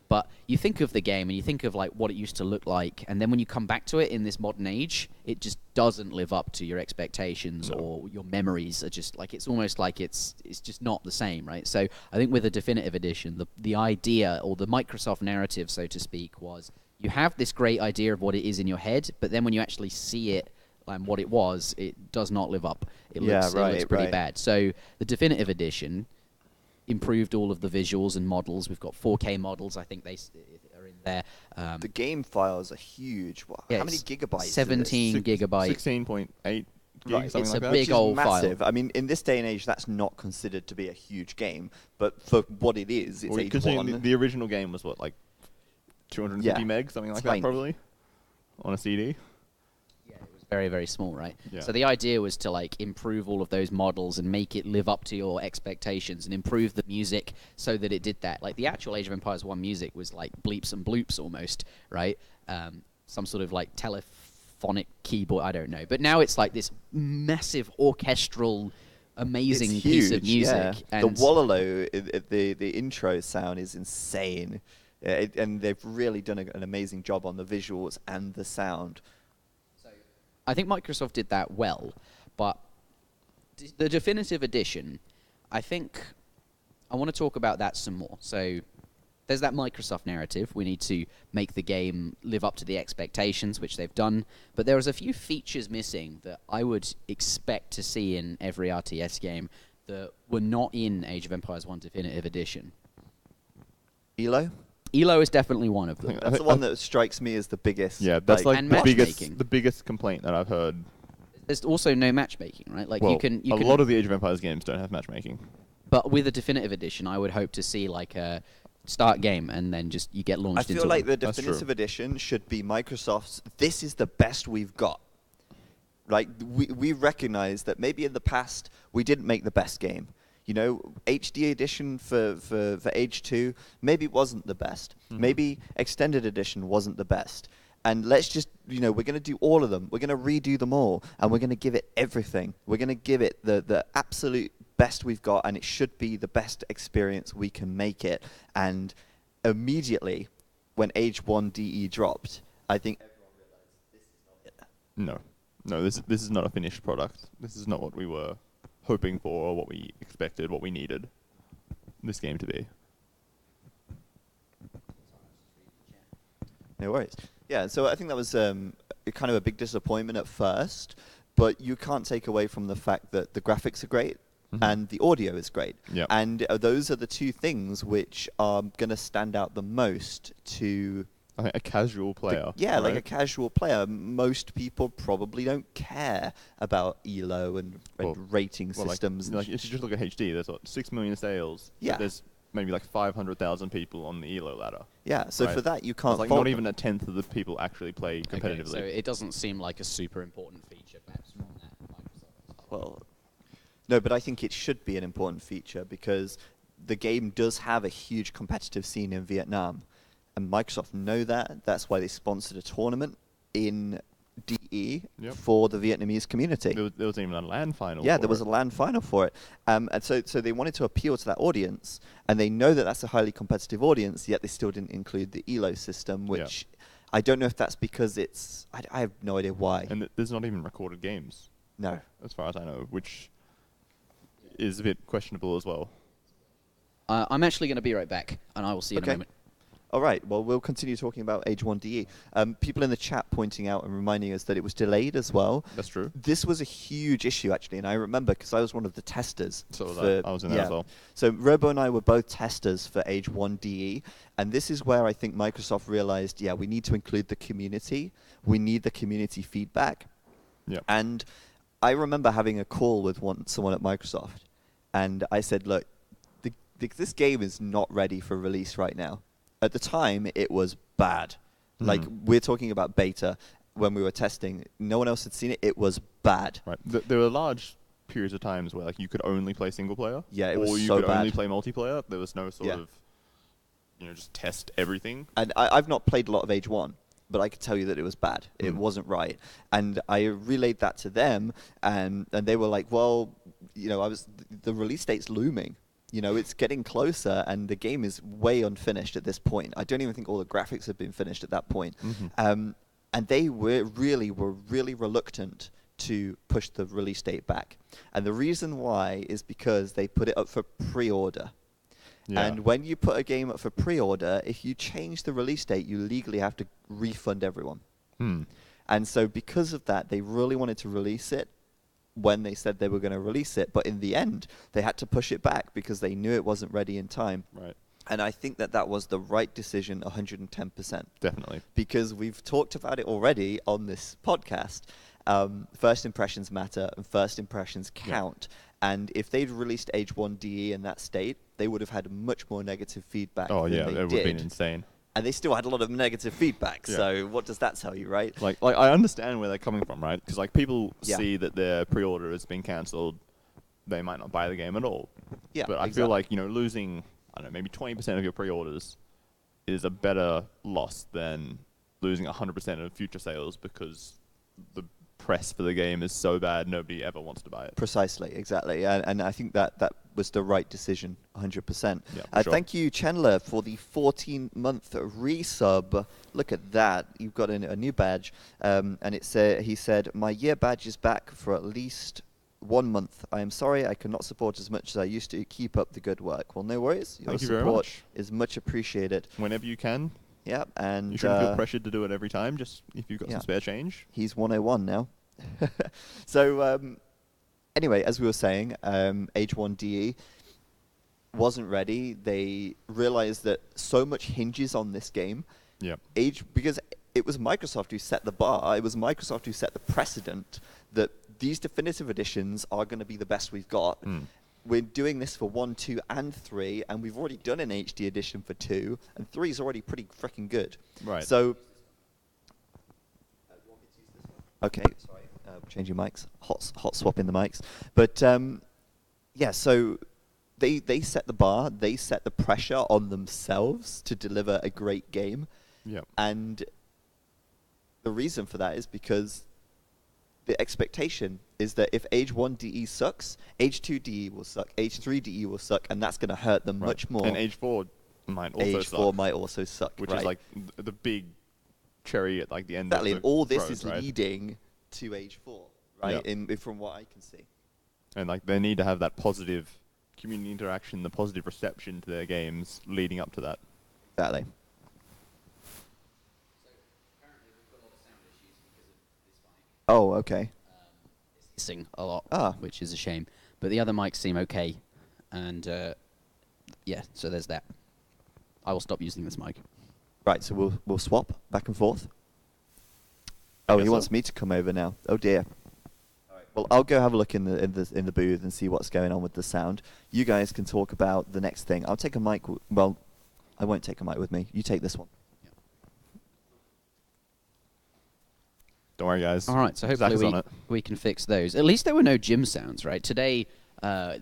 But you think of the game, and you think of like what it used to look like, and then when you come back to it in this modern age, it just doesn't live up to your expectations, or your memories are just like, it's almost like it's just not the same, right? So I think with the definitive edition, the idea, or the Microsoft narrative, so to speak, was you have this great idea of what it is in your head, but then when you actually see it and what it was, it does not live up. It looks pretty bad. So the definitive edition improved all of the visuals and models. We've got 4K models. I think they are in there. The game files are huge. How many gigabytes? 17 gigabytes. 16.8 gigs, Right. something It's like a that. big Which old is massive. file. I mean, in this day and age, that's not considered to be a huge game, but for what it is, it's Well, Age considering 1. the original game was what, like 250 Yeah. meg, something like Tiny. that, probably, on a CD. Yeah, it was very, very small, right? Yeah. So the idea was to like improve all of those models and make it live up to your expectations, and improve the music so that it did that. Like the actual Age of Empires 1 music was like bleeps and bloops almost, right? Some sort of like telephonic keyboard, I don't know. But now it's like this massive orchestral, amazing It's piece of huge, music. yeah. And The Wallaloo, the intro sound is insane. And they've really done an amazing job on the visuals and the sound. I think Microsoft did that well, but the definitive edition, I think I want to talk about that some more. So there's that Microsoft narrative. We need to make the game live up to the expectations, which they've done. But there was a few features missing that I would expect to see in every RTS game that were not in Age of Empires 1 Definitive Edition. Elo? Elo is definitely one of them. That's the one that strikes me as the biggest. Yeah, that's like And the matchmaking. biggest complaint that I've heard. There's also no matchmaking, right? Like Well, you can a lot of the Age of Empires games don't have matchmaking. But with a definitive edition, I would hope to see like a start game and then just you get launched I into feel like it. the That's true. definitive edition should be Microsoft's, this is the best we've got. Like, we recognize that maybe in the past we didn't make the best game. You know, HD edition for Age 2 maybe wasn't the best. Maybe extended edition wasn't the best. And let's just, we're going to do all of them. We're going to redo them all. And we're going to give it everything. We're going to give it the absolute best we've got. And it should be the best experience we can make it. And immediately, when Age 1 DE dropped, I think everyone realized this is not it. No, this is not a finished product. This is not what we were hoping for, or what we expected, what we needed this game to be. No worries. Yeah, so I think that was kind of a big disappointment at first, but you can't take away from the fact that the graphics are great and the audio is great. Yep. And those are the two things which are going to stand out the most to I think a casual player. like a right? casual player. Most people probably don't care about ELO and rating systems. Like if you just look at HD, there's what, 6 million sales. But Yeah. there's maybe like 500,000 people on the ELO ladder. Yeah, so Right. for that you can't It's like fault not them. even a tenth of the people actually play competitively. Okay, so it doesn't seem like a super important feature, perhaps, from that Microsoft. Well, no, but I think it should be an important feature because the game does have a huge competitive scene in Vietnam. And Microsoft know that. That's why they sponsored a tournament in DE Yep. for the Vietnamese community. There was even a LAN final. Yeah, for there was a it. LAN final for it. And so they wanted to appeal to that audience, and they know that that's a highly competitive audience, yet they still didn't include the ELO system, which I don't know if that's because it's... I have no idea why. And there's not even recorded games, No. as far as I know, which is a bit questionable as well. I'm actually going to be right back, and I will see you in a Okay. moment. All right, well, we'll continue talking about Age 1 DE. People in the chat pointing out and reminding us that it was delayed as well. That's true. This was a huge issue, actually, and I remember because I was one of the testers. So was for- I was in there as well. So Robo and I were both testers for Age 1 DE, and this is where I think Microsoft realized, we need to include the community. We need the community feedback. Yeah. And I remember having a call with someone at Microsoft, and I said, look, this game is not ready for release right now. At the time, it was bad. Like, we're talking about beta. When we were testing, no one else had seen it. It was bad. Right. There were large periods of times where like you could only play single player. Yeah, it or was you so could bad. only play multiplayer. There was no sort Yeah. of, just test everything. And I've not played a lot of Age 1, but I could tell you that it was bad. It Mm. wasn't right. And I relayed that to them, and they were like, well, the release date's looming. It's getting closer, and the game is way unfinished at this point. I don't even think all the graphics have been finished at that point. Mm-hmm. And they were really reluctant to push the release date back. And the reason why is because they put it up for pre-order. Yeah. And when you put a game up for pre-order, if you change the release date, you legally have to refund everyone. And so because of that, they really wanted to release it when they said they were going to release it. But in the end, they had to push it back because they knew it wasn't ready in time. Right. And I think that was the right decision 110%. Definitely. Because we've talked about it already on this podcast. First impressions matter and first impressions count. Yeah. And if they'd released Age 1 DE in that state, they would have had much more negative feedback than they it would have been insane. And they still had a lot of negative feedback. Yeah. So what does that tell you, right? Like I understand where they're coming from, right? Because like people see that their pre-order has been cancelled, they might not buy the game at all. Yeah, but I feel like losing, I don't know, maybe 20% of your pre-orders is a better loss than losing 100% of future sales because the press for the game is so bad nobody ever wants to buy it. Precisely, exactly. And I think that was the right decision, 100%. Yeah, sure. Thank you, Chandler, for the 14-month resub. Look at that. You've got a new badge. And he said, my year badge is back for at least 1 month. I am sorry I cannot support as much as I used to. Keep up the good work. Well, no worries. Your Thank you very support much. is much appreciated. Whenever you can. Yeah, and you shouldn't feel pressured to do it every time, just if you've got some spare change. He's 101 now. So, anyway, as we were saying, Age 1 DE wasn't ready. They realized that so much hinges on this game. Yep. Because it was Microsoft who set the bar. It was Microsoft who set the precedent that these definitive editions are going to be the best we've got. We're doing this for 1, 2, and 3, and we've already done an HD edition for 2, and 3 is already pretty freaking good. Right. So, okay, sorry, changing mics, hot swapping the mics. But yeah, so they set the bar, they set the pressure on themselves to deliver a great game. Yeah. And the reason for that is because the expectation is that if Age 1 DE sucks, Age 2 DE will suck, Age 3 DE will suck, and that's going to hurt them much more. And Age 4 might also Age suck. 4 might also suck, which right? is like the big cherry at like the end Exactly, of and the all this road, is right? leading to Age 4, right? Yeah. From what I can see. And like they need to have that positive community interaction, the positive reception to their games leading up to that. Exactly. So apparently we've got a lot of sound issues because of this mic. Oh, okay. It's hissing a lot, which is a shame. But the other mics seem okay, and yeah, so there's that. I will stop using this mic. Right, so we'll swap back and forth. Oh, he Guess wants so. me to come over now. Oh dear. Well, I'll go have a look in the booth and see what's going on with the sound. You guys can talk about the next thing. I'll take a mic. Well, I won't take a mic with me. You take this one. Don't worry, guys. All right, so Zach is hopefully on it. we can fix those. At least there were no gym sounds, right? Today, I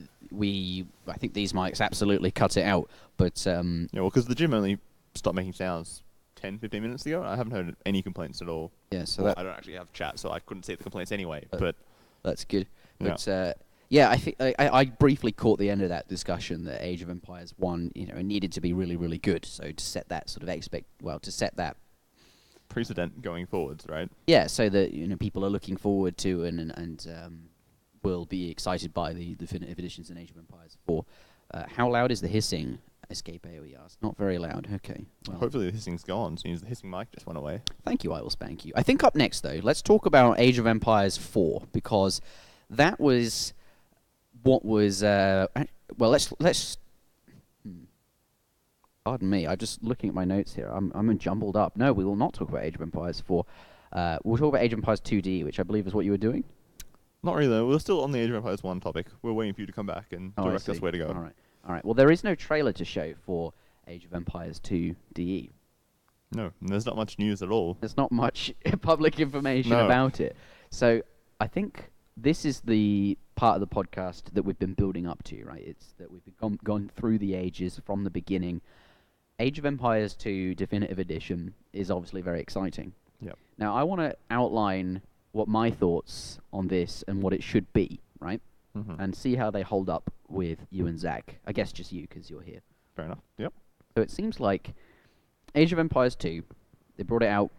think these mics absolutely cut it out. But Yeah, well, because the gym only stopped making sounds 10, 15 minutes ago. I haven't heard any complaints at all. yeah, so Well, that I don't actually have chat, so I couldn't see the complaints anyway. But that's good. Yeah. But yeah, I think I briefly caught the end of that discussion that Age of Empires 1, needed to be really, really good. So to set that sort of to set that precedent going forwards, right? yeah, so that people are looking forward to and will be excited by the definitive editions in Age of Empires 4. How loud is the hissing? Escape AoE asks. Not very loud. Okay. Well, Hopefully the hissing's gone, since the hissing mic just went away. thank you. I will spank you. I think up next though, let's talk about Age of Empires 4 because that was what was well. Let's. Pardon me. I'm just looking at my notes here. I'm jumbled up. No, we will not talk about Age of Empires 4. We'll talk about Age of Empires 2D, which I believe is what you were doing. Not really, though. We're still on the Age of Empires 1 topic. We're waiting for you to come back and Oh, I direct us see. where to go. All right. Well, there is no trailer to show for Age of Empires 2 DE. No, and there's not much news at all. There's not much public information No. about it. So I think this is the part of the podcast that we've been building up to, right? It's that we've gone through the ages from the beginning. Age of Empires 2 Definitive Edition is obviously very exciting. Yep. Now, I want to outline what my thoughts on this and what it should be, right? Mm-hmm. And see how they hold up with you and Zach. I guess just you, because you're here. Fair enough. Yep. So it seems like Age of Empires 2, they brought it out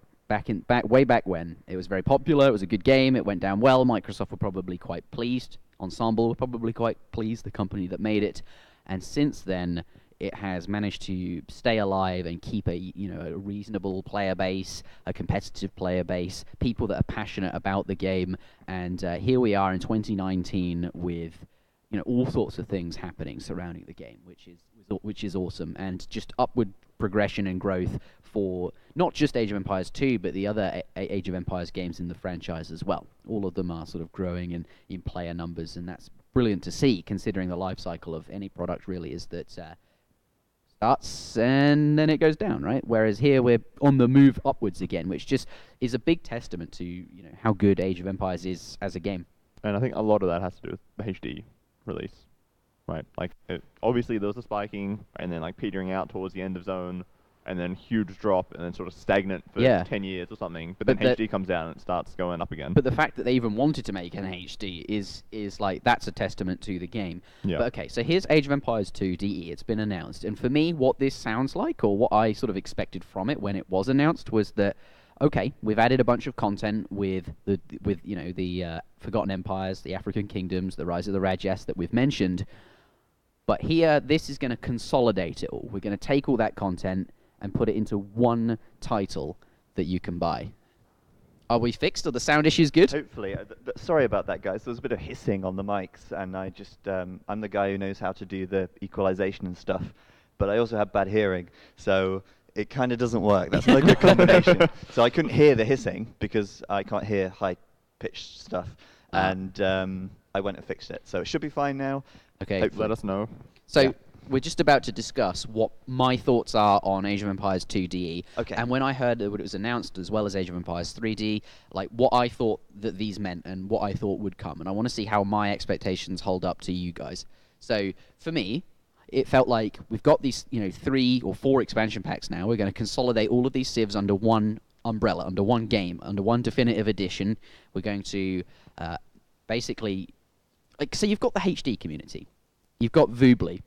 way back when. It was very popular. It was a good game. It went down well. Microsoft were probably quite pleased. Ensemble were probably quite pleased, the company that made it. And since then, it has managed to stay alive and keep a reasonable player base, a competitive player base, people that are passionate about the game. And here we are in 2019 with all sorts of things happening surrounding the game, which is awesome, and just upward progression and growth for not just Age of Empires 2, but the other Age of Empires games in the franchise as well. All of them are sort of growing in player numbers, and that's brilliant to see, considering the life cycle of any product really is that starts and then it goes down, right? Whereas here we're on the move upwards again, which just is a big testament to how good Age of Empires is as a game. And I think a lot of that has to do with the HD release, right? Like, obviously there was a spiking, and then like petering out towards the end of Zone, and then huge drop, and then sort of stagnant for 10 years or something. But then HD comes down and it starts going up again. But the fact that they even wanted to make an HD is like, that's a testament to the game. Yeah. But okay, so here's Age of Empires 2 DE. It's been announced, and for me, what this sounds like, or what I sort of expected from it when it was announced, was that okay, we've added a bunch of content with the Forgotten Empires, the African Kingdoms, the Rise of the Rajas that we've mentioned. But here, this is going to consolidate it all. We're going to take all that content and put it into one title that you can buy. Are we fixed? Are the sound issues good? Hopefully. Sorry about that, guys. There was a bit of hissing on the mics, and I just, I'm the guy who knows how to do the equalization and stuff, but I also have bad hearing, so it kind of doesn't work. That's not a good combination. So I couldn't hear the hissing because I can't hear high-pitched stuff, and I went and fixed it. So it should be fine now. Okay. Hopefully. Let us know. So we're just about to discuss what my thoughts are on Age of Empires 2 DE. Okay. And when I heard that it was announced, as well as Age of Empires 3D, like what I thought that these meant and what I thought would come. And I want to see how my expectations hold up to you guys. So for me, it felt like we've got these 3 or 4 expansion packs now. We're going to consolidate all of these civs under one umbrella, under one game, under one definitive edition. We're going to basically... so you've got the HD community. You've got Voobly,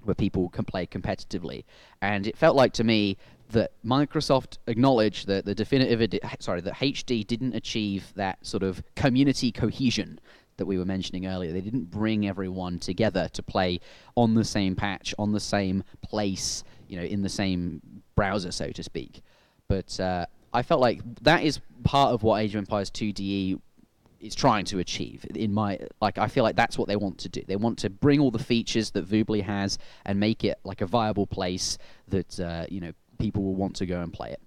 where people can play competitively. And it felt like to me that Microsoft acknowledged that the that HD didn't achieve that sort of community cohesion that we were mentioning earlier. They didn't bring everyone together to play on the same patch, on the same place, in the same browser, so to speak. But I felt like that is part of what Age of Empires 2 DE is trying to achieve. I feel like that's what they want to do. They want to bring all the features that Voobly has and make it like a viable place that people will want to go and play it,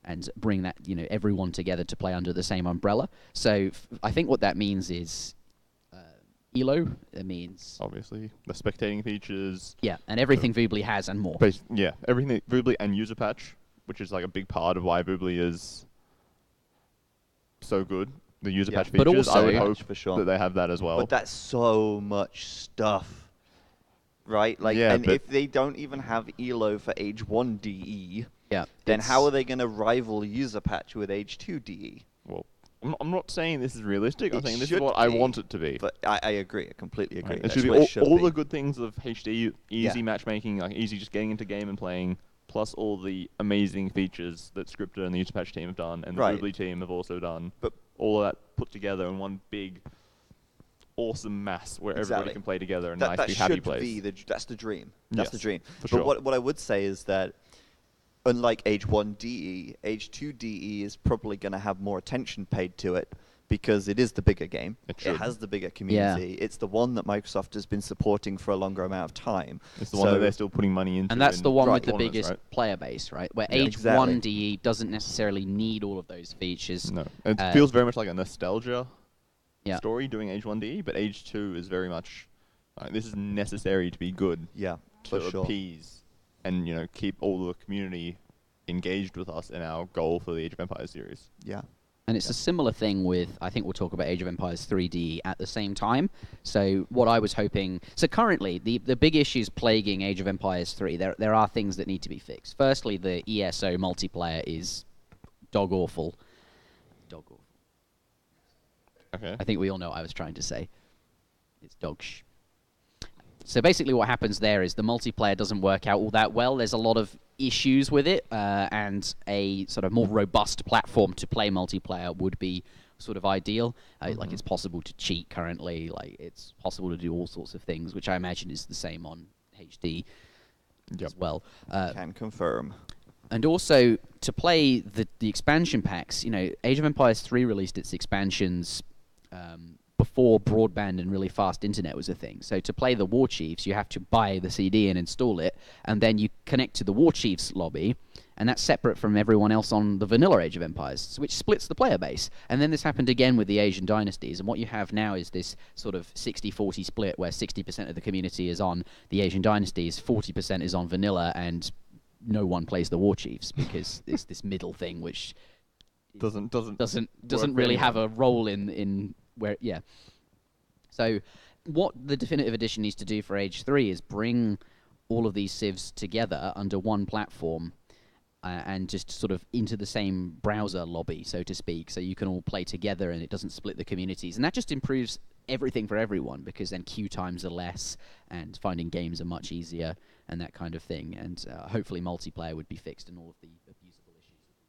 and bring that everyone together to play under the same umbrella. So I think what that means is ELO. It means Obviously, the spectating features. Yeah, and everything Voobly has and more. Everything that Voobly and user patch, which is like a big part of why Voobly is so good. The user patch features, but also, I would hope for sure. that they have that as well. But that's so much stuff, right? Like, Yeah, and but if they don't even have ELO for Age 1 DE, yeah, then how are they going to rival user patch with Age 2 DE? Well, I'm not saying this is realistic. I'm It saying this is should what I be, want it to be. But I agree. I completely agree. Right. It That's should be what all the good things of HD, easy Yeah. matchmaking, like easy just getting into game and playing, plus all the amazing features that Scripter and the user patch team have done, and the Right. Voobly team have also done. But all of that put together in one big, awesome mass where everybody can play together in a nice, big, happy place. That's the dream. That's the Yes, dream. for But sure. what I would say is that, unlike Age 1 DE, Age 2 DE is probably going to have more attention paid to it because it is the bigger game. It should. has the bigger community. It's the one that Microsoft has been supporting for a longer amount of time. It's the one that they're still putting money into. And that's in the one with the tournaments, biggest right? player base, right? Where Yeah. Age Exactly. 1 DE doesn't necessarily need all of those features. No, it feels very much like a nostalgia Yeah. story doing Age 1D, but Age 2 is very much this is necessary to be good Yeah, to for sure. appease and keep all the community engaged with us in our goal for the Age of Empires series. Yeah. And it's a similar thing with, I think we'll talk about Age of Empires 3D at the same time. So what I was hoping... So currently, the big issues plaguing Age of Empires 3, there are things that need to be fixed. Firstly, the ESO multiplayer is dog-awful. Dog-awful. Okay. I think we all know what I was trying to say. It's dog-sh. So basically what happens there is the multiplayer doesn't work out all that well. There's a lot of issues with it, and a sort of more robust platform to play multiplayer would be sort of ideal. Like, it's possible to cheat currently. Like, it's possible to do all sorts of things, which I imagine is the same on HD as well. Can confirm. And also, to play the expansion packs, you know, Age of Empires 3 released its expansions before broadband and really fast internet was a thing. So to play the War Chiefs, you have to buy the CD and install it, and then you connect to the War Chiefs lobby, and that's separate from everyone else on the vanilla Age of Empires, which splits the player base. And then this happened again with the Asian dynasties, and what you have now is this sort of 60-40 split, where 60% of the community is on the Asian dynasties, 40% is on vanilla, and no one plays the War Chiefs, because it's this middle thing which Doesn't really have a role in where, yeah. So what the Definitive Edition needs to do for Age 3 is bring all of these civs together under one platform, and just sort of into the same browser lobby, so to speak, so you can all play together and it doesn't split the communities. And that just improves everything for everyone, because then queue times are less and finding games are much easier and that kind of thing. And hopefully multiplayer would be fixed and all of the abusable issues would be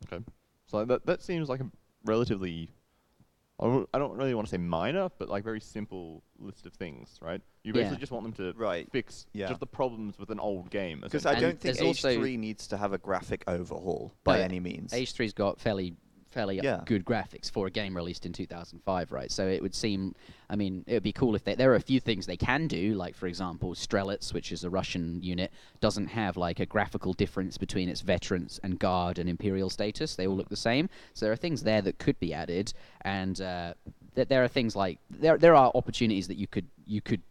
solved. Okay. So that seems like a relatively... I don't really want to say minor, but like very simple list of things, right? You basically just want them to fix just the problems with an old game. Because I don't think Age 3 needs to have a graphic overhaul by any means. Age 3's got fairly good graphics for a game released in 2005, right? So it would seem, I mean, it would be cool if there are a few things they can do, like, for example, Strelitz, which is a Russian unit, doesn't have, like, a graphical difference between its veterans and guard and imperial status. They all look the same. So there are things there that could be added, and there are things like, there are opportunities that you could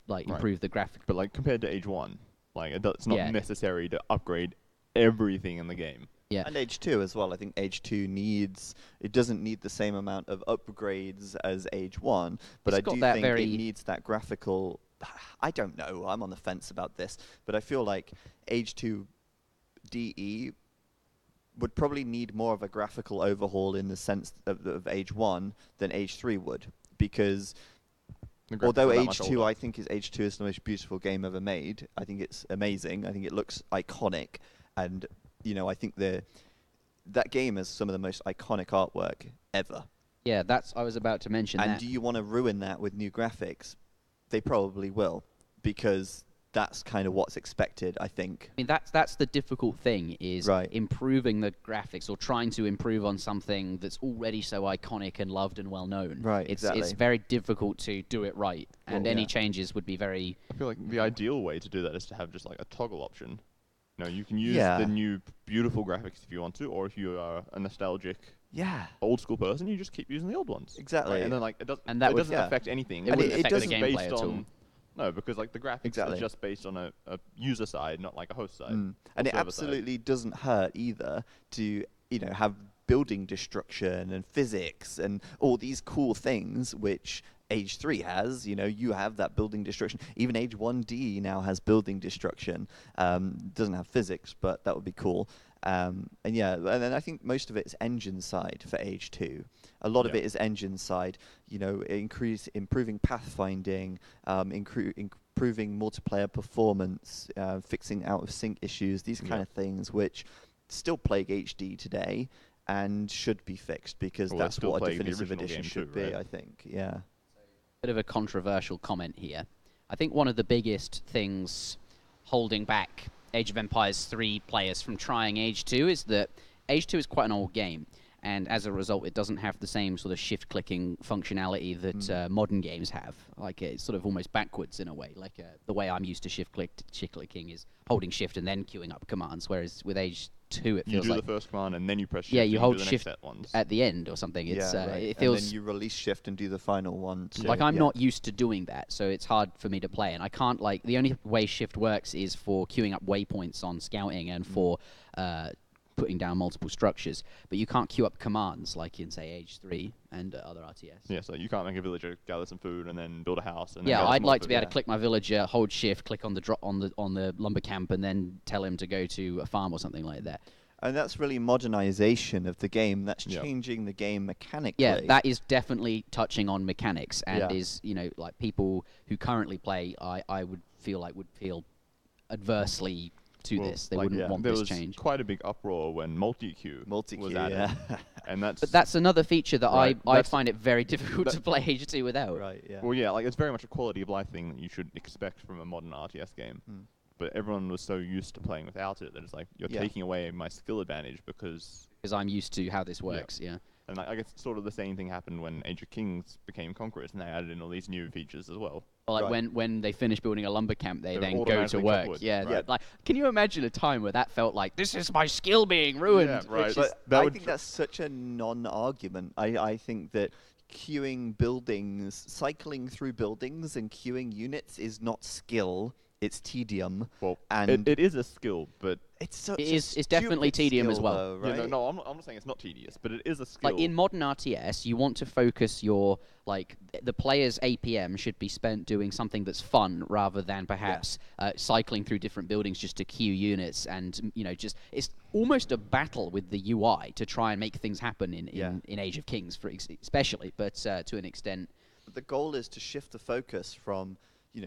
like, improve the graphic. But, like, compared to Age 1, like, it's not necessary to upgrade everything in the game. Yeah. And Age 2 as well. I think Age 2 doesn't need the same amount of upgrades as Age 1, but I do think it needs that graphical... I don't know, I'm on the fence about this, but I feel like Age 2 DE would probably need more of a graphical overhaul in the sense of Age 1 than Age 3 would, because... Although Age 2, I think Age 2 is the most beautiful game ever made. I think it's amazing. I think it looks iconic, and... You know, I think that game has some of the most iconic artwork ever. Yeah, I was about to mention that. And do you want to ruin that with new graphics? They probably will, because that's kind of what's expected, I think. I mean, that's the difficult thing, is improving the graphics or trying to improve on something that's already so iconic and loved and well known. Right, exactly. It's very difficult to do it right, and any changes would be very... I feel like the ideal way to do that is to have just like a toggle option. You know, you can use the new beautiful graphics if you want to, or if you are a nostalgic old school person, you just keep using the old ones. Exactly. Right? And then like it doesn't affect anything. It wouldn't affect the gameplay based at all. on no, because like the graphics are just based on a user side, not like a host side. And it absolutely doesn't hurt either to, you know, have building destruction and physics and all these cool things which Age 3 has. You know, you have that building destruction. Even Age 1D now has building destruction. Doesn't have physics, but that would be cool. And then I think most of it is engine side for Age 2. A lot of it is engine side. You know, improving pathfinding, improving multiplayer performance, fixing out of sync issues, these kind of things which still plague HD today and should be fixed, because that's what a definitive edition should be, I think. Yeah. Bit of a controversial comment here. I think one of the biggest things holding back Age of Empires 3 players from trying Age 2 is that Age 2 is quite an old game, and as a result it doesn't have the same sort of shift-clicking functionality that modern games have. Like, it's sort of almost backwards in a way. Like, the way I'm used to shift-clicking is holding shift and then queuing up commands, whereas with Age 2. It You feels do like the first command and then you press shift. yeah, and you do hold the shift next set ones. at the end or something. It's right. it And feels then you release shift and do the final one. Too. like I'm Yeah. not used to doing that, so it's hard for me to play. And I can't the only way shift works is for queuing up waypoints on scouting and for putting down multiple structures. But you can't queue up commands like in say Age 3 and other RTS. Yeah, so you can't make a villager gather some food and then build a house. And then Yeah, gather I'd some more like to food. be able to click my villager, hold shift, click on the on the lumber camp, and then tell him to go to a farm or something like that. And that's really modernization of the game. That's Yep. changing the game mechanically. Yeah, that is definitely touching on mechanics, and Yeah. is like people who currently play, I would feel adversely to Well, this. They like, wouldn't want There this was change. quite a big uproar when multi-queue was added. yeah. And that's... But that's another feature that Right, I that's- find it very difficult that- to play H2 without. right, yeah. Well, yeah, like it's very much a quality of life thing that you should expect from a modern RTS game. Mm. But everyone was so used to playing without it that it's like, you're Yeah. taking away my skill advantage because... Because I'm used to how this works, yeah. And I guess sort of the same thing happened when Age of Kings became Conquerors, and they added in all these new features as well. Or like Right. when they finish building a lumber camp, they They're then go to automatically work. chop wood, Yeah, right. like can you imagine a time where that felt like this is my skill being ruined? Yeah, right. Which But is, that I would think tr- that's such a non-argument. I think that queuing buildings, cycling through buildings and queuing units is not skill, it's tedium. Well, And it is a skill, but... it's such It a is- it's definitely stupid tedium as skill well. though, right? Yeah, no, I'm not saying it's not tedious, but it is a skill. like in modern RTS, you want to focus your the player's APM should be spent doing something that's fun rather than perhaps cycling through different buildings just to queue units and just it's almost a battle with the UI to try and make things happen in Age of Kings especially, but to an extent. But the goal is to shift the focus from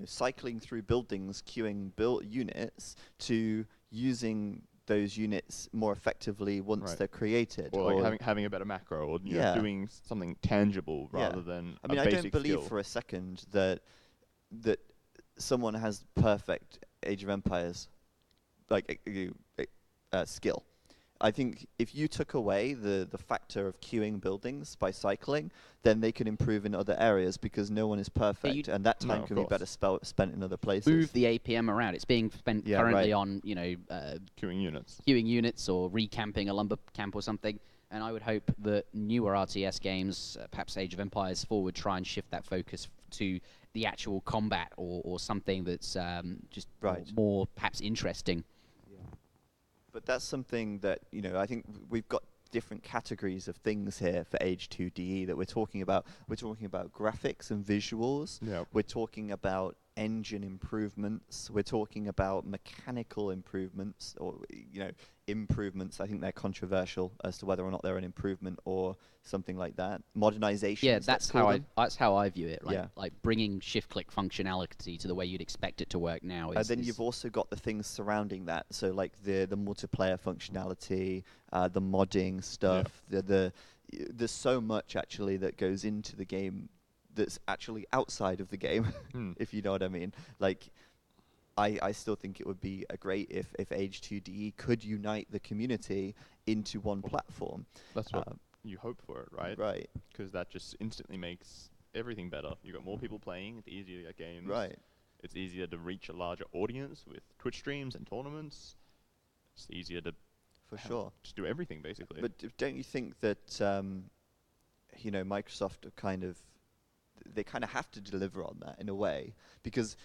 cycling through buildings, queuing units, to using those units more effectively once Right. they're created. or like having a better macro, or you know, Yeah. doing something tangible Yeah. rather than I mean, a I basic don't believe skill. for a second that someone has perfect Age of Empires skill. I think if you took away the factor of queuing buildings by cycling, then they can improve in other areas because no one is perfect, and that No, time of can be course. better spent in other places. Move the APM around. It's being spent Yeah, currently right. on Queuing units. queuing units or recamping a lumber camp or something. And I would hope that newer RTS games, perhaps Age of Empires 4, would try and shift that focus to the actual combat or something that's just Right. more perhaps interesting. But that's something that, I think we've got different categories of things here for Age 2 DE that we're talking about. We're talking about graphics and visuals. Yep. We're talking about engine improvements. We're talking about mechanical improvements or, improvements. I think they're controversial as to whether or not they're an improvement or something like that. Modernization. Yeah, that's how I view it. Like, Yeah. like bringing shift-click functionality to the way you'd expect it to work now. And then you've also got the things surrounding that. So like the multiplayer functionality, the modding stuff. There's so much actually that goes into the game that's actually outside of the game, if you know what I mean. Like, I still think it would be great if Age 2 DE could unite the community into one platform. That's what you hope for it, right? Right. Because that just instantly makes everything better. You've got more people playing, it's easier to get games. Right. It's easier to reach a larger audience with Twitch streams and tournaments. It's easier to For sure. just do everything, basically. But don't you think that, Microsoft they kind of have to deliver on that in a way, because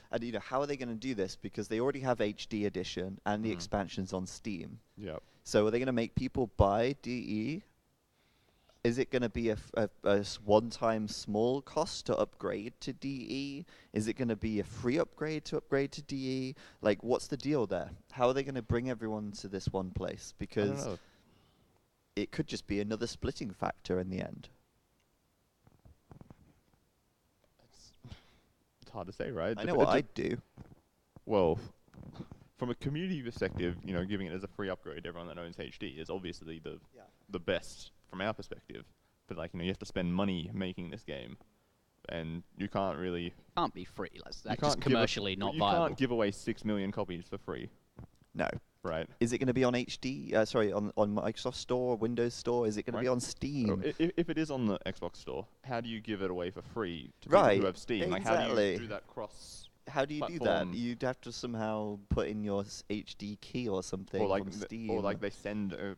how are they going to do this? Because they already have HD edition and the expansions on Steam. yeah. So are they going to make people buy DE? Is it going to be a one-time small cost to upgrade to DE? Is it going to be a free upgrade to DE? Like, what's the deal there? How are they going to bring everyone to this one place? I don't Because know. it could just be another splitting factor in the end. It's hard to say, right? I know what I'd do. Well, from a community perspective, giving it as a free upgrade to everyone that owns HD is obviously the best from our perspective. But you have to spend money making this game, and you can't really. Can't be free. That's you just can't commercially not you viable. can't give away 6 million copies for free, No. right? Is it going to be on HD? On Microsoft Store, Windows Store? Is it going to be on Steam? If it is on the Xbox Store, how do you give it away for free to Right, people who have Steam? Like, how do exactly. you do that cross? How do you do that? platform. You'd have to somehow put in your HD key or something from Steam. or like they send a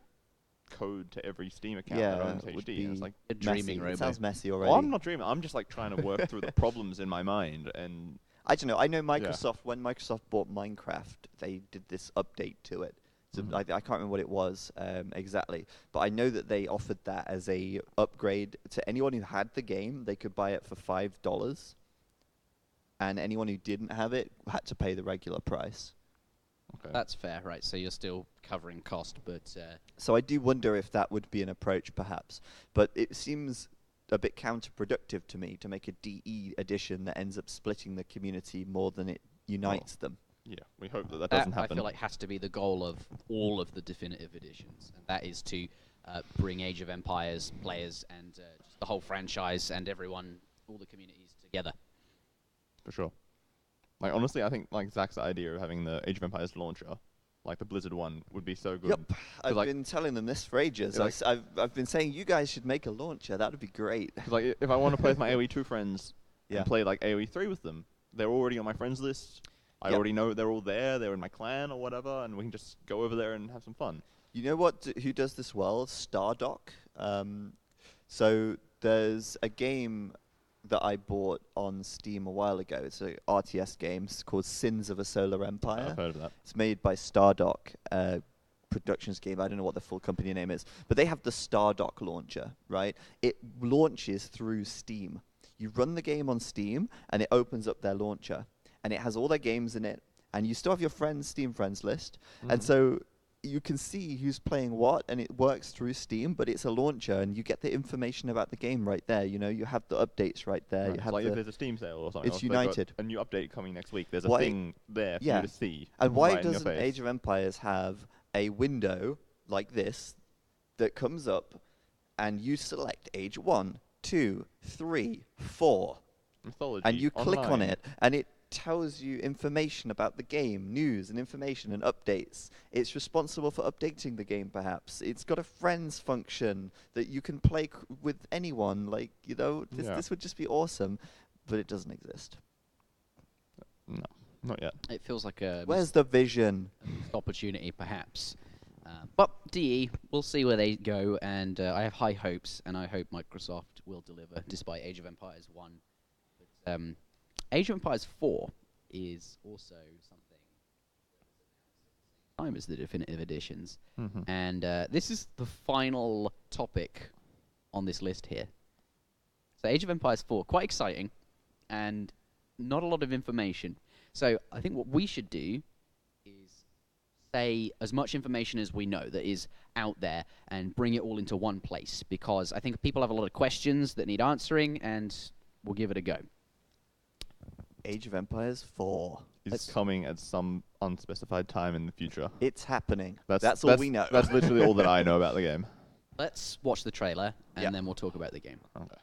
code to every Steam account yeah, that owns it would HD. And it's be like, You're messy. dreaming, It Robo. sounds messy well, already. I'm not dreaming. I'm just like trying to work through the problems in my mind. And I don't know. I know Microsoft, when Microsoft bought Minecraft, they did this update to it. So I can't remember what it was exactly, but I know that they offered that as a upgrade to anyone who had the game. They could buy it for $5, and anyone who didn't have it had to pay the regular price. okay. That's fair, right? So you're still covering cost, but So I do wonder if that would be an approach, perhaps. But it seems a bit counterproductive to me to make a DE edition that ends up splitting the community more than it unites them. Yeah, we hope that that doesn't I happen. feel like has to be the goal of all of the definitive editions, and that is to bring Age of Empires players and just the whole franchise and everyone, all the communities together. For sure. Like honestly, I think like Zach's idea of having the Age of Empires launcher, like the Blizzard one, would be so good. Yep, I've like- been telling them this for ages. Yeah, like- I've been saying you guys should make a launcher. That would be great. 'Cause, like if I want to play with my AoE 2 friends Yeah. and play like AoE 3 with them, they're already on my friends list. I Yep. already know they're all there. They're in my clan or whatever, and we can just go over there and have some fun. You know what? Who does this well? Stardock. So there's a game that I bought on Steam a while ago. It's a RTS game. It's called Sins of a Solar Empire. I've heard of that. It's made by Stardock Productions game. I don't know what the full company name is, but they have the Stardock launcher, right? It launches through Steam. You run the game on Steam, and it opens up their launcher, and it has all their games in it, and you still have your Steam friends list, and so you can see who's playing what, and it works through Steam, but it's a launcher, and you get the information about the game right there. You know, you have the updates right there. Right, You so have like if the there's a Steam sale or something, It's or if they've got United. a new update coming next week. There's a Why- thing there for yeah. you to see. And why right in your doesn't face. Age of Empires have a window like this that comes up and you select Age 1, 2, 3, 4, Mythology and you click on online. it, and it tells you information about the game, news and information and updates. It's responsible for updating the game, perhaps. It's got a friends function that you can play with anyone. Like, you know, this would just be awesome, but it doesn't exist. No, not yet. It feels like a Where's the vision? missed opportunity, perhaps. But DE, we'll see where they go, and I have high hopes, and I hope Microsoft will deliver, despite Age of Empires 1. But, Age of Empires 4 is also something time as the definitive editions, and this is the final topic on this list here. So Age of Empires 4, quite exciting, and not a lot of information. So I think what we should do is say as much information as we know that is out there and bring it all into one place, because I think people have a lot of questions that need answering, and we'll give it a go. Age of Empires 4. It's coming at some unspecified time in the future. It's happening. That's all we know. That's literally all that I know about the game. Let's watch the trailer, and Yep. then we'll talk about the game. Okay.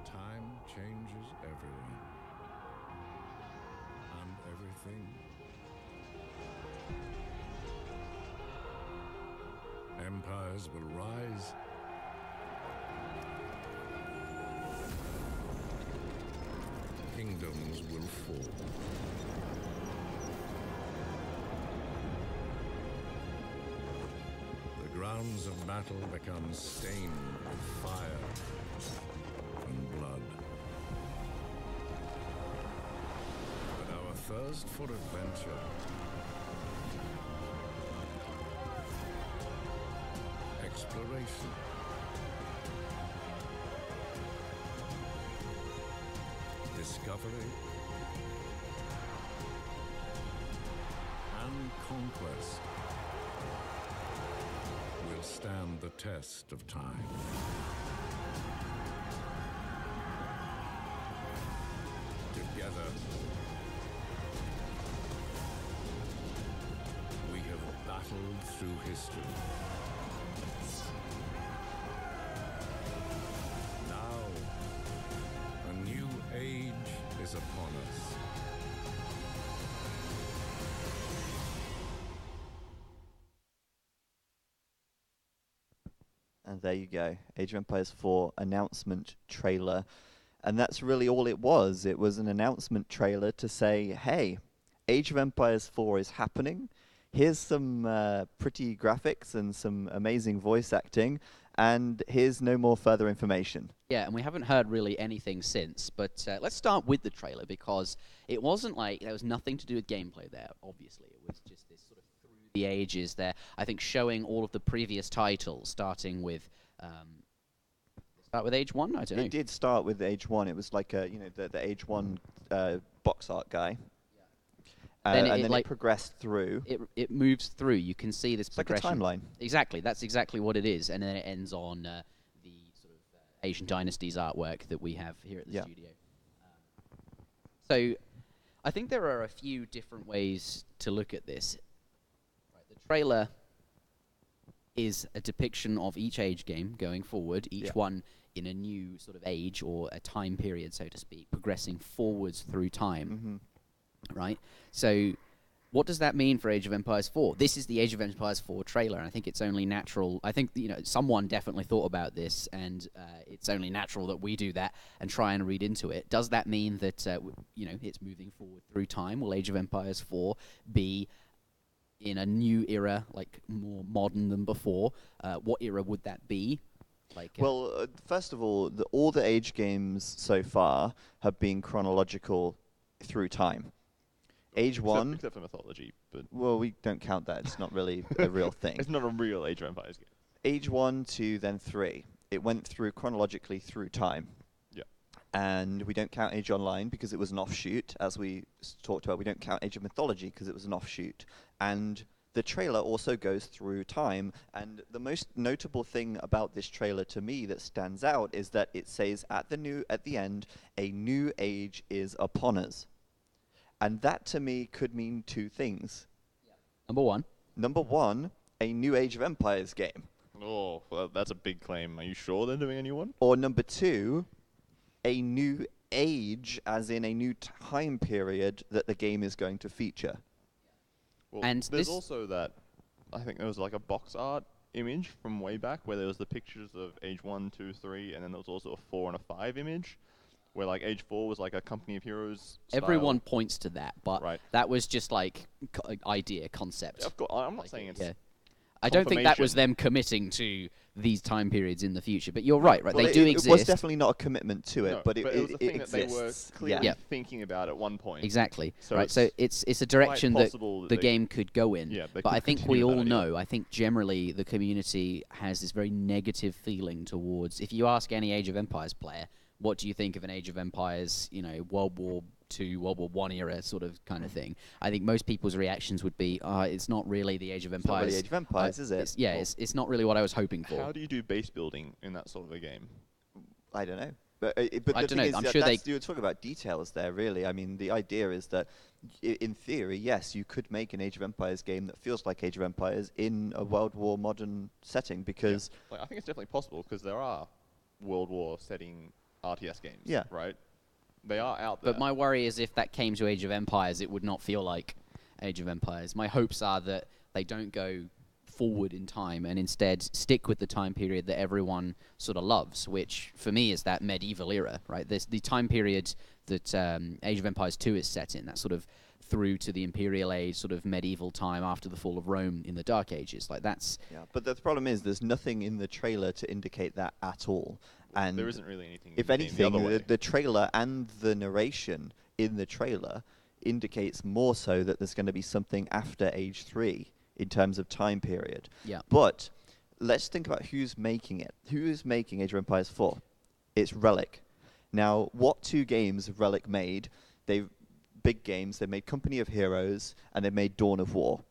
Time changes everyone. And everything. Empires will rise. Kingdoms will fall. The grounds of battle become stained with fire and blood. But our thirst for adventure, exploration, discovery, and conquest will stand the test of time. Together, we have battled through history. Now, a new age is upon us. there you go. Age of Empires 4 announcement trailer. And that's really all it was. It was an announcement trailer to say, hey, Age of Empires 4 is happening. Here's some pretty graphics and some amazing voice acting. And here's no more further information. Yeah, and we haven't heard really anything since. But let's start with the trailer, because it wasn't like there was nothing to do with gameplay there, obviously. It was just this sort of through the ages there, I think, showing all of the previous titles, starting with... start with Age 1? I don't know. It did start with Age 1. It was like the Age 1 box art guy. Then and it then it progressed through. It moves through. You can see this progression. Like a timeline. Exactly. That's exactly what it is. And then it ends on the sort of Asian Dynasties artwork that we have here at the studio. So I think there are a few different ways to look at this. Right, the trailer is a depiction of each age game going forward, each one in a new sort of age or a time period, so to speak, progressing forwards through time. Right? So what does that mean for Age of Empires 4? This is the Age of Empires 4 trailer, and I think it's only natural. I think, someone definitely thought about this, and it's only natural that we do that and try and read into it. Does that mean that, it's moving forward through time? Will Age of Empires 4 be in a new era, like more modern than before? What era would that be? Well, first of all, all the Age games so far have been chronological through time. Age 1... Except for mythology, but... Well, we don't count that. It's not really a real thing. It's not a real Age of Empires game. Age 1, 2, then 3. It went through chronologically through time. Yeah. And we don't count Age Online because it was an offshoot. As we talked about, we don't count Age of Mythology because it was an offshoot. And the trailer also goes through time. And the most notable thing about this trailer to me that stands out is that it says at the end, a new age is upon us. And that, to me, could mean two things. Number one. Number one, a new Age of Empires game. Oh, well, that's a big claim. Are you sure they're doing a new one? Or number two, a new age, as in a new time period that the game is going to feature. Well, and there's also that, I think there was like a box art image from way back where there was the pictures of Age 1, 2, 3, and then there was also a 4 and a 5 image. Where like Age 4 was like a Company of Heroes style. Everyone points to that, but that was just like idea, concept. Yeah, of course, I'm not saying it's. Yeah. I don't think that was them committing to these time periods in the future. But you're right. Well, they do exist. It was definitely not a commitment to it, but it was a thing exists. that they were clearly thinking about at one point. Exactly. So so it's a direction that the game could go in. Yeah, but I think we all know. I think generally the community has this very negative feeling towards. If you ask any Age of Empires player, what do you think of an Age of Empires, World War II, World War I era sort of kind of thing? I think most people's reactions would be, it's not really the Age of Empires. It's not really Age of Empires, is it? It's not really what I was hoping for. How do you do base building in that sort of a game? I don't know. But I don't know. I'm sure you were talking about details there, really. I mean, the idea is that, in theory, yes, you could make an Age of Empires game that feels like Age of Empires in a World War modern setting, because... Yeah. I think it's definitely possible, because there are World War setting RTS games, right? They are out there. But my worry is if that came to Age of Empires, it would not feel like Age of Empires. My hopes are that they don't go forward in time and instead stick with the time period that everyone sort of loves, which for me is that medieval era, right? The time period that Age of Empires 2 is set in, that sort of through to the Imperial Age, sort of medieval time after the fall of Rome in the Dark Ages. Like that's... Yeah, but the problem is there's nothing in the trailer to indicate that at all. And there isn't really anything. If anything, the trailer and the narration in the trailer indicates more so that there's going to be something after Age 3 in terms of time period. Yeah. But let's think about who's making it. Who is making Age of Empires 4? It's Relic. Now, what two games have Relic made? Big games. They made Company of Heroes and they made Dawn of War.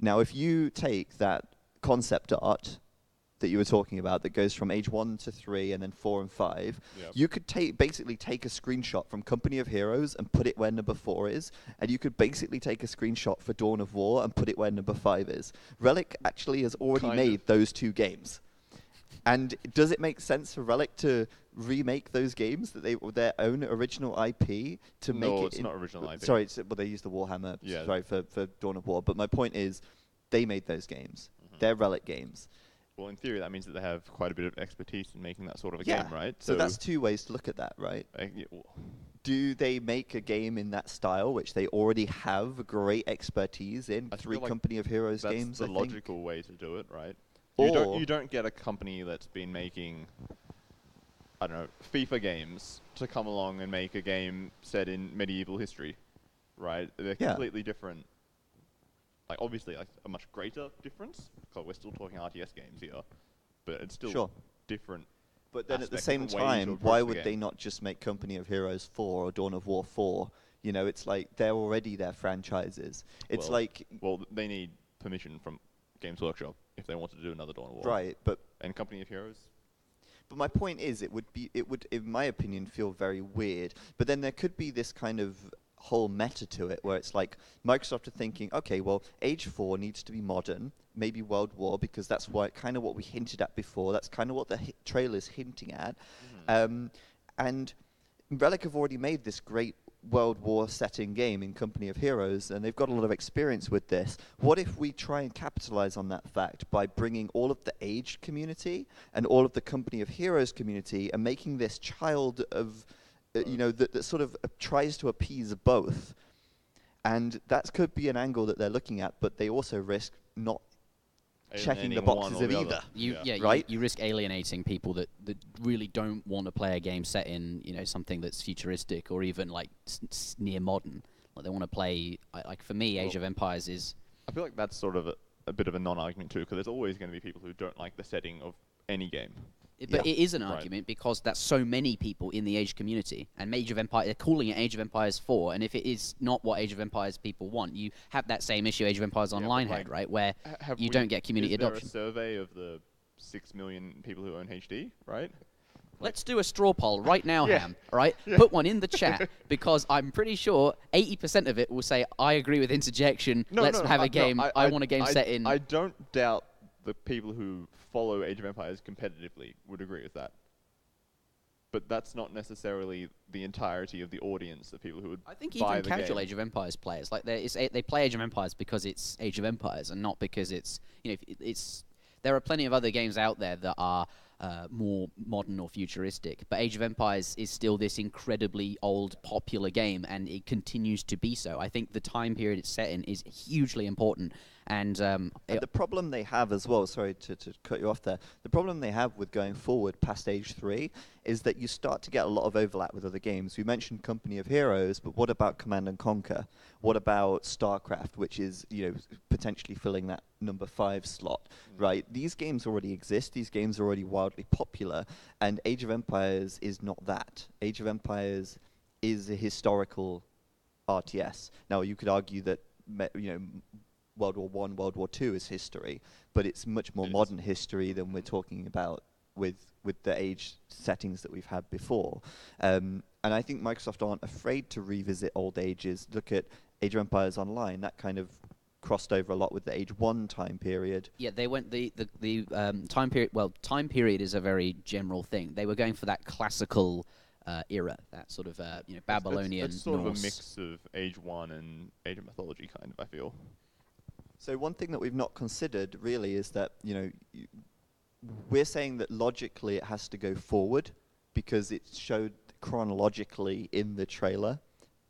Now, if you take that concept art that you were talking about that goes from Age 1 to 3 and then 4 and 5, you could basically take a screenshot from Company of Heroes and put it where number 4 is, and you could basically take a screenshot for Dawn of War and put it where number 5 is. Relic actually has already made those two games. And does it make sense for Relic to remake those games that they their own original IP to make it? No, it's not original IP. Sorry, they used the Warhammer. Yeah. Sorry for Dawn of War. But my point is, they made those games. They're Relic games. Well, in theory, that means that they have quite a bit of expertise in making that sort of a Yeah. game, right? So that's two ways to look at that, right? Do they make a game in that style, which they already have great expertise in? I Three feel like Company of Heroes that's games, the I think. logical way to do it, right? Or You don't get a company that's been making, I don't know, FIFA games to come along and make a game set in medieval history, right? They're Yeah. completely different. Like, obviously, like, a much greater difference, because we're still talking RTS games here, but it's still Sure. different. But then at the aspect, same different ways to time, approach why the would game. they not just make Company of Heroes 4 or Dawn of War 4? You know, it's like they're already their franchises. It's Well, like, Well, they need permission from Games Workshop if they wanted to do another Dawn of War. right, but And Company of Heroes? my point is, it would, in my opinion, feel very weird. But then there could be this kind of whole meta to it, where it's like Microsoft are thinking, okay, well, Age 4 needs to be modern, maybe World War, because that's kind of what we hinted at before. That's kind of what the trailer's hinting at. And Relic have already made this great World War setting game in Company of Heroes, and they've got a lot of experience with this. What if we try and capitalize on that fact by bringing all of the aged community and all of the Company of Heroes community and making this child of, you know, that sort of tries to appease both? And that could be an angle that they're looking at, but they also risk not checking the Alienating one boxes or of the either. other. Right? You risk alienating people that really don't want to play a game set in, you know, something that's futuristic or even like near modern. Like they want to play, like for me, Age of Empires is. I feel like that's sort of a bit of a non-argument too, because there's always going to be people who don't like the setting of any game. But it is an Right. argument because that's so many people in the Age community. And Age of Empires, they're calling it Age of Empires 4. And if it is not what Age of Empires people want, you have that same issue Age of Empires Online but had, right? Where Have you we- don't get community is there adoption. a survey of the 6 million people who own HD, right? Let's do a straw poll right now, Yeah. Ham. All right, put one in the chat because I'm pretty sure 80% of it will say I agree with interjection. Let's have a game. I want a game set in. I don't doubt the people who follow Age of Empires competitively would agree with that. But that's not necessarily the entirety of the audience of people who would I think buy even the casual game. Age of Empires players, like they play Age of Empires because it's Age of Empires and not because it's, you know, it's. There are plenty of other games out there that are more modern or futuristic, but Age of Empires is still this incredibly old, popular game, and it continues to be so. I think the time period it's set in is hugely important, and And the problem they have as well, sorry to cut you off there, the problem they have with going forward past Age 3 is that you start to get a lot of overlap with other games. We mentioned Company of Heroes, but what about Command and Conquer? What about StarCraft, which is, you know, potentially filling that number 5 slot, right? These games already exist. These games are already wildly popular, and Age of Empires is not that. Age of Empires is a historical RTS. Now, you could argue that, you know, World War I, World War II is history, but it's much more modern history than we're talking about with the age settings that we've had before. And I think Microsoft aren't afraid to revisit old ages. Look at Age of Empires Online. That kind of crossed over a lot with the Age 1 time period. yeah, they went the time period. Well, time period is a very general thing. They were going for that classical era, that sort of you know, Babylonian It's sort Norse. of a mix of Age 1 and Age of Mythology, kind of, I feel. So one thing that we've not considered really is that, you know, we're saying that logically it has to go forward because it showed chronologically in the trailer,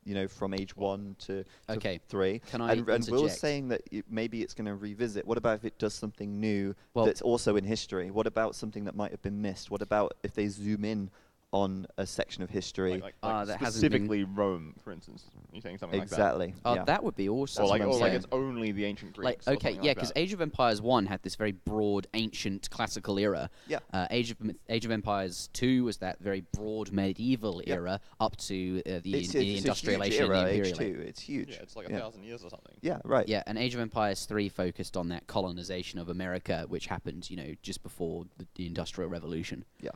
you know, from Age 1 to Okay. 3. Can I and Will's interject? saying that maybe it's going to revisit. What about if it does something new Well- that's also in history? What about something that might have been missed? What about if they zoom in on a section of history? Like that hasn't been- specifically Rome, for instance. You're saying something Exactly. like that? Yeah. That would be awesome. Or That's what I'm like saying. it's only the ancient Greeks. Like, or okay, something yeah, like because that. Age of Empires 1 had this very broad, ancient, classical era. Yeah. Age of Empires 2 was that very broad medieval Yeah. era up to the it's industrialization a huge era, and the Age imperial 2. It's huge. Yeah, it's like yeah. 1,000 years or something. Yeah, right. Yeah, and Age of Empires 3 focused on that colonization of America, which happened, you know, just before the Industrial Revolution. Yeah.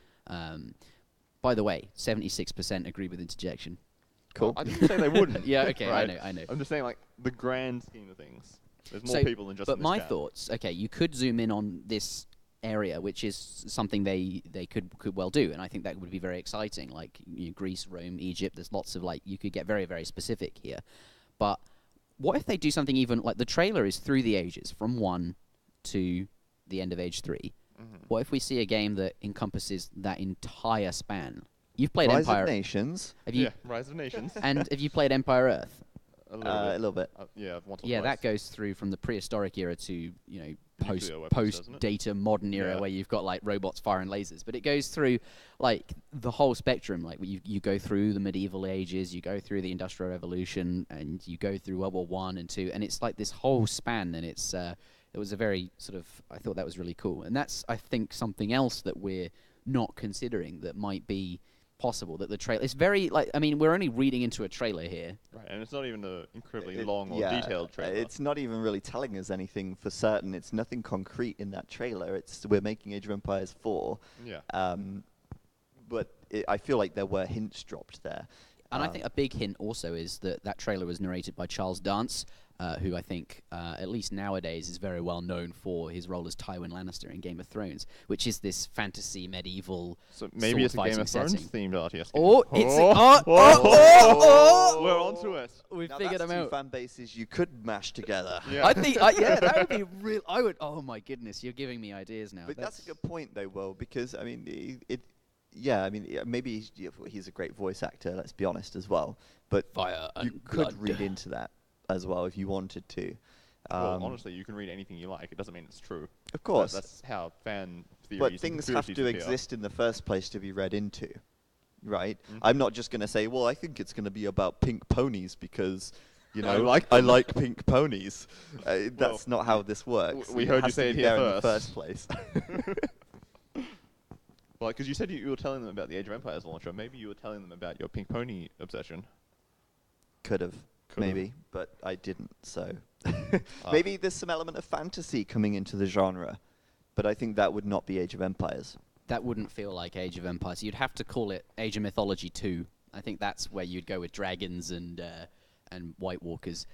By the way, 76% agree with interjection. Cool. I didn't say they wouldn't. Yeah, okay, right? I know. I'm just saying, like, the grand scheme of things. There's more So, people than just But in this my chat. thoughts, okay, you could zoom in on this area, which is something they could well do, and I think that would be very exciting. Like, you know, Greece, Rome, Egypt. There's lots of, like, you could get very, very specific here. But what if they do something even like the trailer is through the ages, from 1 to the end of Age 3. What if we see a game that encompasses that entire span? You've played Rise Empire. of Nations. Have you? Yeah, Rise of Nations. And have you played Empire Earth? A A little bit. Yeah, once or Yeah, twice. that goes through from the prehistoric era to Nuclear weapons, post doesn't it? data modern era Yeah. where you've got like robots firing lasers. But it goes through like the whole spectrum. Like you go through the medieval ages, you go through the Industrial Revolution, and you go through World War One and Two, and it's like this whole span. And it was a very sort of, I thought that was really cool. And that's, I think, something else that we're not considering that might be possible. That the trailer, it's very like, I mean, we're only reading into a trailer here. Right, and it's not even an incredibly long or detailed trailer. It's not even really telling us anything for certain. It's nothing concrete in that trailer. We're making Age of Empires 4. Yeah. But I feel like there were hints dropped there. And I think a big hint also is that that trailer was narrated by Charles Dance, who I think, at least nowadays, is very well known for his role as Tywin Lannister in Game of Thrones, which is this fantasy medieval So maybe it's a Game sword-fighting of Thrones setting. themed RTS game. Oh, it's We're onto it. we Now figured that's them two out. fan bases you could mash together. Yeah. I think, yeah, that would be real. I would. Oh my goodness, you're giving me ideas now. But that's a good point, though, Will, because I mean, maybe he's a great voice actor. Let's be honest, as well. But Fire you and could blood. read into that as well if you wanted to. Well, honestly, you can read anything you like. It doesn't mean it's true. Of course, That's how fan theories but and things have conspiracies to appear. exist in the first place to be read into, right? Mhm. I'm not just going to say, well, I think it's going to be about pink ponies because, I like them. like pink ponies. That's not how this works. we heard you has to say be it here there in the first. first place. Well, because you said you were telling them about the Age of Empires launcher. Maybe you were telling them about your pink pony obsession. Could have, Could've. maybe, but I didn't. So maybe there's some element of fantasy coming into the genre, but I think that would not be Age of Empires. That wouldn't feel like Age of Empires. You'd have to call it Age of Mythology 2. I think that's where you'd go with dragons and White Walkers.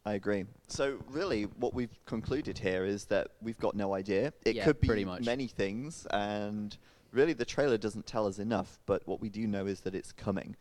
I agree. So really, what we've concluded here is that we've got no idea. It Yeah, could be pretty much. many things, and really the trailer doesn't tell us enough. But what we do know is that it's coming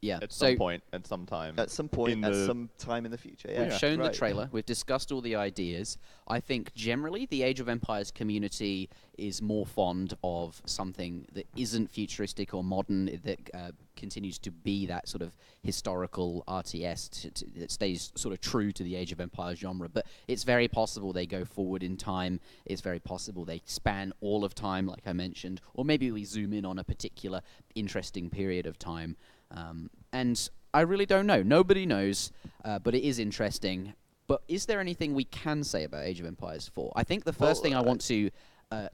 Yeah. At so some point, at some time. at some point, In at the- some time in the future. Yeah, we've shown right. the trailer. We've discussed all the ideas. I think generally the Age of Empires community is more fond of something that isn't futuristic or modern, that continues to be that sort of historical RTS that stays sort of true to the Age of Empires genre. But it's very possible they go forward in time. It's very possible they span all of time, like I mentioned. Or maybe we zoom in on a particular interesting period of time. And I really don't know. Nobody knows, but it is interesting. But is there anything we can say about Age of Empires 4? I think the first thing I want to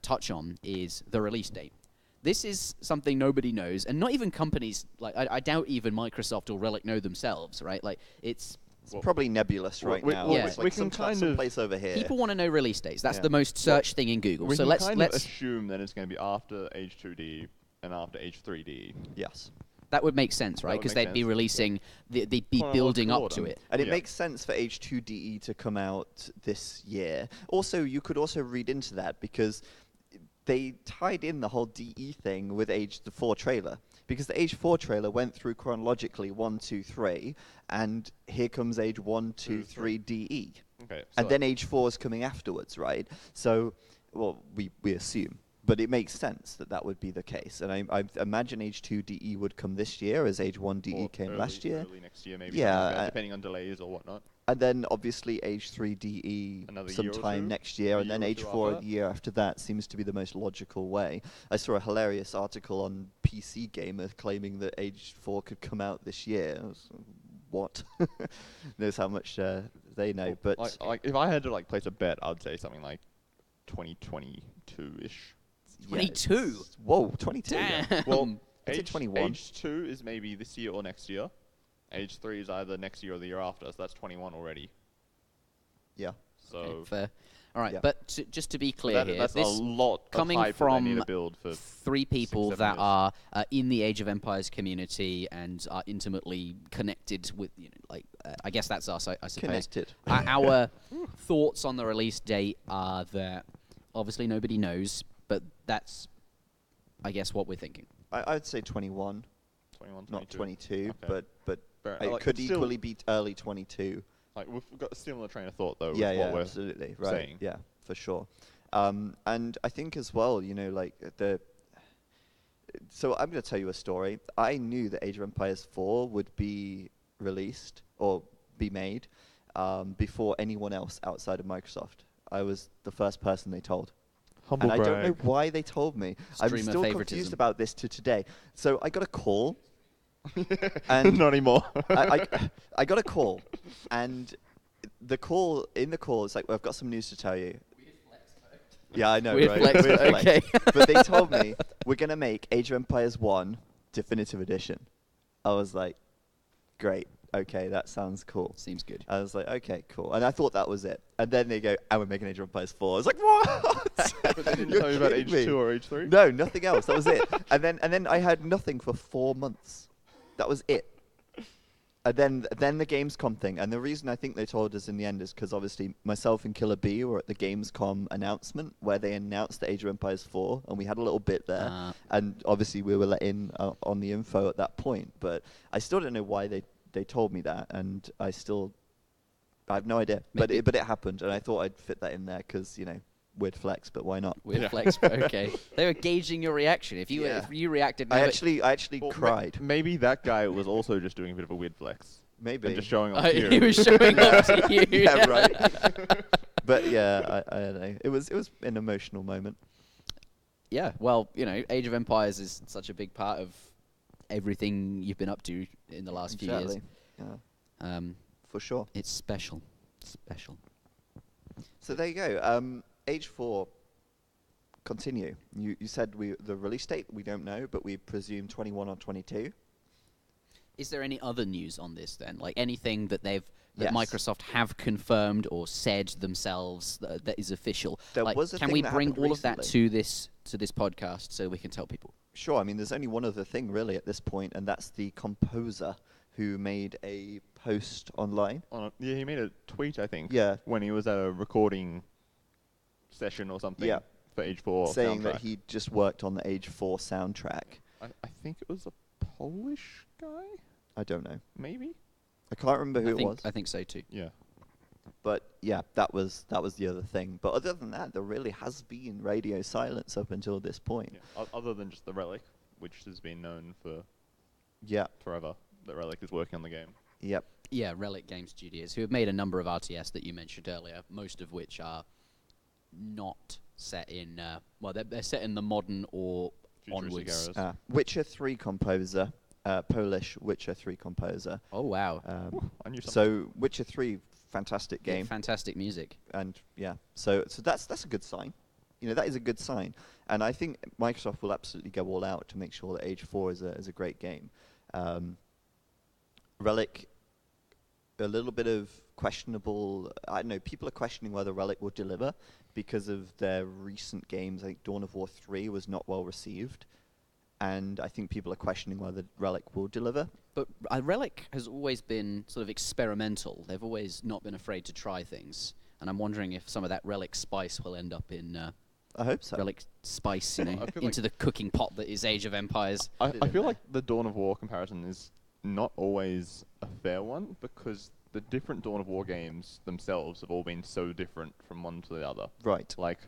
touch on is the release date. This is something nobody knows, and not even companies, like I doubt even Microsoft or Relic know themselves, right? Like it's Probably nebulous right we- now. well, It's we like can kind some of- place over here. people want to know release dates. That's Yeah. the most searched thing in Google. we So can let's kind of assume that it's going to be after H2D and after H3D. Yes. that would make sense, right? would Because make they'd be sense. releasing, they'd be Chronological building up order. to it. And it Yeah. makes sense for H2DE to come out this year. Also, you could also read into that because they tied in the whole DE thing with the 4 trailer. Because the Age 4 trailer went through chronologically 1, 2, 3, and here comes Age 1, 2, 3 DE. Okay. And so- then Age 4 is coming afterwards, right? So, well, we assume. But it makes sense that that would be the case. And I imagine Age 2 DE would come this year as Age 1 DE or came early- last year. Early next year, maybe. Yeah, something like that, uh, depending on delays or whatnot. And then obviously Age 3 DE Another year or sometime two? next year, A and then year or Age two 4 after the that? year after that seems to be the most logical way. I saw a hilarious article on PC Gamer claiming that Age 4 could come out this year. I was, what? Knows how much they know. But Like, if I had to place a bet, I'd say something like 2022-ish. yeah, 22? it's- Whoa, 22. Damn. Well, I'd say 21. H2 is maybe this year or next year. Age 3 is either next year or the year after, so that's 21 already. Yeah. So Okay, fair. All right, Yeah. but just to be clear here, that's a this lot coming of hype that they need from to build for 3 people 6-7 that years. are in the Age of Empires community and are intimately connected with, I guess that's us, I suppose. Connected. Our thoughts on the release date are that obviously nobody knows, but that's, I guess, what we're thinking. I'd say 21, 21, not 22. 22, Okay. but Fair- it like, could it's still- equally be early 22. We've got a similar train of thought, though, Yeah, with yeah, what we're absolutely. Right. saying. Yeah, for sure. And I think as well, you know, like so I'm going to tell you a story. I knew that Age of Empires 4 would be released or be made before anyone else outside of Microsoft. I was the first person they told. Humble And brag. I don't know why they told me. I'm Streamer still favoritism. confused about this to today. So I got a call. And Not anymore. I got a call, and in the call, it's like, well, I've got some news to tell you. Yeah, I know, Weird right? flex, Weird but flex. okay. But they told me, we're going to make Age of Empires 1 Definitive Edition. I was like, great. Okay, that sounds cool. Seems good. I was like, okay, cool. And I thought that was it. And then they go, and we're making Age of Empires 4. I was like, what? But they didn't You're tell you about kidding me. H2 or H3? No, nothing else. That was it. And then I had nothing for 4 months. That was it. And then the Gamescom thing. And the reason I think they told us in the end is because obviously myself and Killer B were at the Gamescom announcement where they announced the Age of Empires 4, and we had a little bit there. And obviously we were let in on the info at that point. But I still don't know why they told me that, and I have no idea. But it happened, and I thought I'd fit that in there because, you know, weird flex, but why not? Weird flex, but okay. They were gauging your reaction. If you reacted, I never- actually Well, cried. Maybe that guy was also just doing a bit of a weird flex. Maybe. And just showing off you. he was showing up to you. Yeah, right. But yeah, I don't know. It was an emotional moment. Yeah, well, you know, Age of Empires is such a big part of everything you've been up to in the last few years. Yeah, for sure. It's special. Special. So there you go. Age 4, continue. You said the release date, we don't know, but we presume 21 or 22. Is there any other news on this then? Like anything that Yes. Microsoft have confirmed or said themselves that is official? There like, was a can thing we that bring happened all of that recently. to this podcast so we can tell people? Sure, I mean, there's only one other thing really at this point, and that's the composer who made a post online. Yeah, he made a tweet, I think. Yeah. When he was at a recording session or something. Yeah. For Age 4 saying soundtrack. that he just worked on the Age 4 soundtrack. I think it was a Polish guy, I don't know. maybe? I can't remember who it was. I think so too. Yeah. But yeah, that was the other thing. But other than that, there really has been radio silence up until this point. Yeah. Other than just the Relic, which has been known for Yeah. forever, that Relic is working on the game. Yep. Yeah, Relic Game Studios, who have made a number of RTS that you mentioned earlier, most of which are not set in, they're set in the modern or Futuristic onwards. eras. Witcher 3 composer, Polish Witcher 3 composer. Oh, wow. I knew something. So Witcher 3, fantastic Yeah, game. fantastic music. And yeah, so that's a good sign. You know, that is a good sign. And I think Microsoft will absolutely go all out to make sure that Age 4 is a great game. Relic, a little bit of questionable, I don't know, people are questioning whether Relic will deliver because of their recent games. I think Dawn of War 3 was not well received. And I think people are questioning whether Relic will deliver. But Relic has always been sort of experimental. They've always not been afraid to try things. And I'm wondering if some of that Relic spice will end up in I hope so. Relic spice, you know, I feel into the cooking pot that is Age of Empires. I feel like the Dawn of War comparison is not always a fair one because the different Dawn of War games themselves have all been so different from one to the other. Right. Like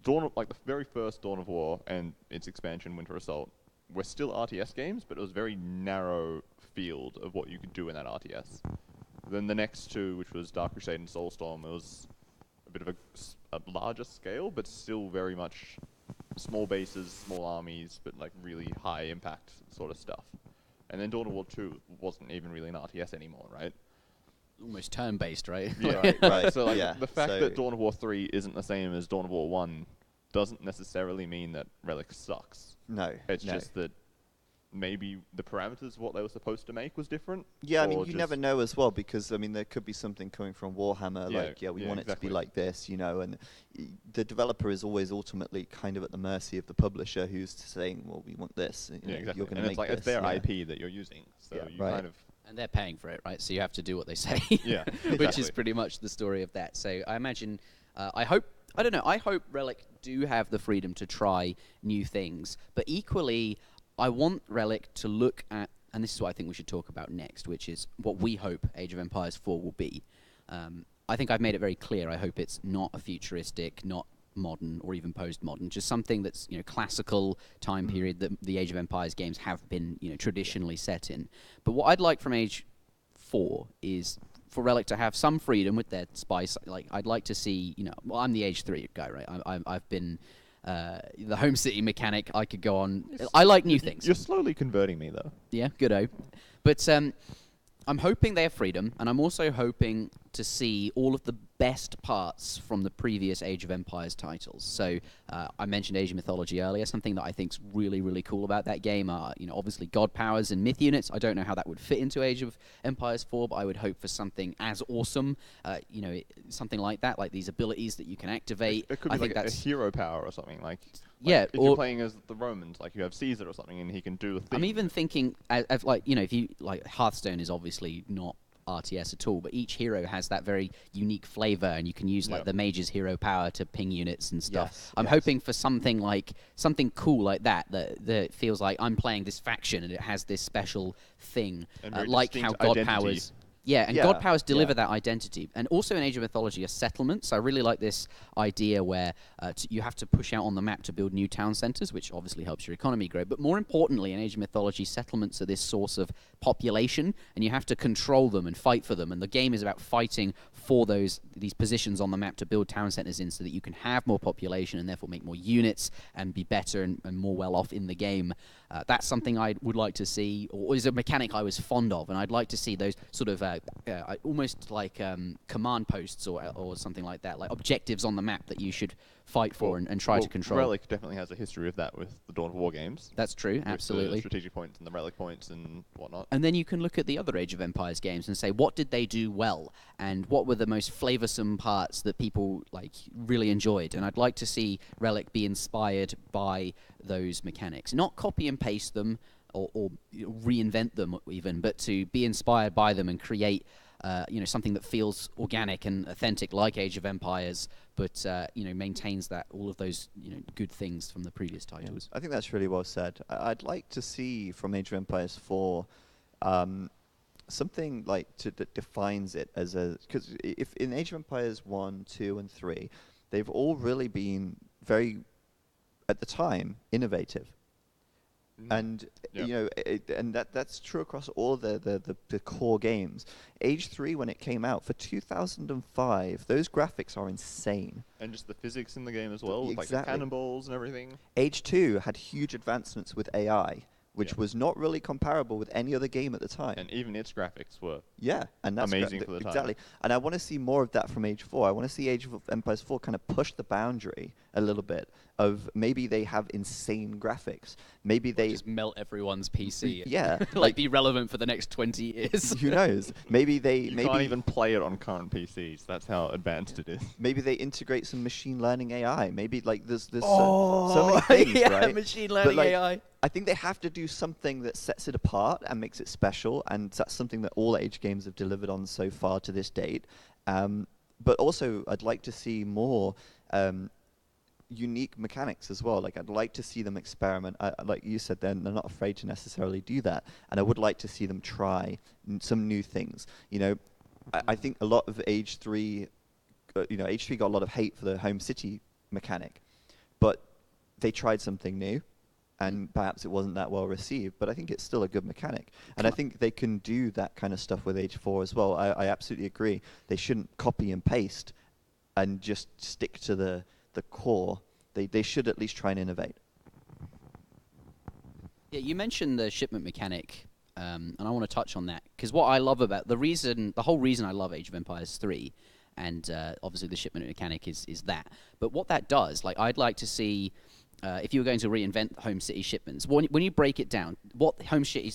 the very first Dawn of War and its expansion, Winter Assault, were still RTS games, but it was a very narrow field of what you could do in that RTS. Then the next two, which was Dark Crusade and Soulstorm, it was a bit of a larger scale, but still very much small bases, small armies, but like really high impact sort of stuff. And then Dawn of War 2 wasn't even really an RTS anymore, right? Almost turn-based, right? Yeah, right. So like Yeah, the fact so- that Dawn of War 3 isn't the same as Dawn of War 1 doesn't necessarily mean that Relic sucks. No. It's no. just that maybe the parameters of what they were supposed to make was different. Yeah, I or mean, you just- never know as well, because, I mean, there could be something coming from Warhammer, Yeah, we yeah, want it to exactly. be like this, you know, and the developer is always ultimately kind of at the mercy of the publisher who's saying, well, we want this, you Yeah, know, exactly. you're going And to it's make like this. it's their yeah. IP that you're using, so Yeah, you right. kind of And they're paying for it, right? So you have to do what they say. Yeah, Which is exactly. pretty much the story of that. So I imagine, I hope Relic do have the freedom to try new things. But equally, I want Relic to look at, and this is what I think we should talk about next, which is what we hope Age of Empires 4 will be. I think I've made it very clear. I hope it's not a futuristic, not modern or even post-modern, just something that's, you know, classical time period that the Age of Empires games have been, you know, traditionally set in. But what I'd like from Age 4 is for Relic to have some freedom with their spice. Like, I'd like to see, you know, well, I'm the Age 3 guy, right? I've been the home city mechanic. I could go on. I like new things. You're slowly converting me, though. Yeah, good-o. But I'm hoping they have freedom, and I'm also hoping to see all of the best parts from the previous Age of Empires titles. So I mentioned Age of Mythology earlier. Something that I think's really, really cool about that game are, you know, obviously god powers and myth units. I don't know how that would fit into Age of Empires 4, but I would hope for something as awesome, you know, something like that, like these abilities that you can activate. It could be like a hero power or something, like yeah, if you're playing as the Romans, like you have Caesar or something, and he can do a thing. I'm even thinking, of like, you know, if you like, Hearthstone is obviously not RTS at all, but each hero has that very unique flavor, and you can use like the mage's hero power to ping units and stuff. Yes, I'm hoping for something cool like that feels like I'm playing this faction and it has this special thing, like how god identity. powers. Yeah, and god powers deliver that identity. And also in Age of Mythology, a settlement. So I really like this idea where you have to push out on the map to build new town centers, which obviously helps your economy grow. But more importantly, in Age of Mythology, settlements are this source of population, and you have to control them and fight for them. And the game is about fighting for these positions on the map to build town centers in, so that you can have more population and therefore make more units and be better and more well off in the game. That's something I would like to see, or is a mechanic I was fond of, and I'd like to see those sort of almost like command posts or something like that, like objectives on the map that you should fight for and try to control. Relic definitely has a history of that with the Dawn of War games. That's true, absolutely. The strategic points and the relic points and whatnot. And then you can look at the other Age of Empires games and say, what did they do well, and what were the most flavoursome parts that people like really enjoyed? And I'd like to see Relic be inspired by those mechanics, not copy and paste them or reinvent them even, but to be inspired by them and create you know, something that feels organic and authentic like Age of Empires, but you know, maintains that all of those, you know, good things from the previous titles. I think that's really well said. I'd like to see from Age of Empires 4 something like that defines it as a, because if in Age of Empires 1, 2, and 3, they've all really been very, at the time, innovative. And you know, and that's true across all the core games. Age 3, when it came out for 2005, those graphics are insane. And just the physics in the game as well, with like Exactly. the cannonballs and everything. Age 2 had huge advancements with AI, which was not really comparable with any other game at the time. And even its graphics were And that's amazing for the time. Exactly. And I want to see more of that from Age 4. I want to see Age of Empires 4 kind of push the boundary a little bit of maybe they have insane graphics. Maybe they just melt everyone's PC. Yeah. like be relevant for the next 20 years. Who knows? Maybe they You can't even play it on current PCs. That's how advanced it is. Maybe they integrate some machine learning AI. Maybe like there's so many things, yeah, right? machine learning like, AI. I think they have to do something that sets it apart and makes it special, and that's something that all Age games have delivered on so far to this date. But also, I'd like to see more unique mechanics as well. Like, I'd like to see them experiment. Like you said, they're not afraid to necessarily do that, and I would like to see them try some new things. You know, I think a lot of Age 3, Age 3 got a lot of hate for the home city mechanic, but they tried something new. And perhaps it wasn't that well received, but I think it's still a good mechanic. And I think they can do that kind of stuff with Age 4 as well. I absolutely agree. They shouldn't copy and paste and just stick to the core. They should at least try and innovate. Yeah, you mentioned the shipment mechanic, and I want to touch on that, because what I love about the whole reason I love Age of Empires 3, and obviously the shipment mechanic is that. But what that does, like, I'd like to see... if you were going to reinvent home city shipments, when you break it down, what home city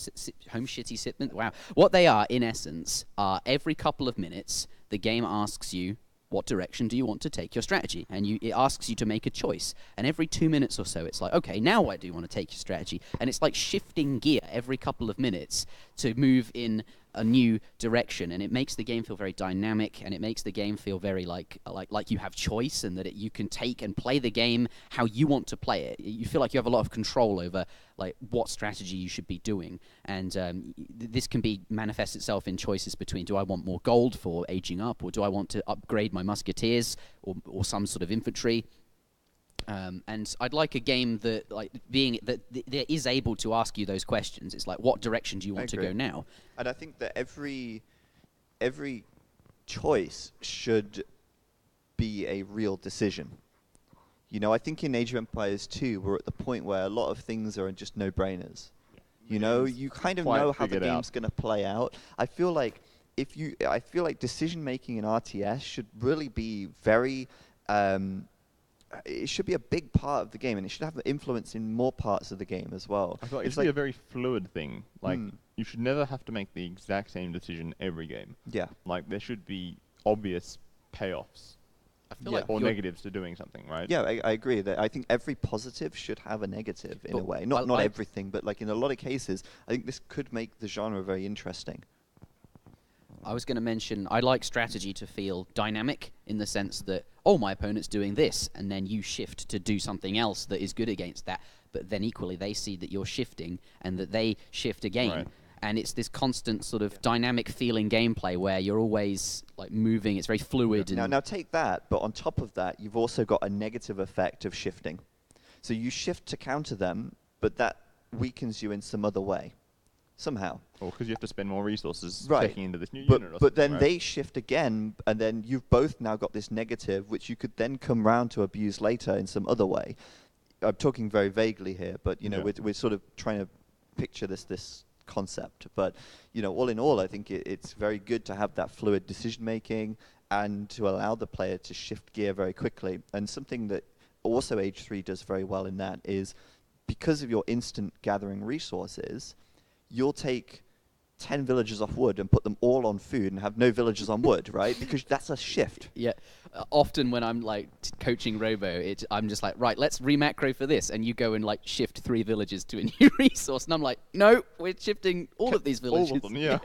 shipment, what they are in essence are every couple of minutes the game asks you, what direction do you want to take your strategy? And it asks you to make a choice. And every 2 minutes or so, it's like, okay, now where do you want to take your strategy? And it's like shifting gear every couple of minutes to move in a new direction. And it makes the game feel very dynamic, and it makes the game feel very like you have choice, and that you can take and play the game how you want to play it. You feel like you have a lot of control over like what strategy you should be doing. And this can manifest itself in choices between, do I want more gold for aging up, or do I want to upgrade my musketeers or some sort of infantry? And I'd like a game that, like, that is able to ask you those questions. It's like, what direction do you want to go now? And I think that every choice should be a real decision. You know, I think in Age of Empires 2, we're at the point where a lot of things are just no-brainers. You know, you kind of know how the game's going to play out. I feel like decision-making in RTS should really be very... it should be a big part of the game, and it should have influence in more parts of the game as well. I feel like it should be a very fluid thing. Like, you should never have to make the exact same decision every game. Yeah. Like, there should be obvious payoffs. I feel like or negatives to doing something, right? Yeah, I agree. That I think every positive should have a negative in a way. Not everything, but like in a lot of cases, I think this could make the genre very interesting. I was going to mention, I like strategy to feel dynamic in the sense that, oh, my opponent's doing this, and then you shift to do something else that is good against that. But then equally, they see that you're shifting and that they shift again. Right. And it's this constant sort of dynamic feeling gameplay where you're always like moving. It's very fluid. Yeah. Now take that, but on top of that, you've also got a negative effect of shifting. So you shift to counter them, but that weakens you in some other way, somehow. Or because you have to spend more resources right. checking into this new unit or But then right? they shift again, and then you've both now got this negative, which you could then come round to abuse later in some other way. I'm talking very vaguely here, but you know, we're sort of trying to picture this concept. But you know, all in all, I think it's very good to have that fluid decision making and to allow the player to shift gear very quickly. And something that also Age 3 does very well in that is because of your instant gathering resources, you'll take 10 villagers off wood and put them all on food and have no villagers on wood, right? Because that's a shift. Yeah. Often when I'm like coaching Robo, I'm just like, right, let's re-macro for this. And you go and like shift 3 villagers to a new resource. And I'm like, no, we're shifting all of these villagers. All of them, yeah.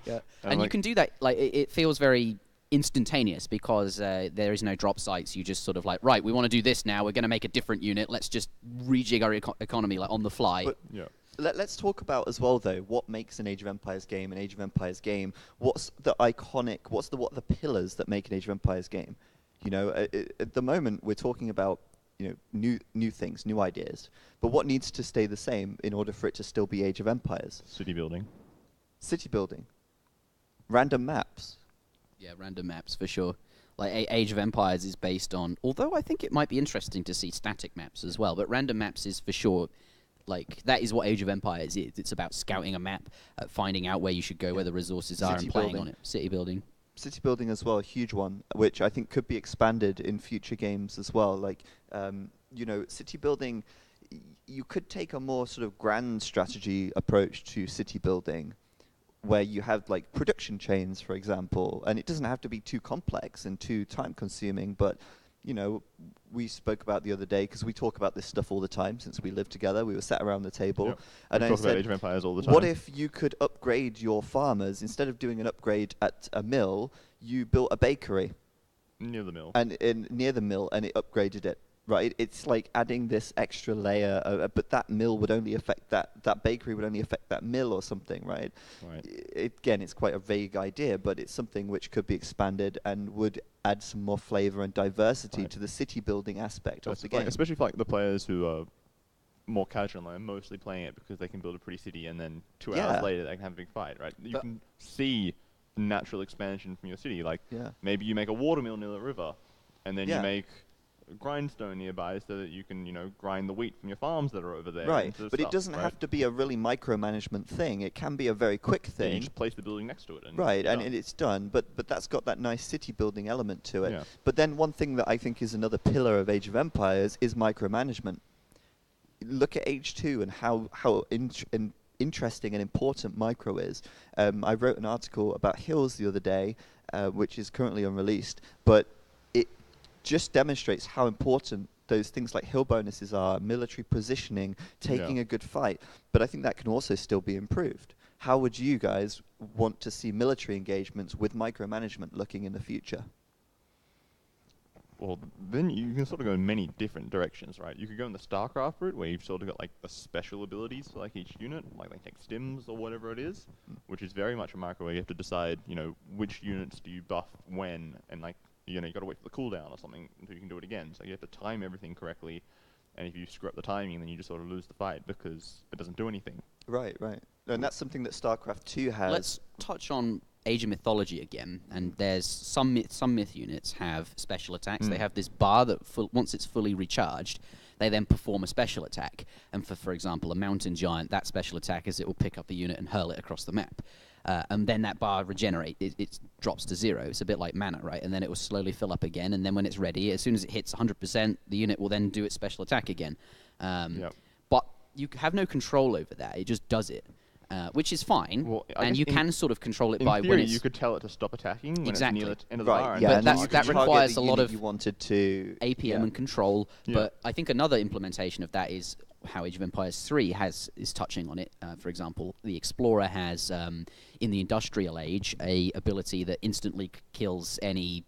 Yeah. And you can do that. Like, it feels very instantaneous because there is no drop sites. You just sort of like, right, we want to do this now. We're going to make a different unit. Let's just rejig our economy like on the fly. But let's talk about as well, though, what makes an Age of Empires game an Age of Empires game. What's the iconic? What are the pillars that make an Age of Empires game? You know, at the moment we're talking about new things, new ideas. But what needs to stay the same in order for it to still be Age of Empires? City building. City building. Random maps. Yeah, random maps for sure. Like Age of Empires is based on, although I think it might be interesting to see static maps as well. But random maps is for sure. Like, that is what Age of Empires is. It's about scouting a map, finding out where you should go, where the resources are, and playing on it. City building. City building as well, a huge one, which I think could be expanded in future games as well. Like, city building, you could take a more sort of grand strategy approach to city building, where you have like production chains, for example, and it doesn't have to be too complex and too time-consuming, but you know, we spoke about the other day, because we talk about this stuff all the time since we live together. We were sat around the table. And we talk about Age of Empires all the time. What if you could upgrade your farmers? Instead of doing an upgrade at a mill, you built a bakery. Near the mill. And near the mill, and it upgraded it. Right? It's like adding this extra layer, but that mill would only affect that bakery would only affect that mill or something, right? Right. Again, it's quite a vague idea, but it's something which could be expanded and would add some more flavor and diversity to the city building aspect of the game. Especially for like the players who are more casual and are mostly playing it because they can build a pretty city and then 2 hours later they can have a big fight, right? You can see natural expansion from your city. Like maybe you make a watermill near the river, and then you make grindstone nearby so that you can, grind the wheat from your farms that are over there. Right, but it doesn't have to be a really micromanagement thing. It can be a very quick thing. And you just place the building next to it. And it's done. But that's got that nice city building element to it. Yeah. But then one thing that I think is another pillar of Age of Empires is micromanagement. Look at Age 2 and how interesting and important micro is. I wrote an article about hills the other day, which is currently unreleased, but it just demonstrates how important those things like hill bonuses are, military positioning, taking a good fight. But I think that can also still be improved. How would you guys want to see military engagements with micromanagement looking in the future? Well, then you can sort of go in many different directions, right? You could go in the StarCraft route, where you've sort of got like the special abilities for like each unit, like they take stims or whatever it is, which is very much a micro where you have to decide, which units do you buff when, and like you got to wait for the cooldown or something until you can do it again. So you have to time everything correctly, and if you screw up the timing, then you just sort of lose the fight because it doesn't do anything. Right. And that's something that StarCraft 2 has. Let's touch on Age of Mythology again, and there's some myth units have special attacks. They have this bar that once it's fully recharged, they then perform a special attack. And for example, a mountain giant, that special attack is it will pick up the unit and hurl it across the map. And then that bar regenerates, it drops to 0. It's a bit like mana, right? And then it will slowly fill up again, and then when it's ready, as soon as it hits 100%, the unit will then do its special attack again. But you have no control over that. It just does it. Which is fine, Well, and you can sort of control it In by theory, when it's... you could tell it to stop attacking when Exactly. it's near the end of the bar. Right, and yeah, But and that's- you that could requires target the a lot unit of you wanted to APM and control, Yeah. but I think another implementation of that is how Age of Empires 3 is touching on it. For example, the Explorer has, in the Industrial Age, a ability that instantly kills any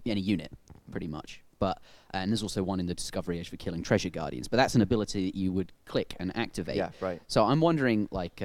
unit, pretty much. And there's also one in the Discovery Age for killing Treasure Guardians. But that's an ability that you would click and activate. Yeah, right. So I'm wondering, like,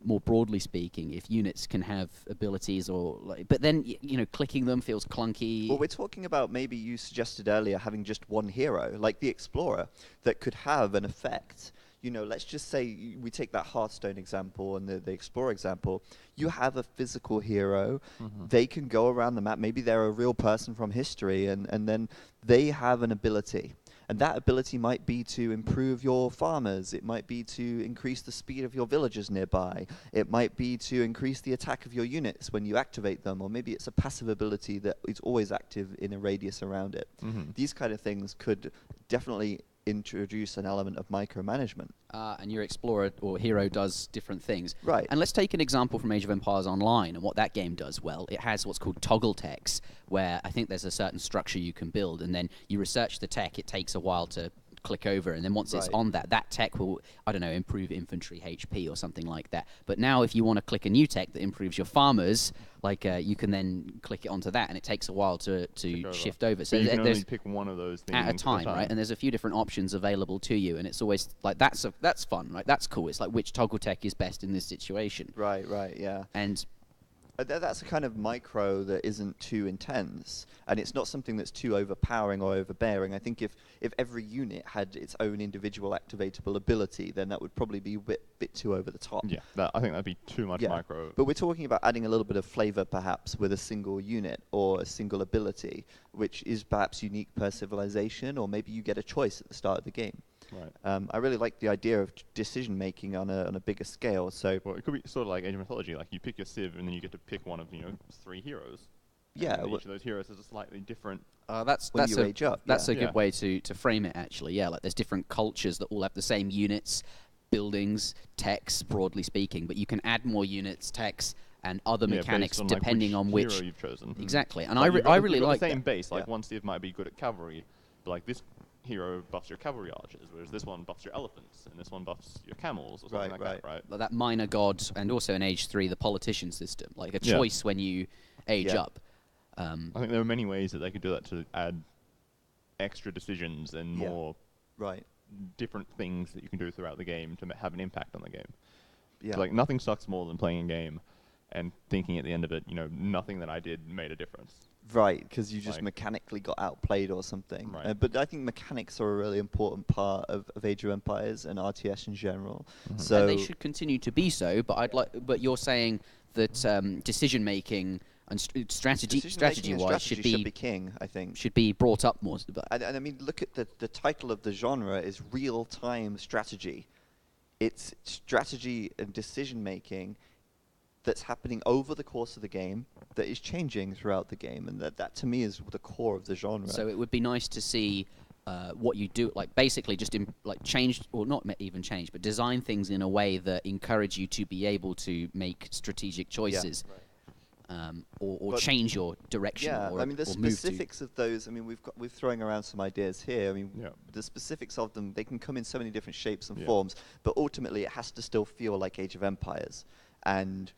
more broadly speaking, if units can have abilities or... but then, clicking them feels clunky. Well, we're talking about, maybe you suggested earlier, having just one hero, like the Explorer, that could have an effect. Let's just say we take that Hearthstone example and the Explorer example. You have a physical hero. They can go around the map. Maybe they're a real person from history, and then they have an ability. And that ability might be to improve your farmers. It might be to increase the speed of your villagers nearby. It might be to increase the attack of your units when you activate them. Or maybe it's a passive ability that is always active in a radius around it. These kind of things could definitely introduce an element of micromanagement. And your Explorer or hero does different things. Right. And let's take an example from Age of Empires Online and what that game does well. It has what's called toggle techs, where I think there's a certain structure you can build, and then you research the tech. It takes a while to click over, and then once it's on that tech will, I don't know, improve infantry HP or something like that. But now if you want to click a new tech that improves your farmers, like you can then click it onto that, and it takes a while to shift over. So you can only there's pick one of those things at a time, right? And there's a few different options available to you, and it's always like that's fun, right? That's cool. It's like which toggle tech is best in this situation. Right, yeah. And that's a kind of micro that isn't too intense, and it's not something that's too overpowering or overbearing. I think if every unit had its own individual activatable ability, then that would probably be a bit too over the top. Yeah, I think that'd be too much micro. But we're talking about adding a little bit of flavor, perhaps, with a single unit or a single ability, which is perhaps unique per civilization, or maybe you get a choice at the start of the game. Right. I really like the idea of decision making on a bigger scale. So Well, it could be sort of like Age of Mythology, like you pick your civ and then you get to pick one of 3 heroes. yeah, And well, each of those heroes has a slightly different. that's when that's you a age up, that's yeah. a good way to frame it, actually. Yeah, like there's different cultures that all have the same units, buildings, techs, broadly speaking, but you can add more units, techs, and other mechanics based on, depending like, on which which. hero you've chosen. Exactly, and Like, I really you've got like the same that. base. Like Yeah. one civ might be good at cavalry, but like this hero buffs your cavalry archers, whereas this one buffs your elephants, and this one buffs your camels, or something Right, like that, right? Like that minor god, and also in Age 3, the politician system, like a Yeah. choice when you age Yeah. up. I think there are many ways that they could do that to add extra decisions and Yeah. more right. different things that you can do throughout the game to have an impact on the game. Yeah. Like nothing sucks more than playing a game and thinking at the end of it, nothing that I did made a difference. Right, because you just Like- mechanically got outplayed or something. Right. But I think mechanics are a really important part of Age of Empires and RTS in general. Mm-hmm. So And they should continue to be so, but you're saying that decision making and strategy decision-making and wise strategy should be king, I think. should be brought up more. And I mean, look at the title of the genre is real-time strategy. It's strategy and decision-making that's happening over the course of the game that is changing throughout the game, and that to me is the core of the genre. So it would be nice to see what you do, like basically just change, or not even change, but design things in a way that encourage you to be able to make strategic choices, or But- change your direction. Yeah, or, I mean, the or move to. specifics of those, I mean, we're throwing around some ideas here. I mean, Yeah. the specifics of them, they can come in so many different shapes and Yeah. forms, but ultimately it has to still feel like Age of Empires. And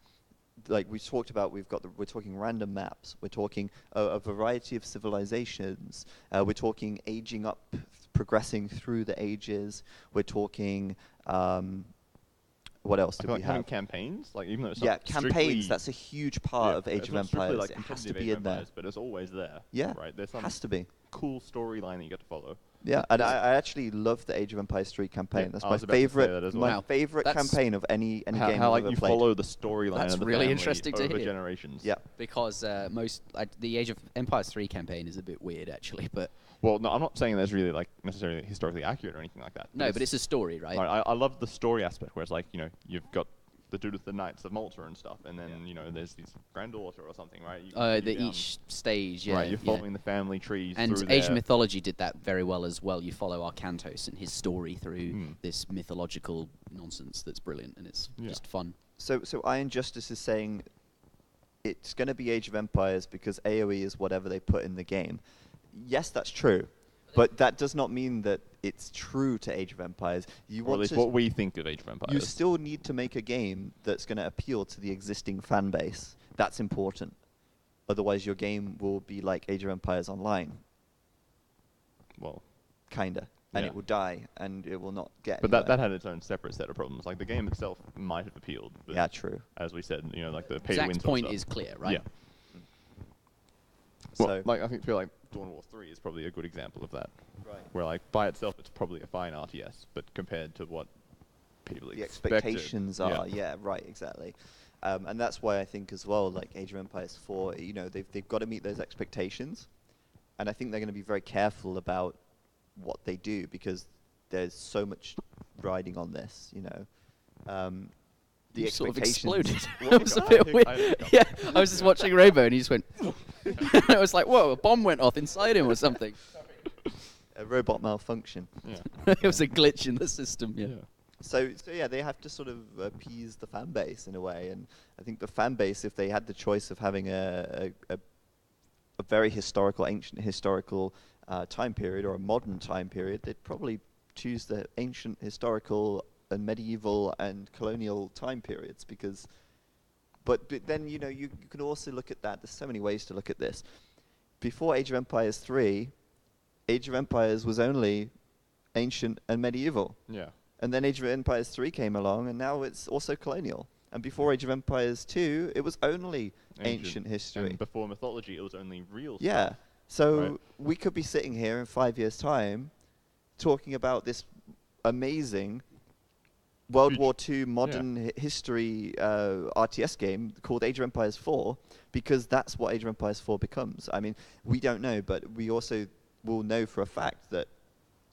like we talked about, we're talking random maps, we're talking a variety of civilizations, we're talking aging up, progressing through the ages, we're talking What else I did feel we like having have? campaigns, like even though it's Yeah, not campaigns. strictly, That's a huge part of Age it's of not strictly Empires. like It has to competitive be Age of in there. Empires, but it's always there. Yeah, Right. There's some has to be. cool storyline that you get to follow. Yeah, and I actually love the Age of Empires 3 campaign. Yeah, That's I my was about to say favorite. that as My well. Wow. favorite That's campaign of any how, game how I've like ever you played. follow the storyline That's of the really family interesting to over hear. generations. Yeah. Because the Age of Empires 3 campaign is a bit weird actually, but Well, no, I'm not saying that's really like necessarily historically accurate or anything like that. no, but it's a story, right? I love the story aspect where it's like, you know, you've got the dude with the Knights of Malta and stuff, and then you know there's his granddaughter or something, right? You continue down- Each stage, yeah. right, you're yeah. following the family trees And through Age of there. Mythology did that very well as well. You follow Arcantos and his story through this mythological nonsense that's brilliant, and it's Yeah. just fun. So Iron Justice is saying it's going to be Age of Empires because AoE is whatever they put in the game. Yes, that's true, but that does not mean that it's true to Age of Empires. You Or at want least to what we think of Age of Empires. You still need to make a game that's going to appeal to the existing fan base. That's important. Otherwise, your game will be like Age of Empires Online, well, kinda, and Yeah. it will die, and it will not get. but that anywhere. had its own separate set of problems. Like the game itself might have appealed, but Yeah, true. as we said, you know, like the pay to win Zach's sort of point stuff. is clear, right? Yeah. So Well, like I feel like Dawn of War 3 is probably a good example of that. Right. Where like by itself it's probably a fine RTS, but compared to what people the expected, expectations are, yeah, right, exactly. And that's why I think as well, like Age of Empires 4, you know, they've got to meet those expectations, and I think they're going to be very careful about what they do because there's so much riding on this, you know. The You sort of expectations. exploded. It was a bit weird. Yeah, I was just watching Robo and he just went. I was like, whoa, a bomb went off inside him or something. A robot malfunction. Yeah. It was a glitch in the system. Yeah. So yeah, they have to sort of appease the fan base in a way, and I think the fan base, if they had the choice of having a very historical, ancient historical time period or a modern time period, they'd probably choose the ancient historical and medieval and colonial time periods because. But then you know you can also look at that. There's so many ways to look at this. Before Age of Empires 3, Age of Empires was only ancient and medieval. Yeah. And then Age of Empires 3 came along, and now it's also colonial. And before Age of Empires 2, it was only ancient history. And before mythology, it was only real Yeah. stuff. So Right. we could be sitting here in 5 years' time talking about this amazing World Huge- War II modern history RTS game called Age of Empires 4 because that's what Age of Empires 4 becomes. I mean, we don't know, but we also will know for a fact that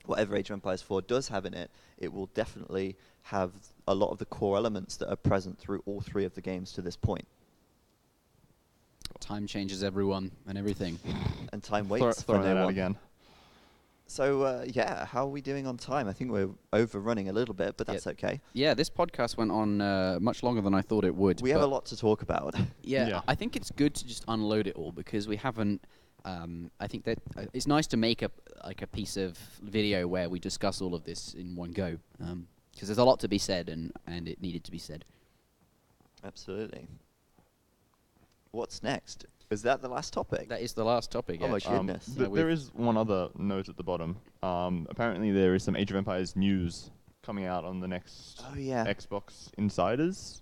whatever Age of Empires 4 does have in it, it will definitely have a lot of the core elements that are present through all three of the games to this point. Time changes everyone and everything. And time waits for Throwing that no out one. again. So, yeah, how are we doing on time? I think we're overrunning a little bit, but that's okay. Yeah, this podcast went on much longer than I thought it would. We have a but lot to talk about. Yeah, I think it's good to just unload it all because we haven't. I think that it's nice to make a piece of video where we discuss all of this in one go because there's a lot to be said and it needed to be said. Absolutely. What's next? Is that the last topic? That is the last topic. Oh my actually. goodness. There is one other note at the bottom. Apparently, there is some Age of Empires news coming out on the next Oh, yeah. Xbox Insiders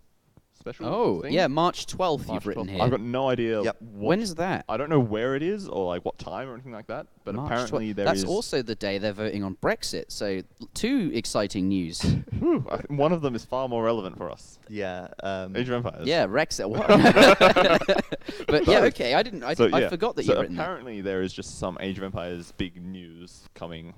special. Oh, thing. yeah, March 12th March you've written 12th. here. I've got no idea. Yep. What When is that? I don't know where it is or like what time or anything like that. But March apparently 12th. there That's is. also the day they're voting on Brexit. So two exciting news. Whew, I think one of them is far more relevant for us. Yeah. Age of Empires. Yeah, Brexit. What? But yeah, okay. I didn't. I forgot that so you'd written that. apparently there is just some Age of Empires big news coming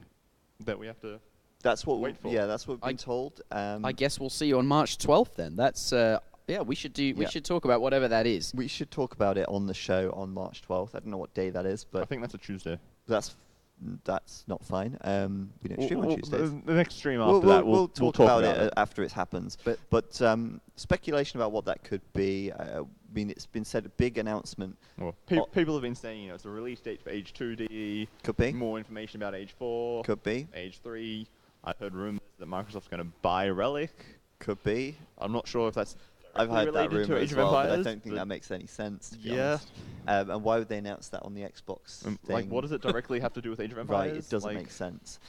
that we have to. That's what Wait for. Yeah, that's what we've I- been told. I guess we'll see you on March 12th then. That's yeah. We should do. We Yeah. should talk about whatever that is. we should talk about it on the show on March 12th. I don't know what day that is, I but think that's a Tuesday. that's not fine. We don't stream on Tuesdays. The next stream after that, we'll talk about it after it happens. But- But speculation about what that could be. I mean, it's been said a big announcement. Well, Oh. people have been saying, it's a release date for Age 2D. Could be. More information about Age 4. Could be. Age 3. I've heard rumors that Microsoft's going to buy Relic. Could be. I'm not sure if that's. I've directly heard that related to rumor Age as of well, but I Empires, don't think but- that makes any sense. To be Yeah. honest. And why would they announce that on the Xbox thing? Like, what does it directly have to do with Age of Empires? Right, it doesn't Like, make sense.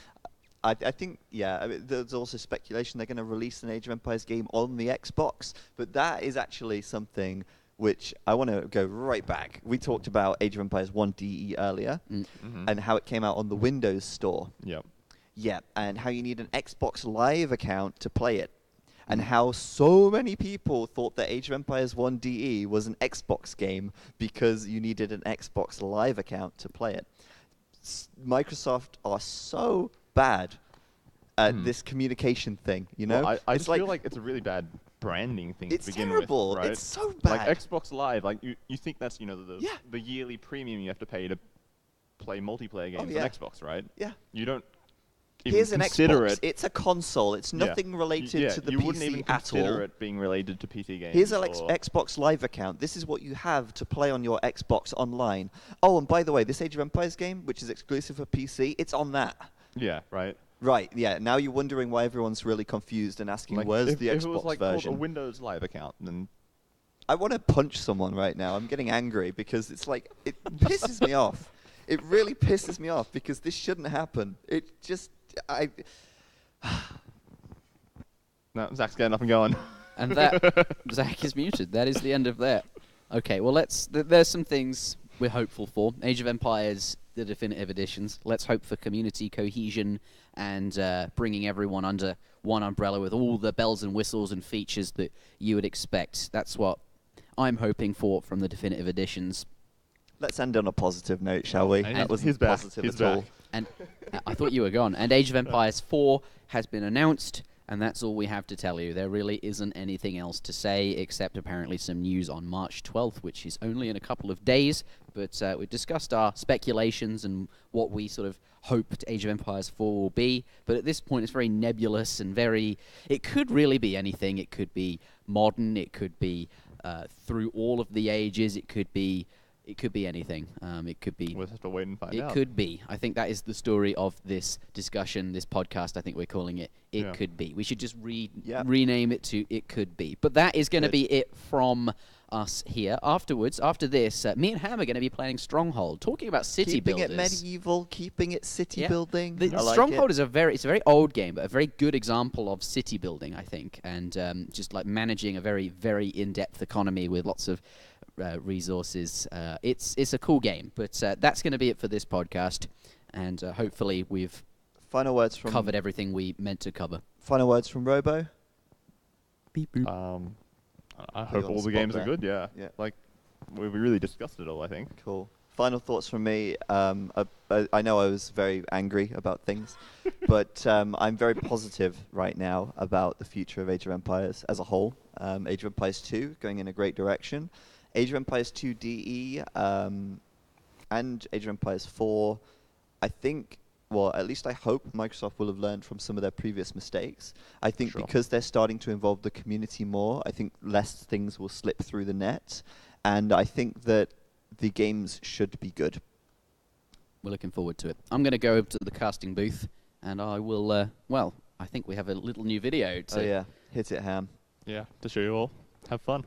I think, yeah, I mean, there's also speculation they're going to release an Age of Empires game on the Xbox, but that is actually something which I want to go right back. We talked about Age of Empires 1 DE earlier, and how it came out on the Windows Store. Yep. Yeah, and how you need an Xbox Live account to play it. And how so many people thought that Age of Empires 1 DE was an Xbox game because you needed an Xbox Live account to play it. Microsoft are so bad at this communication thing, you know? Well, I just feel like it's a really bad branding thing to begin terrible. with, right? It's so bad. Like Xbox Live, like you think that's, you know, the yearly premium you have to pay to play multiplayer games on Xbox, right? Yeah. You don't even Here's an consider Xbox. it. It's a console. It's nothing related to the you PC wouldn't even at all. consider it being related to PC games. Here's an Xbox Live account. This is what you have to play on your Xbox Online. Oh, and by the way, this Age of Empires game, which is exclusive for PC, it's on that. Yeah, right. Right, yeah. Now you're wondering why everyone's really confused and asking, Like, where's the Xbox if it was like version? called a Windows Live account, then I want to punch someone right now. I'm getting angry because it's like, it pisses me off. It really pisses me off because this shouldn't happen. It just, no, Zach's getting up and going. And that Zach is muted. That is the end of that. Okay, well there's some things we're hopeful for. Age of Empires, the definitive editions. Let's hope for community cohesion and bringing everyone under one umbrella with all the bells and whistles and features that you would expect. That's what I'm hoping for from the definitive editions. Let's end on a positive note, shall we? And that wasn't positive at all. And I thought you were gone. And Age of Empires 4 has been announced, and that's all we have to tell you. There really isn't anything else to say, except apparently some news on March 12th, which is only in a couple of days. But we've discussed our speculations and what we sort of hoped Age of Empires 4 will be. But at this point, it's very nebulous and very... It could really be anything. It could be modern. It could be through all of the ages. It could be... It could be anything. It could be... We'll have to wait and find out. It could be. I think that is the story of this discussion, this podcast. I think we're calling it It Could Be. We should just rename it to It Could Be. But that is going to be it from us here. Afterwards, after this, me and Ham are going to be playing Stronghold, talking about city builders. Keeping it medieval, keeping it city building. The Stronghold is a very old game, but a very good example of city building, I think, and just like managing a very, very in-depth economy with lots of resources. It's a cool game, but that's going to be it for this podcast, and hopefully we've final words from covered everything we meant to cover. Final words from Robo. Beep, boop. I hope all the games are good. Yeah. Like we really discussed it all. I think. Cool. Final thoughts from me. I know I was very angry about things, but I'm very positive right now about the future of Age of Empires as a whole. Age of Empires 2 going in a great direction. Age of Empires 2 DE and Age of Empires 4, I think, well, at least I hope Microsoft will have learned from some of their previous mistakes. I think because they're starting to involve the community more, I think less things will slip through the net, and I think that the games should be good. We're looking forward to it. I'm going to go over to the casting booth, and I will, I think we have a little new video to... Oh yeah, hit it, Ham. Yeah, to show you all. Have fun.